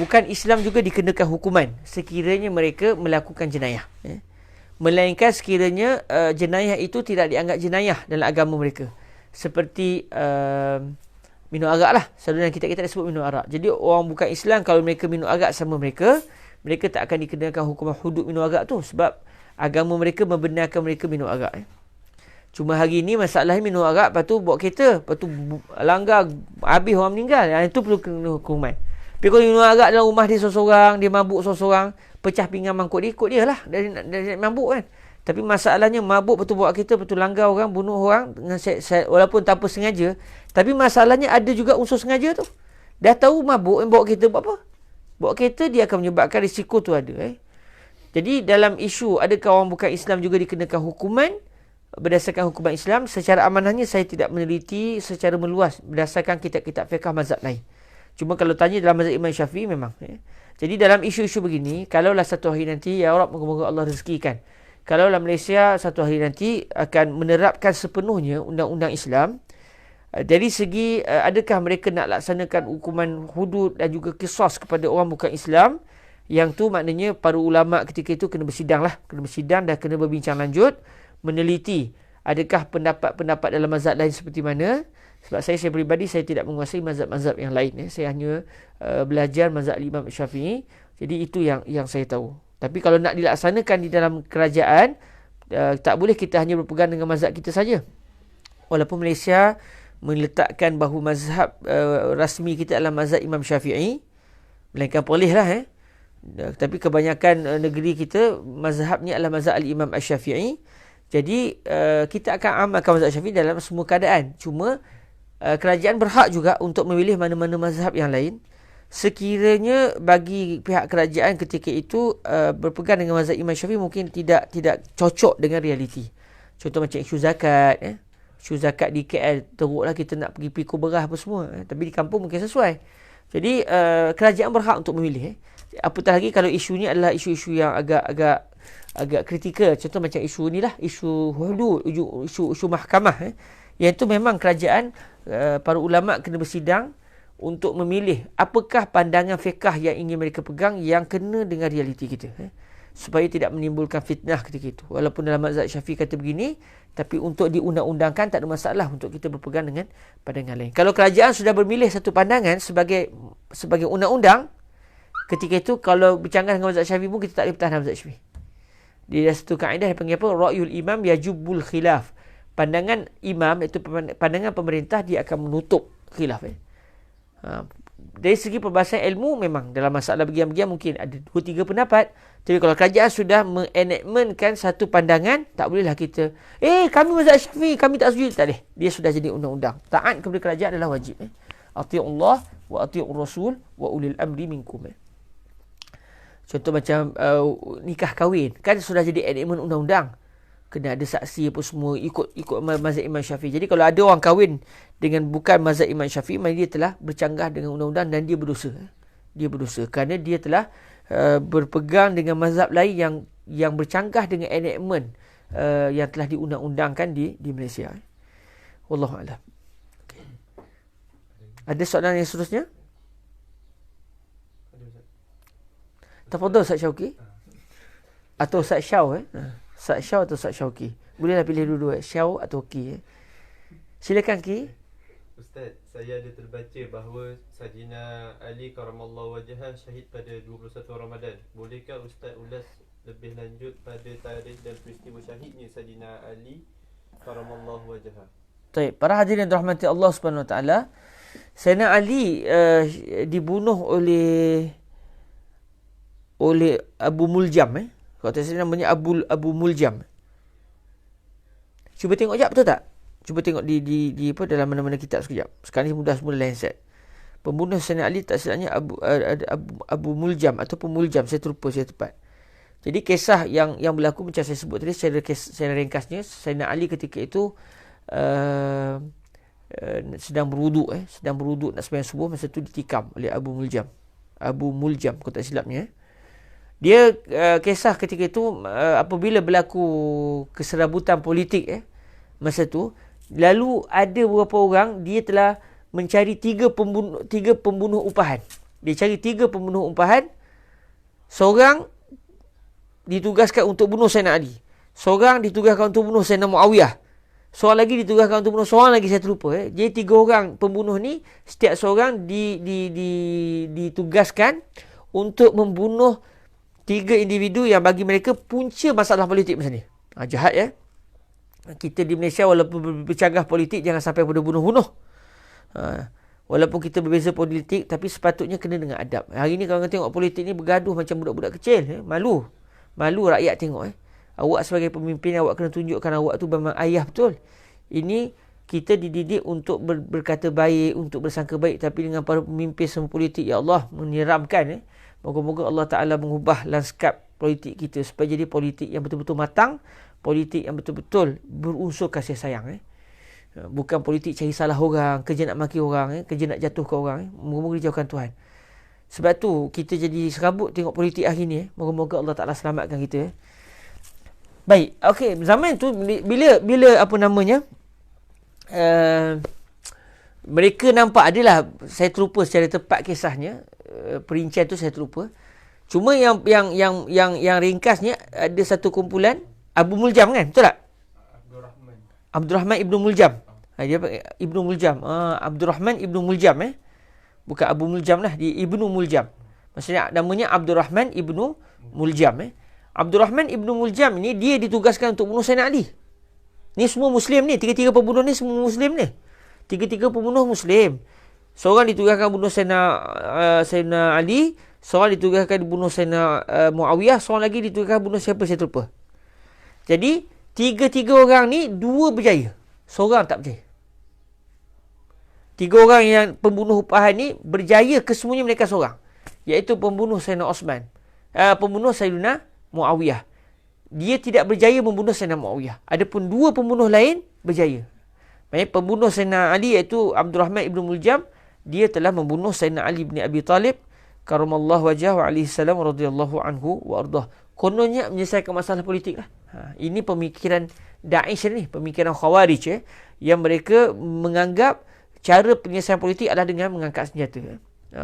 bukan Islam juga dikenakan hukuman sekiranya mereka melakukan jenayah. Melainkan sekiranya jenayah itu tidak dianggap jenayah dalam agama mereka. Seperti minum arak lah. Selalu dalam kitab-kitab disebut minum arak. Jadi orang bukan Islam, kalau mereka minum arak sama mereka tak akan dikenakan hukuman hudud minum arak tu. Sebab agama mereka membenarkan mereka minum arak. Cuma hari ni masalahnya minum arak, lepas tu bawa kereta, lepas tu langgar, habis orang meninggal. Yang itu perlu kena hukuman. Tapi kalau minum arak dalam rumah dia seorang-seorang, dia mabuk seorang-seorang, pecah pinggan mangkuk dia, ikut dia lah. Dari mabuk kan. Tapi masalahnya mabuk, lepas tu bawa kereta, lepas tu langgar orang, bunuh orang, walaupun tanpa sengaja. Tapi masalahnya ada juga unsur sengaja tu. Dah tahu mabuk, bawa kereta buat apa? Bawa kereta, dia akan menyebabkan risiko tu ada. Jadi dalam isu adakah orang bukan Islam juga dikenakan hukuman berdasarkan hukuman Islam, secara amanahnya saya tidak meneliti secara meluas berdasarkan kitab-kitab fiqh mazhab lain. Cuma kalau tanya dalam mazhab Imam Syafi'i memang. Jadi dalam isu-isu begini, kalaulah satu hari nanti, ya Rabb, moga-moga Allah rezekikan, kalaulah Malaysia satu hari nanti akan menerapkan sepenuhnya undang-undang Islam, dari segi adakah mereka nak laksanakan hukuman hudud dan juga qisas kepada orang bukan Islam, yang tu maknanya para ulama ketika itu kena bersidang dan kena berbincang lanjut, meneliti adakah pendapat-pendapat dalam mazhab lain seperti mana. Sebab saya peribadi, saya tidak menguasai mazhab-mazhab yang lain. Saya hanya belajar mazhab Imam Syafi'i. Jadi itu yang saya tahu. Tapi kalau nak dilaksanakan di dalam kerajaan, tak boleh kita hanya berpegang dengan mazhab kita saja. Walaupun Malaysia meletakkan bahawa mazhab rasmi kita adalah mazhab Imam Syafi'i, melainkan bolehlah. Tapi kebanyakan negeri kita mazhabnya adalah mazhab Imam Asy-Syafi'i. Jadi kita akan amalkan mazhab Syafi'i dalam semua keadaan. Cuma kerajaan berhak juga untuk memilih mana-mana mazhab yang lain sekiranya bagi pihak kerajaan ketika itu berpegang dengan mazhab Imam Syafi'i mungkin tidak cocok dengan realiti. Contoh macam isu zakat. Isu zakat di KL, teruklah kita nak pergi pikul beras apa semua. Tapi di kampung mungkin sesuai. Jadi kerajaan berhak untuk memilih. Apatah lagi kalau isu ni adalah isu-isu yang agak kritikal. Contoh macam isu ni lah, isu hudud, isu mahkamah. Yang itu memang kerajaan, para ulama kena bersidang untuk memilih apakah pandangan fiqh yang ingin mereka pegang yang kena dengan realiti kita. Supaya tidak menimbulkan fitnah ketika itu. Walaupun dalam mazhab Syafi'i kata begini, tapi untuk diundang-undangkan tak ada masalah untuk kita berpegang dengan pandangan lain. Kalau kerajaan sudah bermilih satu pandangan sebagai undang-undang, ketika itu kalau bercanggah dengan mazhab Syafi'i pun kita tak boleh pertahan mazhab Syafi'i. Dia ada satu kaedah yang panggil apa? Ra'yul imam yajubul khilaf. Pandangan imam, iaitu pandangan pemerintah, dia akan menutup khilaf. dari segi perbahasan ilmu memang dalam masalah bagian-bagian mungkin ada 2-3 pendapat. Tapi kalau kerajaan sudah menenactmentkan satu pandangan, tak bolehlah kita kami mazhab Syafi'i, kami tak setuju. Tak boleh. Dia sudah jadi undang-undang. Taat kepada kerajaan adalah wajib. Ati'ullah wa ati'ur rasul wa ulil amri minkum. Contoh macam nikah kahwin, kan sudah jadi enactment undang-undang. Kena ada saksi apa semua, ikut mazhab Imam Syafi'i. Jadi kalau ada orang kahwin dengan bukan mazhab Imam Syafi'i, maka dia telah bercanggah dengan undang-undang dan dia berdosa. Dia berdosa kerana dia telah berpegang dengan mazhab lain yang bercanggah dengan enactment yang telah diundang-undangkan di Malaysia. Wallahu a'lam. Okay. Ada soalan yang seterusnya? Tafadhal Ustaz Syauqi. Atau Ustaz Syau Ustaz Syau atau Ustaz Syauqi. Bolehlah pilih dua-dua, Syau atau Ki. Silakan Ki. Ustaz, saya ada terbaca bahawa Sayyidina Ali karamallahu wajhah syahid pada 21 Ramadan. Bolehkah Ustaz ulas lebih lanjut pada tarikh dan peristiwa syahidnya Sayyidina Ali karamallahu wajhah? Baik, para hadirin yang dirahmati Allah Subhanahu Wa Taala, Sayyidina Ali dibunuh oleh Abu Muljam. Kalau saya namanya Abu Muljam. Cuba tengok sekejap, betul tak? Cuba tengok di apa dalam mana-mana kitab sekejap. Sekarang ni mudah semula Lancet. Pembunuh Sayyidina Ali tak silapnya Abu Muljam atau Muljam, saya terlupa saya tepat. Jadi kisah yang berlaku macam saya sebut tadi secara ringkasnya, Sayyidina Ali ketika itu sedang berwuduk nak sembahyang subuh, masa tu ditikam oleh Abu Muljam kalau tak silapnya. Dia kisah ketika itu apabila berlaku keserabutan politik masa tu, lalu ada beberapa orang dia telah mencari tiga pembunuh upahan. Dia cari 3 pembunuh upahan. Seorang ditugaskan untuk bunuh Sayyidina Ali. Seorang ditugaskan untuk bunuh Sayyidina Muawiyah. Seorang lagi ditugaskan untuk bunuh seorang lagi, saya terlupa. Jadi 3 orang pembunuh ni, setiap seorang ditugaskan untuk membunuh 3 individu yang bagi mereka punca masalah politik masa ni. Jahat ya. Kita di Malaysia walaupun bercanggah politik, jangan sampai pada bunuh-bunuh. Walaupun kita berbeza politik, tapi sepatutnya kena dengan adab. Hari ni kalau kita tengok politik ni bergaduh macam budak-budak kecil. Malu rakyat tengok. Awak sebagai pemimpin, awak kena tunjukkan awak tu memang ayah betul. Ini kita dididik untuk berkata baik, untuk bersangka baik. Tapi dengan para pemimpin semua politik, ya Allah, menyeramkan. Moga-moga Allah Ta'ala mengubah lanskap politik kita supaya jadi politik yang betul-betul matang, politik yang betul-betul berunsur kasih sayang. Bukan politik cari salah orang, kerja nak maki orang, kerja nak jatuhkan orang. Moga-moga dijauhkan Tuhan. Sebab tu kita jadi serabut tengok politik hari ni. Moga-moga Allah Ta'ala selamatkan kita. Baik, okey, zaman tu bila apa namanya, mereka nampak adalah, saya terlupa secara tepat kisahnya, perincian tu saya terlupa. Cuma yang ringkasnya ada satu kumpulan Abu Muljam, kan? Betul tak? Abdurrahman Ibnu Muljam. Dia Ibnu Muljam. Abdurrahman Ibnu Muljam Bukan Abu Muljam lah, dia Ibnu Muljam. Maksudnya namanya Abdurrahman Ibnu Muljam. Abdurrahman Ibnu Muljam ni dia ditugaskan untuk bunuh Sayyidina Ali. Ni semua Muslim ni, 3 pembunuh ni semua Muslim ni. 3 pembunuh Muslim. Seorang ditugaskan bunuh Sayyidina Ali, seorang ditugaskan bunuh Sayyidina Muawiyah, seorang lagi ditugaskan bunuh siapa saya terlupa. Jadi 3 orang ni 2 berjaya, seorang tak berjaya. 3 orang yang pembunuh upahan ni berjaya kesemuanya mereka seorang, iaitu pembunuh Sayyidina Osman, pembunuh Sayyidina Muawiyah. Dia tidak berjaya membunuh Sayyidina Muawiyah. Adapun 2 pembunuh lain berjaya. Maksudnya pembunuh Sayyidina Ali iaitu Abdurrahman Ibnu Muljam, dia telah membunuh Sayyidina Ali bin Abi Talib karamallahu wajhahu alaihi salam radhiyallahu anhu wa ardah. Kononnya menyelesaikan masalah politik lah. Ini pemikiran Daesh ni, pemikiran Khawarij yang mereka menganggap cara penyelesaian politik adalah dengan mengangkat senjata.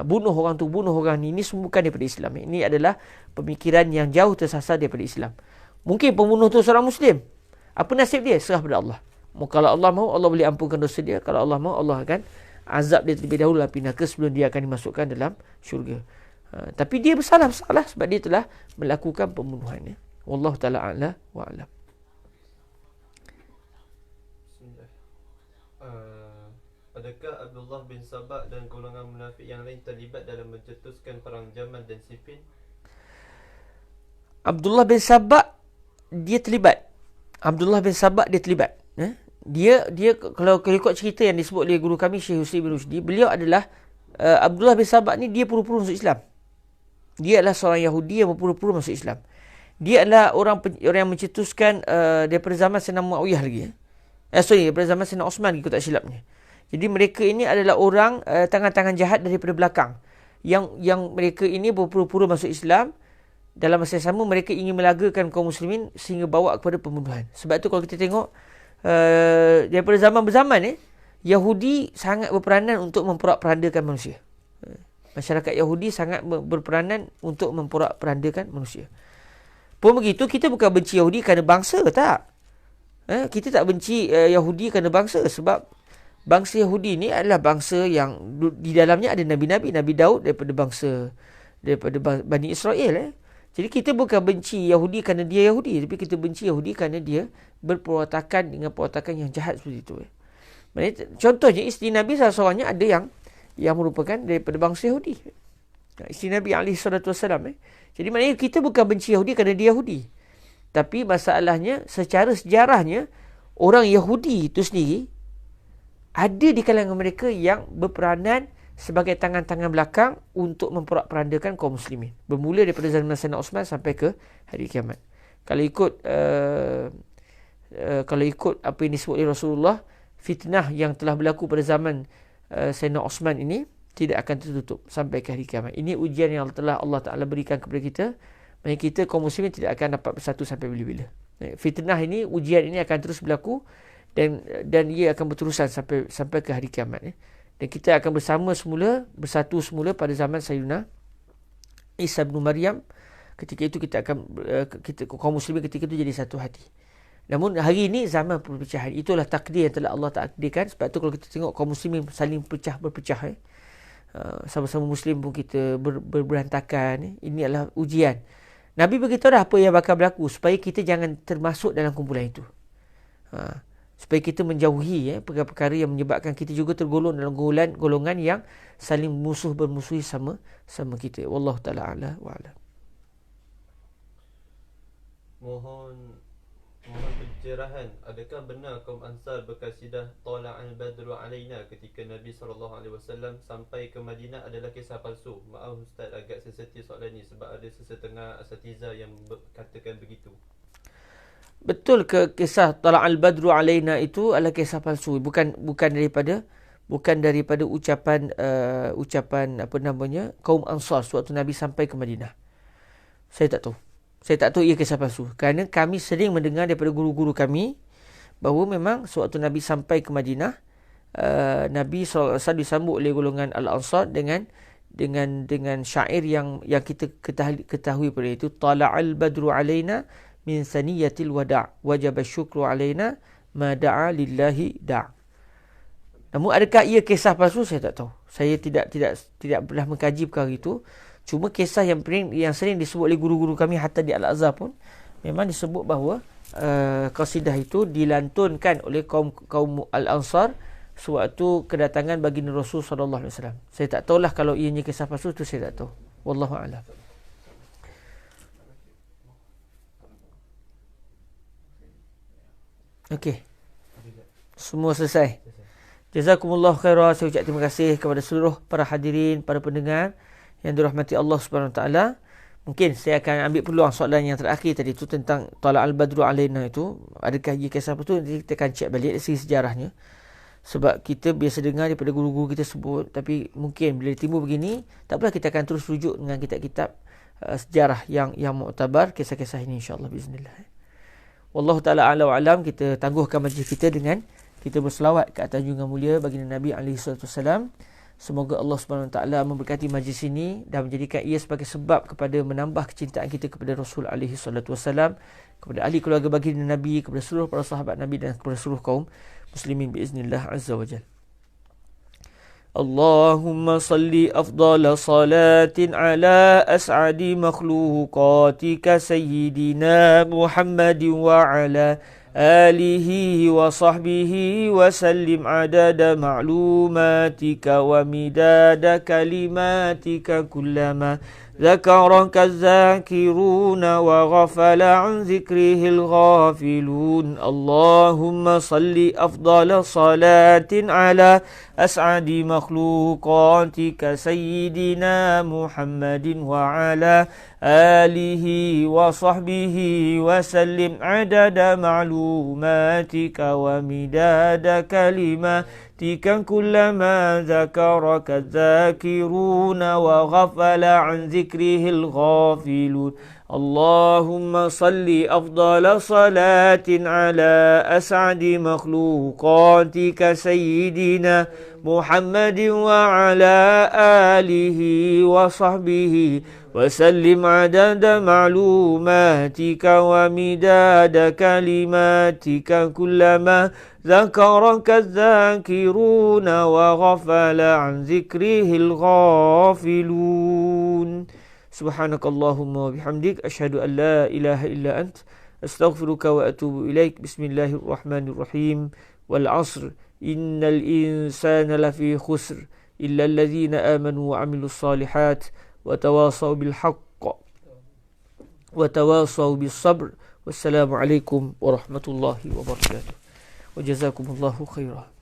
Bunuh orang tu, bunuh orang ni. Ini semua bukan daripada Islam. Ini adalah pemikiran yang jauh tersasar daripada Islam. Mungkin pembunuh tu seorang Muslim. Apa nasib dia? Serah pada Allah. Kalau Allah mahu, Allah boleh ampunkan dosa dia. Kalau Allah mahu, Allah akan azab dia terlebih dahulu dalam api neraka sebelum dia akan dimasukkan dalam syurga. Tapi dia bersalah sebab dia telah melakukan pembunuhan. Wallahu ta'ala a'la wa a'lam. Pada adakah Abdullah bin Sabah dan golongan munafik yang lain terlibat dalam mencetuskan perang Jamal dan Siffin? Abdullah bin Sabah dia terlibat. Abdullah bin Sabah dia terlibat. Dia kalau ikut cerita yang disebut oleh guru kami Syekh Husni bin Rushdi, beliau adalah Abdullah bin Sabah ni dia pura-pura masuk Islam. Dia adalah seorang Yahudi yang pura-pura masuk Islam. Dia adalah orang yang mencetuskan daripada zaman Sayyidina Muawiyah lagi. Daripada zaman Sayyidina Osman kalau tak silapnya. Jadi mereka ini adalah orang tangan-tangan jahat daripada belakang. Yang mereka ini berpura-pura masuk Islam. Dalam masa yang sama mereka ingin melagakan kaum muslimin sehingga bawa kepada pembunuhan. Sebab tu kalau kita tengok daripada zaman berzaman Yahudi sangat berperanan untuk memporak-perandakan manusia. Masyarakat Yahudi sangat berperanan untuk memporak-perandakan manusia. Pun begitu, kita bukan benci Yahudi kerana bangsa, tak. Kita tak benci Yahudi kerana bangsa, sebab bangsa Yahudi ni adalah bangsa yang di dalamnya ada Nabi-Nabi. Nabi Daud daripada Bani Israel. Jadi kita bukan benci Yahudi kerana dia Yahudi, tapi kita benci Yahudi kerana dia berperwatakan dengan perwatakan yang jahat seperti itu. Contohnya isteri Nabi salah seorangnya ada yang merupakan daripada bangsa Yahudi. Isteri Nabi SAW. Jadi maknanya kita bukan benci Yahudi kerana dia Yahudi. Tapi masalahnya secara sejarahnya orang Yahudi itu sendiri ada di kalangan mereka yang berperanan sebagai tangan-tangan belakang untuk memporak-perandakan kaum muslimin. Bermula daripada zaman Sayyidina Osman sampai ke hari kiamat. Kalau ikut apa yang disebut oleh Rasulullah, fitnah yang telah berlaku pada zaman Sayyidina Osman ini tidak akan tertutup sampai ke hari kiamat. Ini ujian yang telah Allah Ta'ala berikan kepada kita. Maksudnya kita kaum muslimin tidak akan dapat bersatu sampai bila-bila. Fitnah ini, ujian ini akan terus berlaku dan ia akan berterusan sampai ke hari kiamat. Dan kita akan bersatu semula pada zaman Sayyidina Isa bin Maryam. Ketika itu kita kaum muslimin ketika itu jadi satu hati. Namun hari ini zaman perpecahan. Itulah takdir yang telah Allah takdirkan. Sebab tu kalau kita tengok kaum muslimin saling berpecah. Sama-sama muslim pun kita berantakan. Ini adalah ujian. Nabi beritahu dah apa yang bakal berlaku supaya kita jangan termasuk dalam kumpulan itu. Supaya kita menjauhi perkara-perkara yang menyebabkan kita juga tergolong dalam golongan yang saling bermusuhi sama kita. Wallahu ta'ala a'la wa a'lam. Mohon pencerahan, adakah benar kaum Ansar berkasidah Tala'al Badru Alaina ketika Nabi SAW sampai ke Madinah adalah kisah palsu? Maaf Ustaz, agak sensitif soalan ni sebab ada sesetengah asatiza yang katakan begitu. Betul ke kisah Tala'al Badru Alaina itu adalah kisah palsu, bukan daripada ucapan kaum Ansar sewaktu Nabi sampai ke Madinah. Saya tak tahu ia kisah palsu. Kerana kami sering mendengar daripada guru-guru kami bahawa memang sewaktu Nabi sampai ke Madinah, Nabi SAW disambut oleh golongan Al-Ansar dengan syair yang kita ketahui pada itu, Tala'al Badru Alaina min saniyatil wada' wajib syukru alaina ma da'a lillahi da'. Namun adakah ia kisah palsu, saya tak tahu. Saya tidak pernah mengkaji perkara itu. Cuma kisah yang sering disebut oleh guru-guru kami hatta di Al-Azhar pun memang disebut bahawa qasidah itu dilantunkan oleh kaum Al-Ansar sewaktu kedatangan baginda Rasul sallallahu alaihi wasallam. Saya tak tahulah kalau ianya kisah palsu, itu saya tak tahu. Wallahu a'lam. Okey. Semua selesai. Jazakumullah khairan. Saya ucap terima kasih kepada seluruh para hadirin, para pendengar yang dirahmati Allah Subhanahu Wa Taala. Mungkin saya akan ambil peluang soalan yang terakhir tadi itu tentang Tala'al Badru Alaina itu. Adakah ia kisah apa tu? Nanti kita akan cek balik dari segi sejarahnya. Sebab kita biasa dengar daripada guru-guru kita sebut, tapi mungkin bila timbul begini, tak apalah, kita akan terus rujuk dengan kitab-kitab sejarah yang muktabar, kisah-kisah ini insya-Allah biiznillah. Wallahu ta'ala a'la wa alam. Kita tangguhkan majlis kita dengan kita berselawat ke atas junjungan mulia baginda Nabi SAW. Semoga Allah Subhanahu Wa Taala memberkati majlis ini dan menjadikan ia sebagai sebab kepada menambah kecintaan kita kepada Rasul SAW, kepada ahli keluarga baginda Nabi, kepada seluruh para sahabat Nabi dan kepada seluruh kaum muslimin biiznillah azza wa jalla. Allahumma salli afdala salatin ala as'adi makhluqatika sayyidina Muhammadin wa ala آله وصحبه وسلم عدد معلوماتك ومداد كلماتك كلما ذكرك الذاكرون وغفل عن ذكره الغافلون اللهم صل أفضل صلاة على أسعد مخلوقاتك سيدنا محمد وعلى آله وصحبه وسلم عدد معلوماتك ومداد كلماتك كلما ذكرك الذاكرون وغفل عن ذكره الغافلون اللهم صل أفضل صلاة على أسعد مخلوقاتك سيدنا محمد وعلى آله وصحبه وسلم عدد معلوماتك ومداد كلماتك كلما ذكرك الذاكرون وغفل عن ذكره الغافلون سبحانك اللهم وبحمدك أشهد أن لا إله إلا أنت أستغفرك وأتوب إليك بسم الله الرحمن الرحيم والعصر إن الإنسان لفي خسر إلا الذين آمنوا وعملوا الصالحات وتواصوا بالحق وتواصوا بالصبر والسلام عليكم ورحمة الله وبركاته وجزاكم الله خيرا.